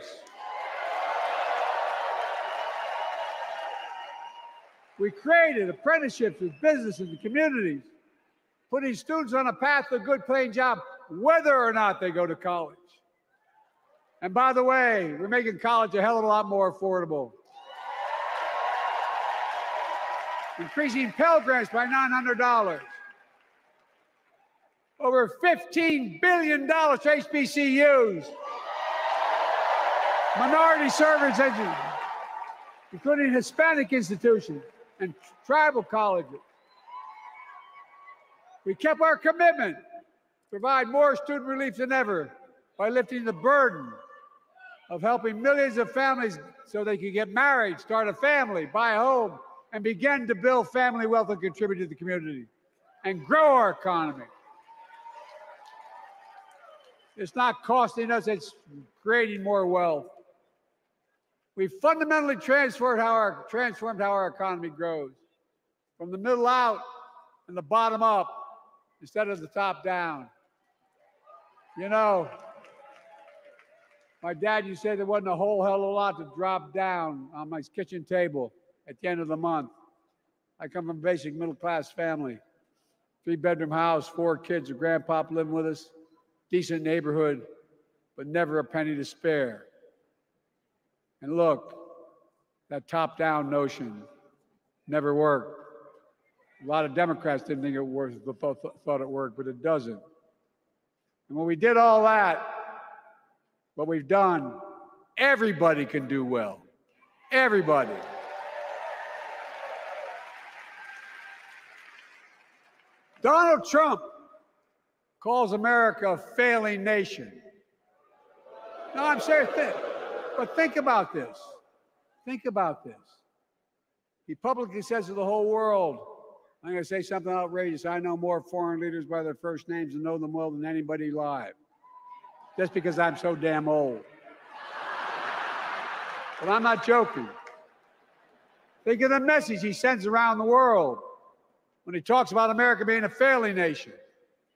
We created apprenticeships with businesses and communities, putting students on a path to a good paying job, whether or not they go to college. And by the way, we're making college a hell of a lot more affordable. Increasing Pell Grants by $900. Over $15 billion to HBCUs. Minority service education, including Hispanic institutions and tribal colleges. We kept our commitment to provide more student relief than ever by lifting the burden of helping millions of families so they could get married, start a family, buy a home, and begin to build family wealth and contribute to the community and grow our economy. It's not costing us, it's creating more wealth. We fundamentally transformed how our economy grows, from the middle out and the bottom up instead of the top down. You know, my dad used to say there wasn't a whole hell of a lot to drop down on my kitchen table at the end of the month. I come from a basic middle-class family, 3-bedroom house, 4 kids, a grandpop living with us, decent neighborhood, but never a penny to spare. And look, that top-down notion never worked. A lot of Democrats didn't think it worked, thought it worked, but it doesn't. And when we did all that, what we've done, everybody can do well. Everybody. Donald Trump calls America a failing nation. No, I'm serious. But think about this. Think about this. He publicly says to the whole world, I'm going to say something outrageous. I know more foreign leaders by their first names and know them well than anybody alive. Just because I'm so damn old. But I'm not joking. Think of the message he sends around the world when he talks about America being a failing nation.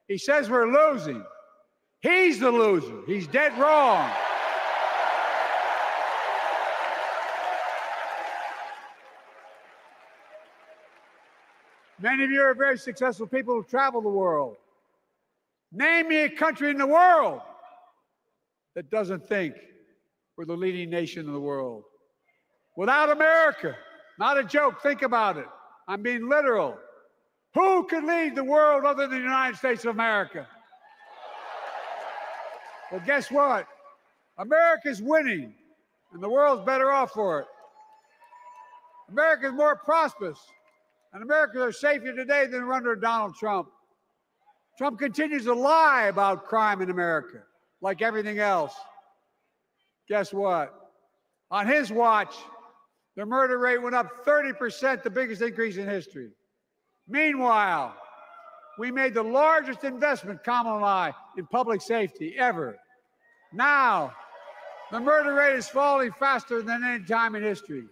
He says we're losing. He's the loser. He's dead wrong. Many of you are very successful people who travel the world. Name me a country in the world that doesn't think we're the leading nation in the world. Without America, not a joke, think about it. I'm being literal. Who could lead the world other than the United States of America? Well, guess what? America's winning, and the world's better off for it. America's more prosperous, and Americans are safer today than they were under Donald Trump. Trump continues to lie about crime in America, like everything else. Guess what? On his watch, the murder rate went up 30%, the biggest increase in history. Meanwhile, we made the largest investment, Kamala and I, in public safety ever. Now, the murder rate is falling faster than any time in history.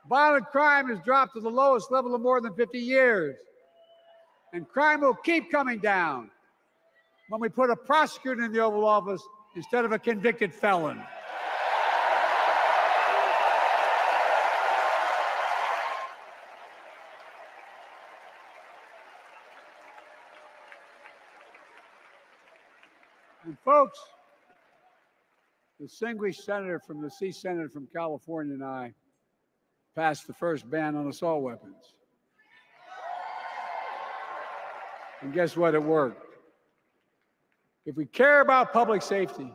Violent crime has dropped to the lowest level of more than 50 years. And crime will keep coming down when we put a prosecutor in the Oval Office instead of a convicted felon. And folks, the distinguished senator from the Senate from California and I passed the first ban on assault weapons. And guess what? It worked. If we care about public safety,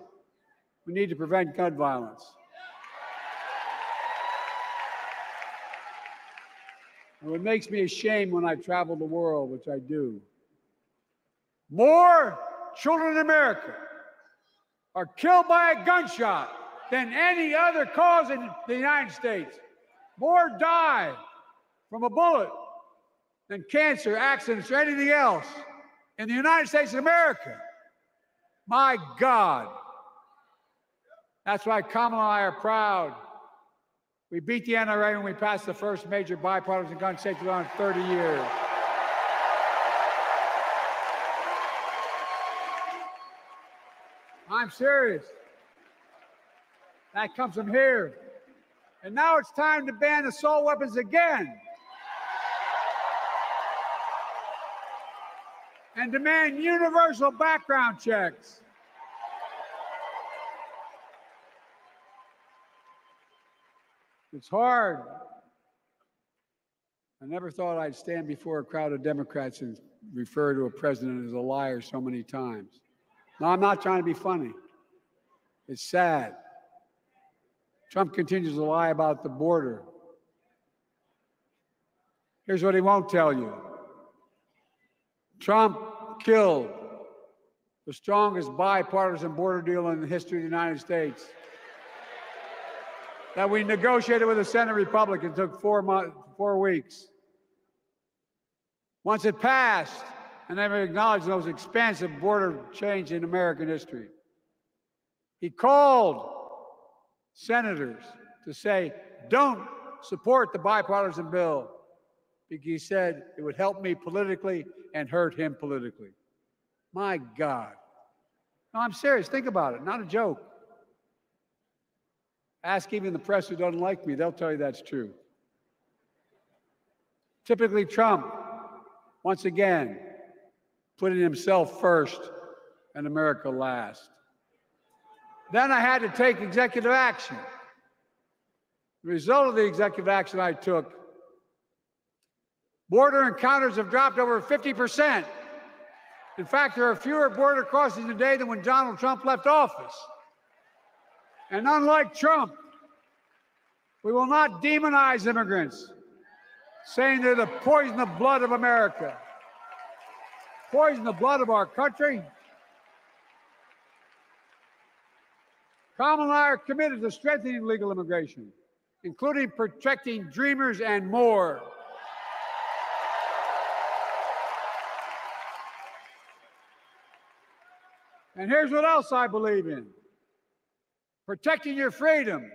we need to prevent gun violence. And what makes me ashamed when I travel the world, which I do, more children in America are killed by a gunshot than any other cause in the United States. More die from a bullet than cancer, accidents, or anything else in the United States of America. My God. That's why Kamala and I are proud. We beat the NRA when we passed the first major bipartisan gun safety law in 30 years. I'm serious. That comes from here. And now it's time to ban assault weapons again. And demand universal background checks. It's hard. I never thought I'd stand before a crowd of Democrats and refer to a president as a liar so many times. No, I'm not trying to be funny. It's sad. Trump continues to lie about the border. Here's what he won't tell you. Trump killed the strongest bipartisan border deal in the history of the United States that we negotiated with the Senate Republicans. Took 4 weeks. Once it passed, and never acknowledged the most expansive border change in American history. He called senators to say, don't support the bipartisan bill, because he said it would help me politically and hurt him politically. My God. No, I'm serious. Think about it. Not a joke. Ask even the press who doesn't like me. They'll tell you that's true. Typically, Trump, once again, putting himself first and America last. Then I had to take executive action. The result of the executive action I took, border encounters have dropped over 50%. In fact, there are fewer border crossings today than when Donald Trump left office. And unlike Trump, we will not demonize immigrants, saying they're the poison of blood of America. Poison the blood of our country. Kamala and I are committed to strengthening legal immigration, including protecting dreamers and more. And here's what else I believe in. Protecting your freedom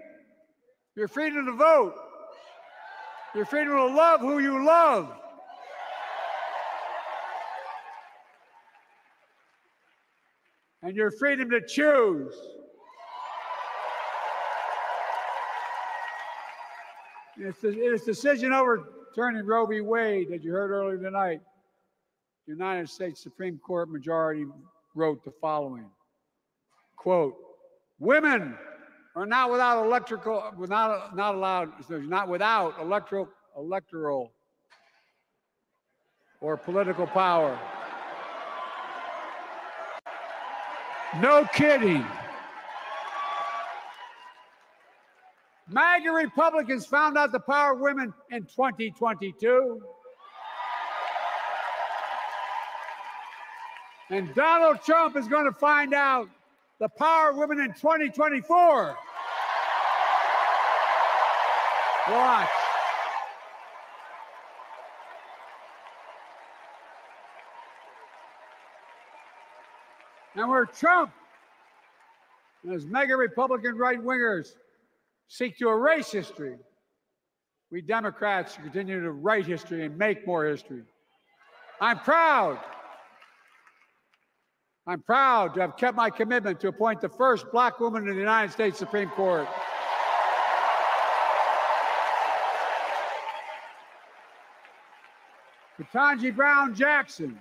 to vote, your freedom to love who you love. And your freedom to choose. In its decision overturning Roe v. Wade, as you heard earlier tonight, the United States Supreme Court majority wrote the following, quote, women are not without electoral or political power. No kidding. MAGA Republicans found out the power of women in 2022. And Donald Trump is going to find out the power of women in 2024. Watch. And where Trump and his mega Republican right-wingers seek to erase history, we Democrats continue to write history and make more history. I'm proud to have kept my commitment to appoint the first black woman in the United States Supreme Court. Ketanji Brown Jackson,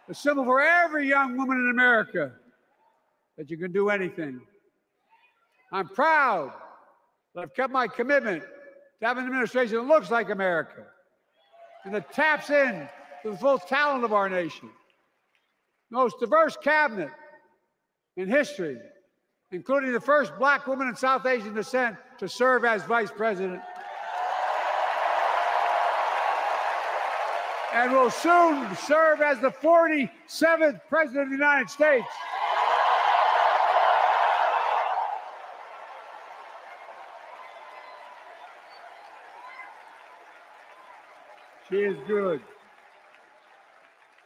a symbol for every young woman in America that you can do anything. I'm proud that I've kept my commitment to have an administration that looks like America and that taps in to the full talent of our nation. The most diverse cabinet in history, including the first black woman in South Asian descent to serve as vice president. And will soon serve as the 47th president of the United States. She is good.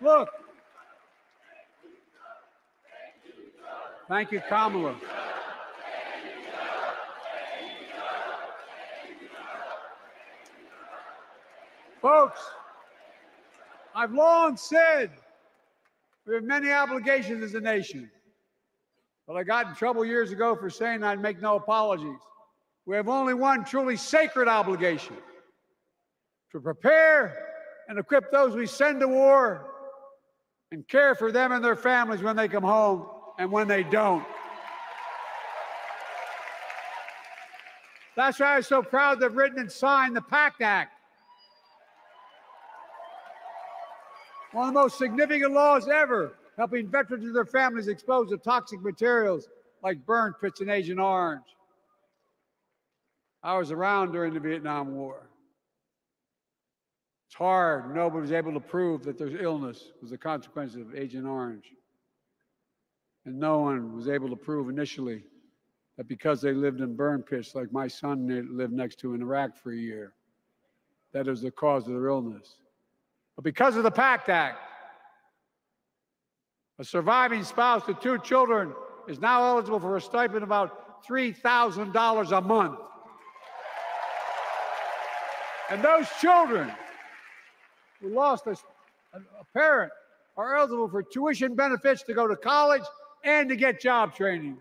Look. Thank you, Kamala. Folks, I've long said we have many obligations as a nation. But I got in trouble years ago for saying I'd make no apologies. We have only one truly sacred obligation: to prepare and equip those we send to war and care for them and their families when they come home and when they don't. That's why I'm so proud to have written and signed the PACT Act, one of the most significant laws ever, helping veterans and their families exposed to toxic materials like burn pits and Agent Orange. I was around during the Vietnam War. It's hard. Nobody was able to prove that their illness was a consequence of Agent Orange. And no one was able to prove initially that because they lived in burn pits like my son lived next to in Iraq for a year, that it was the cause of their illness. But because of the PACT Act, a surviving spouse with 2 children is now eligible for a stipend of about $3,000 a month. And those children who lost a parent are eligible for tuition benefits to go to college and to get job training.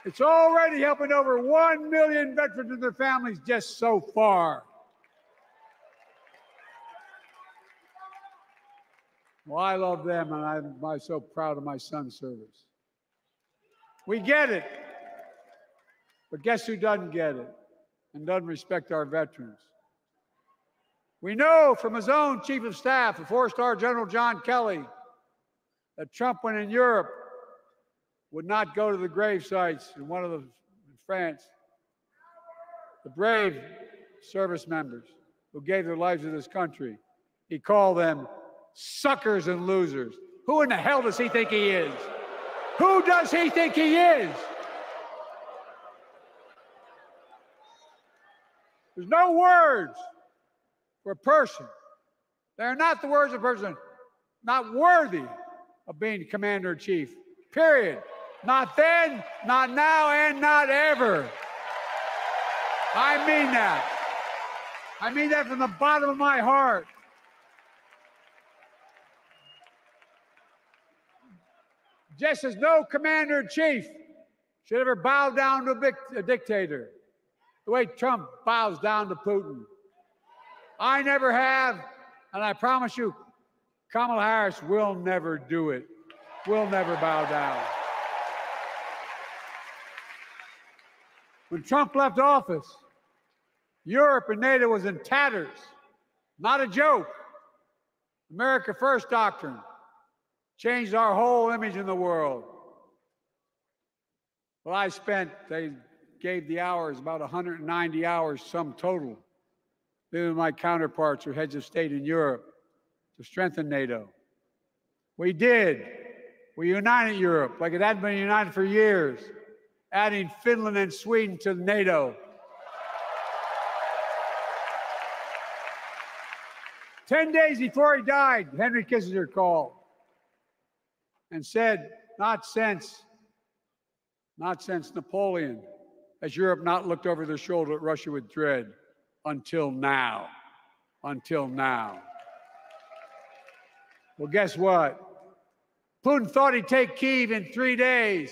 It's already helping over 1 million veterans and their families just so far. Well, I love them, and I'm so proud of my son's service. We get it, but guess who doesn't get it and doesn't respect our veterans? We know from his own chief of staff, the 4-star General John Kelly, that Trump, when in Europe, would not go to the grave sites in France. The brave service members who gave their lives to this country, he called them suckers and losers. Who in the hell does he think he is? Who does he think he is? There's no words for a person. They're not the words of a person not worthy of being commander-in-chief, period. Not then, not now, and not ever. I mean that. I mean that from the bottom of my heart. Just as no commander-in-chief should ever bow down to a dictator, the way Trump bows down to Putin. I never have, and I promise you, Kamala Harris will never do it. Will never bow down. When Trump left office, Europe and NATO was in tatters. Not a joke. America First doctrine changed our whole image in the world. Well, they gave the hours, about 190 hours, sum total, meeting with my counterparts or heads of state in Europe to strengthen NATO. We did. We united Europe like it hadn't been united for years, adding Finland and Sweden to NATO. 10 days before he died, Henry Kissinger called and said, not since Napoleon has Europe not looked over their shoulder at Russia with dread until now. Until now. Well, guess what? Putin thought he'd take Kyiv in 3 days.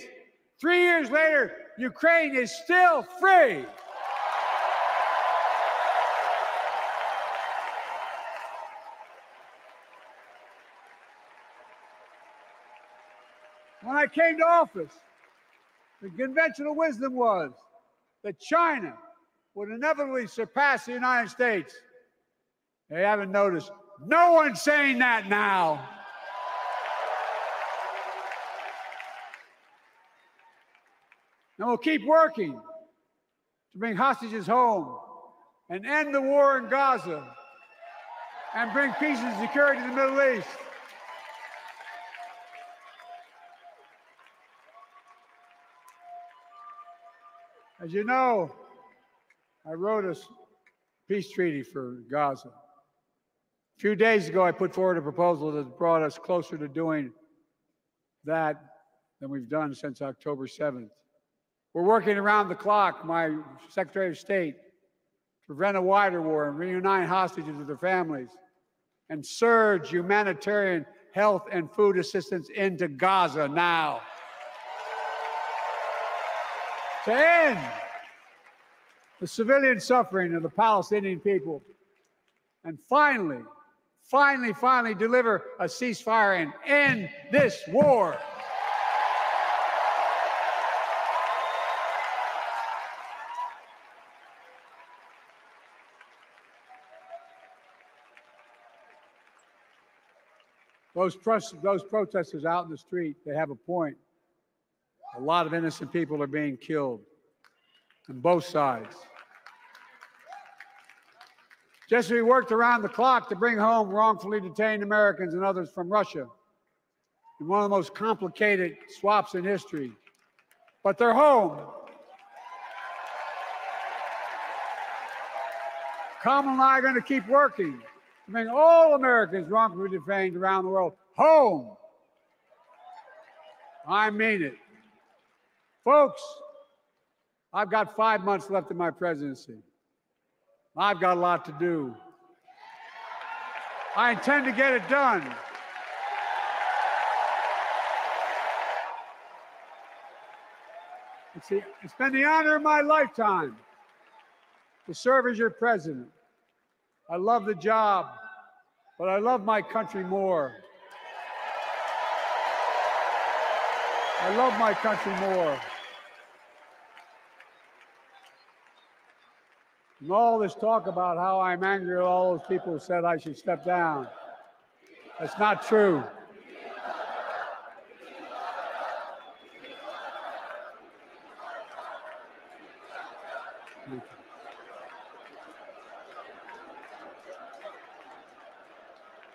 3 years later, Ukraine is still free. When I came to office, the conventional wisdom was that China would inevitably surpass the United States. They haven't noticed. No one's saying that now. And we'll keep working to bring hostages home and end the war in Gaza and bring peace and security to the Middle East. As you know, I wrote a peace treaty for Gaza. A few days ago, I put forward a proposal that brought us closer to doing that than we've done since October 7th. We're working around the clock, my Secretary of State, to prevent a wider war and reunite hostages with their families and surge humanitarian health and food assistance into Gaza now. To end the civilian suffering of the Palestinian people. And finally deliver a ceasefire and end this war. Those protesters out in the street, they have a point. A lot of innocent people are being killed on both sides. Just as we worked around the clock to bring home wrongfully detained Americans and others from Russia in one of the most complicated swaps in history, but they're home. Kamala and I are going to keep working to bring all Americans wrongfully detained around the world home. I mean it. Folks, I've got 5 months left in my presidency. I've got a lot to do. I intend to get it done. It's been the honor of my lifetime to serve as your president. I love the job, but I love my country more. I love my country more. And all this talk about how I'm angry at all those people who said I should step down. That's not true.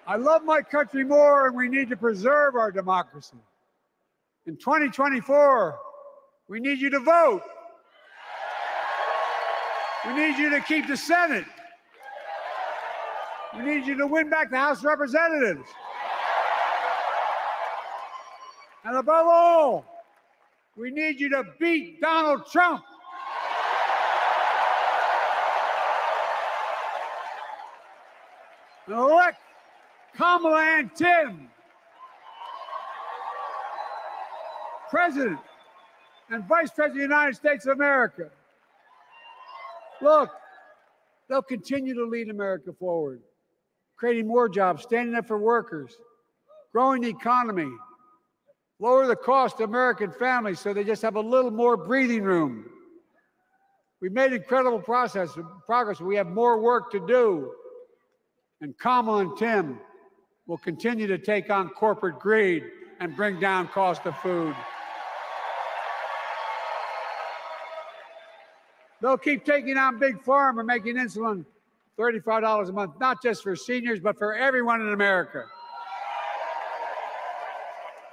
I love my country more, and we need to preserve our democracy. In 2024, we need you to vote. We need you to keep the Senate. We need you to win back the House of Representatives. And above all, we need you to beat Donald Trump. And elect Kamala and Tim, President and Vice President of the United States of America. Look, they'll continue to lead America forward, creating more jobs, standing up for workers, growing the economy, lower the cost to American families so they just have a little more breathing room. We've made incredible progress, but we have more work to do. And Kamala and Tim will continue to take on corporate greed and bring down cost of food. They'll keep taking on Big Pharma, making insulin $35 a month, not just for seniors, but for everyone in America.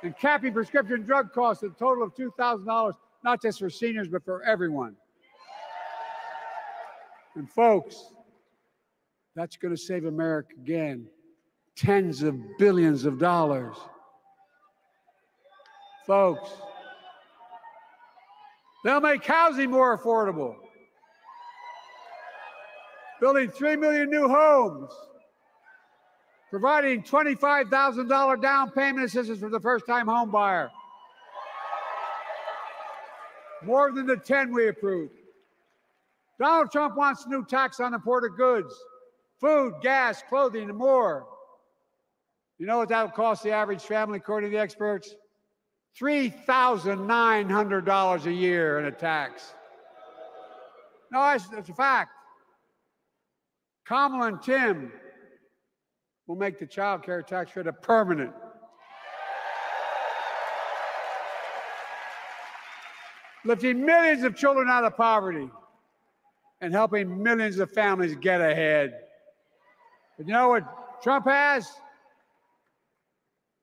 And capping prescription drug costs at a total of $2,000, not just for seniors, but for everyone. And folks, that's going to save America again tens of billions of dollars. Folks, they'll make housing more affordable, building 3 million new homes, providing $25,000 down payment assistance for the first-time home buyer, more than the 10 we approved. Donald Trump wants a new tax on imported goods, food, gas, clothing, and more. You know what that will cost the average family, according to the experts? $3,900 a year in a tax. No, that's a fact. Kamala and Tim will make the child care tax credit permanent. Lifting millions of children out of poverty and helping millions of families get ahead. But you know what Trump has?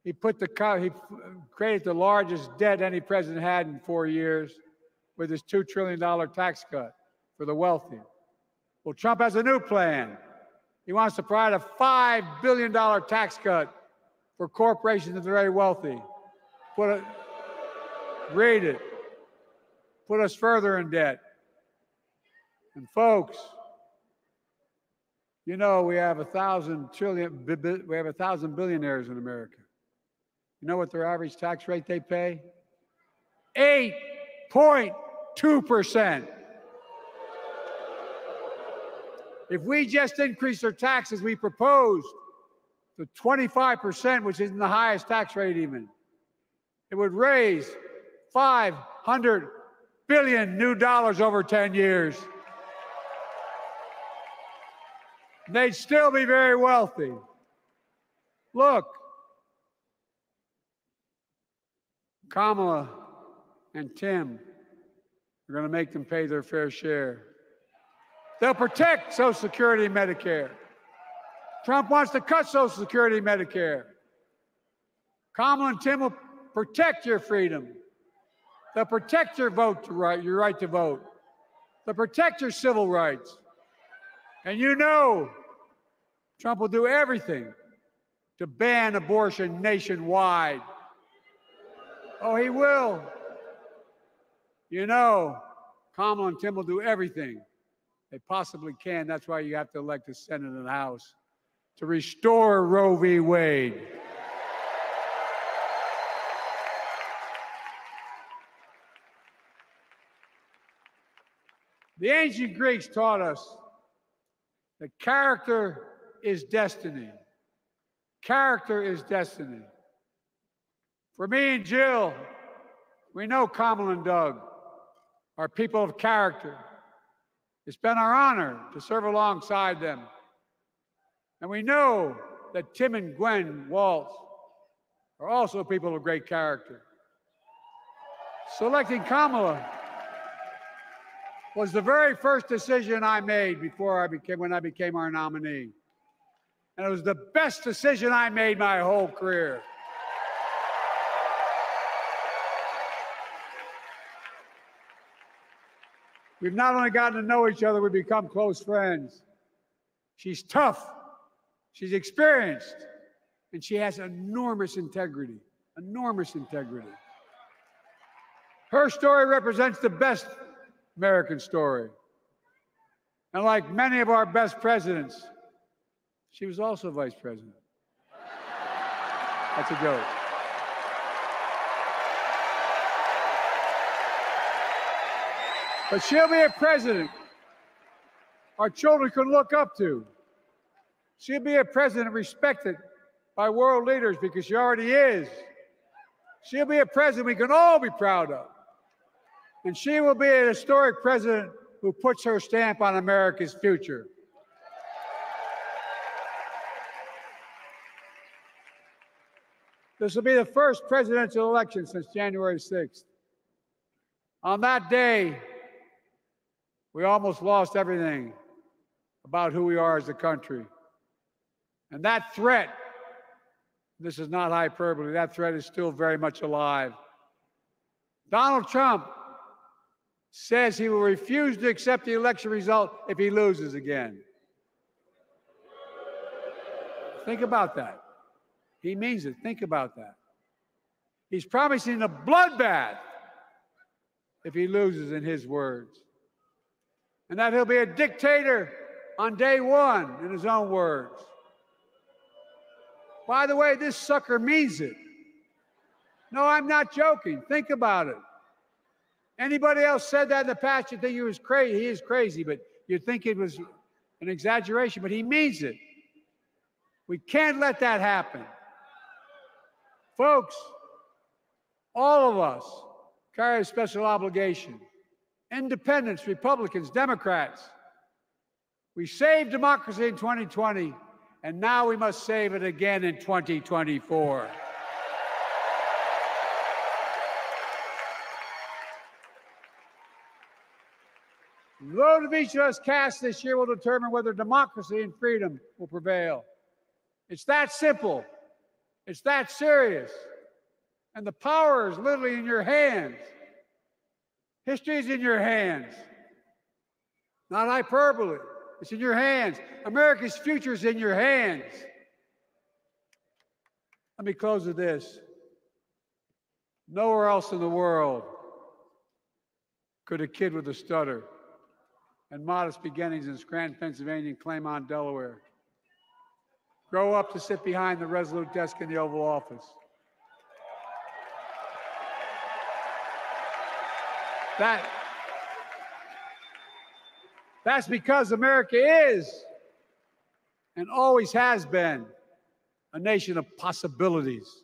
He created the largest debt any president had in 4 years with his $2 trillion tax cut for the wealthy. Well, Trump has a new plan. He wants to provide a $5 billion tax cut for corporations that are very wealthy. Read it. Put us further in debt. And folks, you know we have 1,000 billionaires in America. You know what their average tax rate they pay? 8.2%. If we just increase their taxes, we proposed to 25%, which isn't the highest tax rate even, it would raise $500 billion new dollars over 10 years. They'd still be very wealthy. Look, Kamala and Tim are going to make them pay their fair share. They'll protect Social Security and Medicare. Trump wants to cut Social Security and Medicare. Kamala and Tim will protect your freedom. They'll protect your your right to vote. They'll protect your civil rights. And you know Trump will do everything to ban abortion nationwide. Oh, he will. You know, Kamala and Tim will do everything they possibly can. That's why you have to elect the Senate and the House to restore Roe v. Wade. The ancient Greeks taught us that character is destiny. Character is destiny. For me and Jill, we know Kamala and Doug are people of character. It's been our honor to serve alongside them. And we know that Tim and Gwen Waltz are also people of great character. Selecting Kamala was the very first decision I made when I became our nominee. And it was the best decision I made my whole career. We've not only gotten to know each other, we've become close friends. She's tough, she's experienced, and she has enormous integrity, enormous integrity. Her story represents the best American story. And like many of our best presidents, she was also vice president. That's a joke. But she'll be a president our children can look up to. She'll be a president respected by world leaders because she already is. She'll be a president we can all be proud of. And she will be a historic president who puts her stamp on America's future. This will be the first presidential election since January 6th. On that day, we almost lost everything about who we are as a country. And that threat, this is not hyperbole, that threat is still very much alive. Donald Trump says he will refuse to accept the election result if he loses again. Think about that. He means it. Think about that. He's promising a bloodbath if he loses, in his words. And that he'll be a dictator on day one, in his own words. By the way, this sucker means it. No, I'm not joking. Think about it. Anybody else said that in the past, you'd think he was crazy. He is crazy, but you'd think it was an exaggeration, but he means it. We can't let that happen. Folks, all of us carry a special obligation. Independents, Republicans, Democrats. We saved democracy in 2020, and now we must save it again in 2024. The vote of each of us cast this year will determine whether democracy and freedom will prevail. It's that simple. It's that serious. And the power is literally in your hands. History is in your hands. Not hyperbole. It's in your hands. America's future is in your hands. Let me close with this. Nowhere else in the world could a kid with a stutter and modest beginnings in Scranton, Pennsylvania, and Claymont, Delaware, grow up to sit behind the resolute desk in the Oval Office, That's because America is and always has been a nation of possibilities.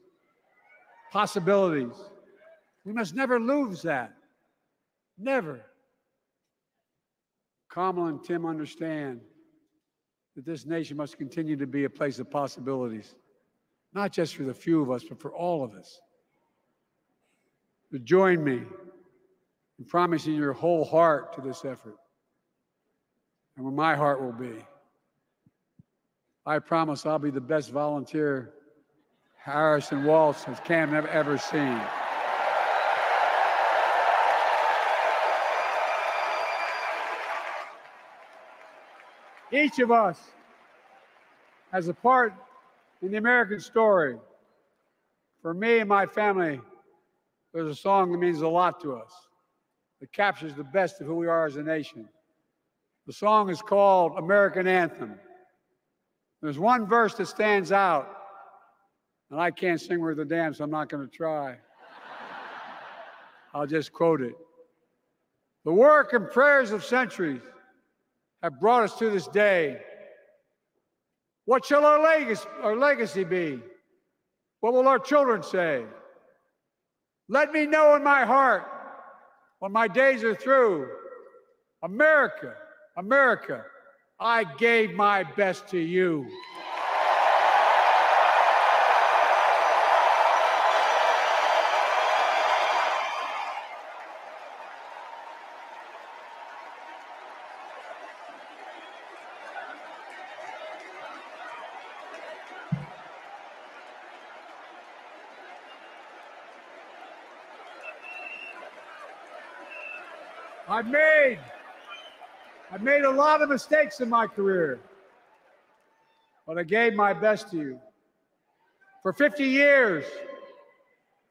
Possibilities. We must never lose that. Never. Kamala and Tim understand that this nation must continue to be a place of possibilities, not just for the few of us, but for all of us. So join me in promising your whole heart to this effort, and where my heart will be. I promise I'll be the best volunteer Harrison Waltz has Cam ever seen. Each of us has a part in the American story. For me and my family, there's a song that means a lot to us, that captures the best of who we are as a nation. The song is called American Anthem. There's one verse that stands out, and I can't sing worth a damn, so I'm not going to try. I'll just quote it. The work and prayers of centuries have brought us to this day. What shall our legacy be? What will our children say? Let me know in my heart when my days are through. America, America, I gave my best to you. I've made a lot of mistakes in my career, but I gave my best to you. For 50 years,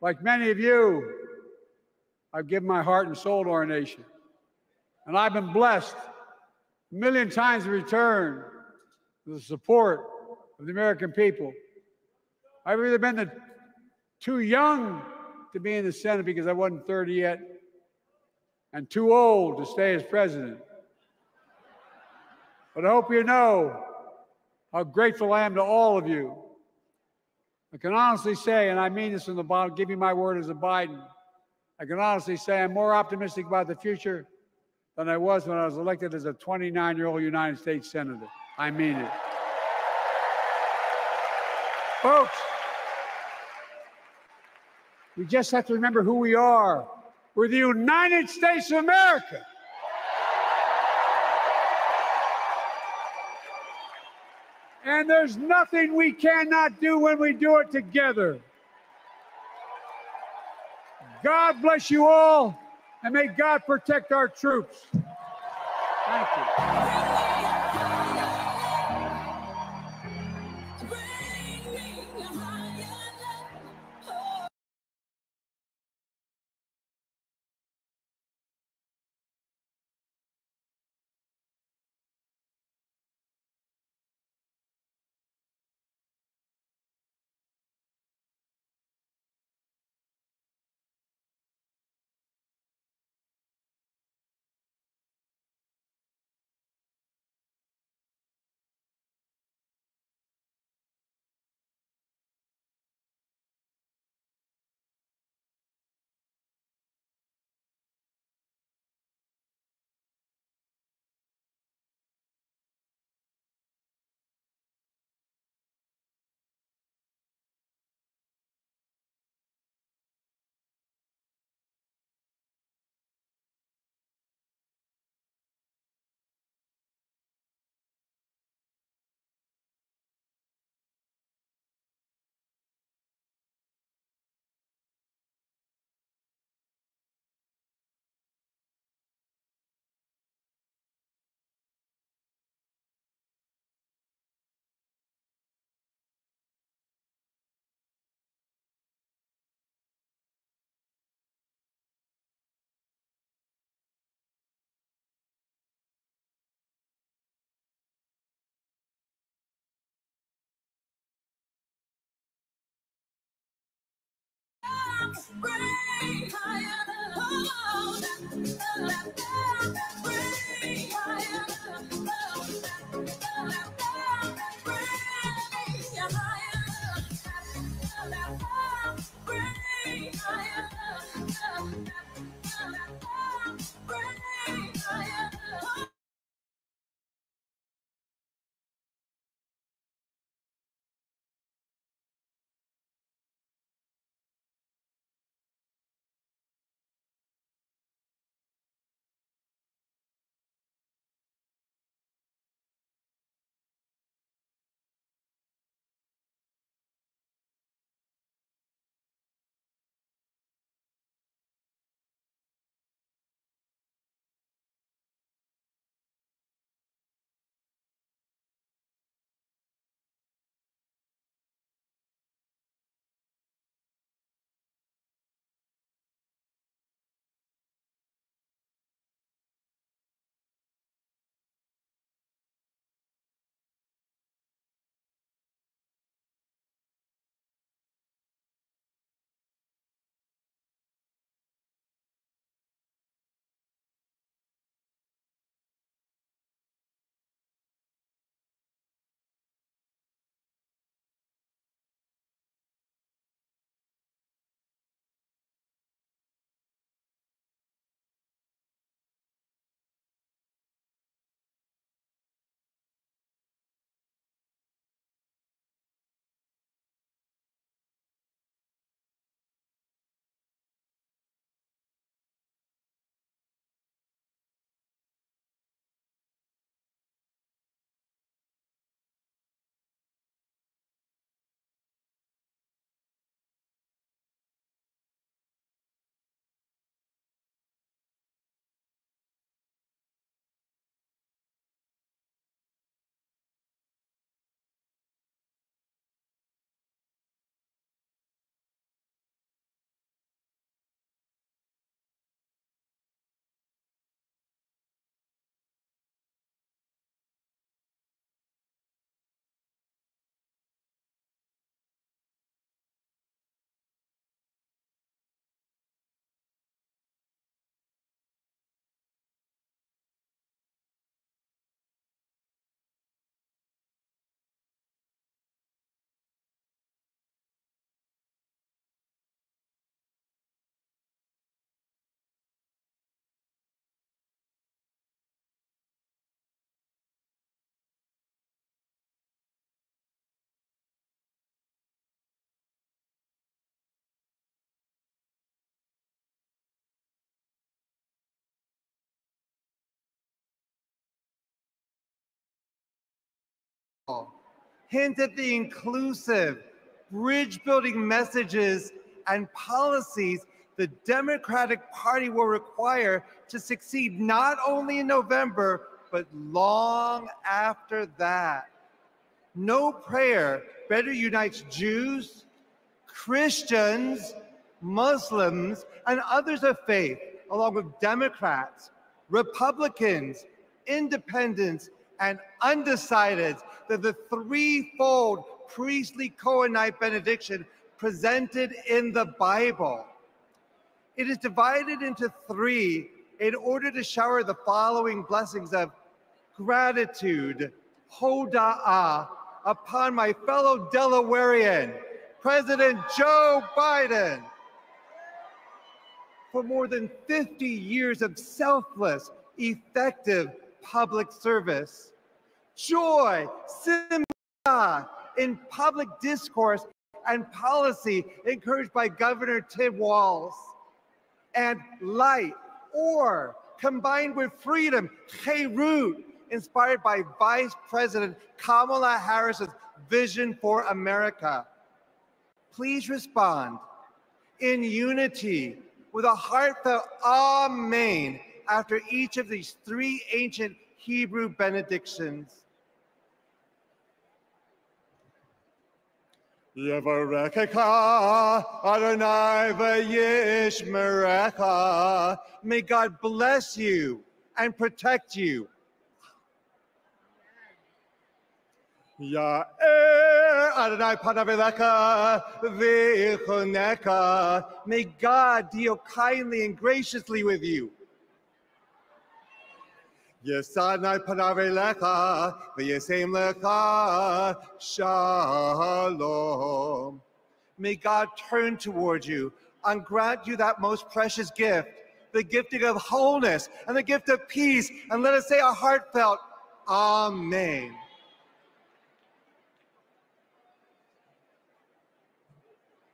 like many of you, I've given my heart and soul to our nation. And I've been blessed a million times in return with the support of the American people. I've either been too young to be in the Senate because I wasn't 30 yet, and too old to stay as president. But I hope you know how grateful I am to all of you. I can honestly say, and I mean this from the bottom, give you my word as a Biden, I can honestly say I'm more optimistic about the future than I was when I was elected as a 29-year-old United States Senator. I mean it. Folks, we just have to remember who we are. We're the United States of America. And there's nothing we cannot do when we do it together. God bless you all, and may God protect our troops. Thank you. Higher, hint at the inclusive, bridge-building messages and policies the Democratic Party will require to succeed not only in November, but long after that. No prayer better unites Jews, Christians, Muslims, and others of faith, along with Democrats, Republicans, independents, and undecideds, than the threefold priestly Cohenite benediction presented in the Bible. It is divided into three in order to shower the following blessings of gratitude, hoda'ah, upon my fellow Delawarean, President Joe Biden, for more than 50 years of selfless, effective public service. Joy, simcha, in public discourse and policy encouraged by Governor Tim Walz. And light, or combined with freedom, cherut, inspired by Vice President Kamala Harris's vision for America. Please respond in unity with a heartfelt Amen after each of these three ancient Hebrew benedictions. Yevarechecha Adonai v'yishmerecha. May God bless you and protect you. Ya'er Adonai panav elecha v'yichunecha. May God deal kindly and graciously with you. Yesadnai panav elecha v'yisem lecha shalom. May God turn towards you and grant you that most precious gift, the gifting of wholeness and the gift of peace. And let us say a heartfelt Amen.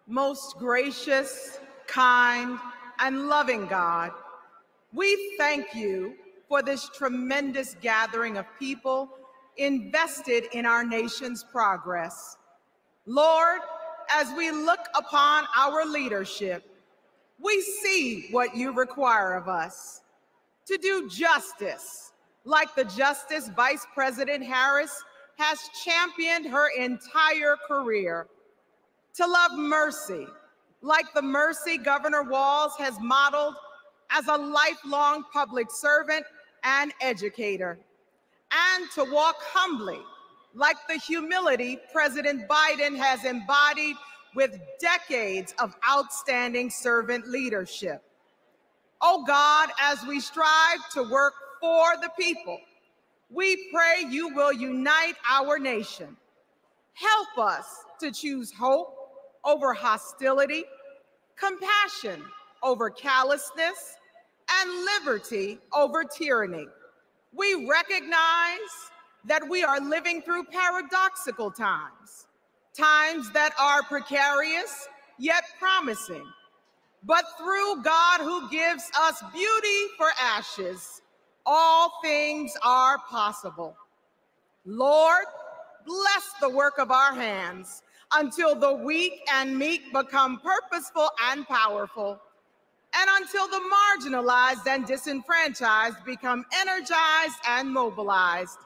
Most gracious, kind, and loving God, we thank you for this tremendous gathering of people invested in our nation's progress. Lord, as we look upon our leadership, we see what you require of us: to do justice, like the Justice Vice President Harris has championed her entire career; to love mercy, like the mercy Governor Walz has modeled as a lifelong public servant and educator; and to walk humbly, like the humility President Biden has embodied with decades of outstanding servant leadership. Oh God, as we strive to work for the people, we pray you will unite our nation. Help us to choose hope over hostility, compassion over callousness, and liberty over tyranny. We recognize that we are living through paradoxical times, times that are precarious yet promising. But through God, who gives us beauty for ashes, all things are possible. Lord, bless the work of our hands until the weak and meek become purposeful and powerful, and until the marginalized and disenfranchised become energized and mobilized.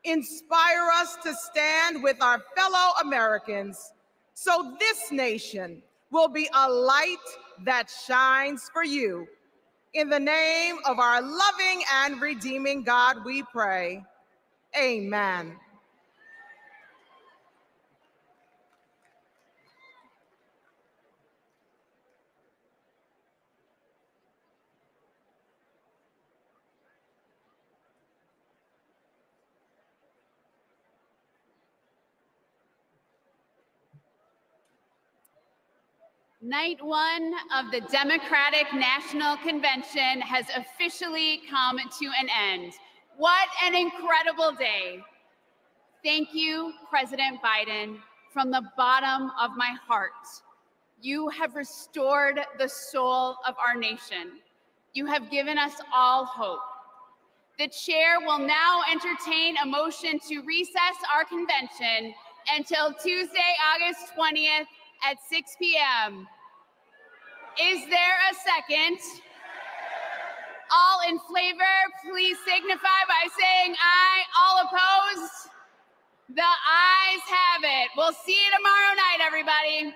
Inspire us to stand with our fellow Americans so this nation will be a light that shines for you. In the name of our loving and redeeming God, we pray. Amen. Night one of the Democratic National Convention has officially come to an end. What an incredible day. Thank you, President Biden, from the bottom of my heart. You have restored the soul of our nation. You have given us all hope. The chair will now entertain a motion to recess our convention until Tuesday, August 20th at 6 p.m. Is there a second? All in favor, please signify by saying aye. All opposed? The ayes have it. We'll see you tomorrow night, everybody.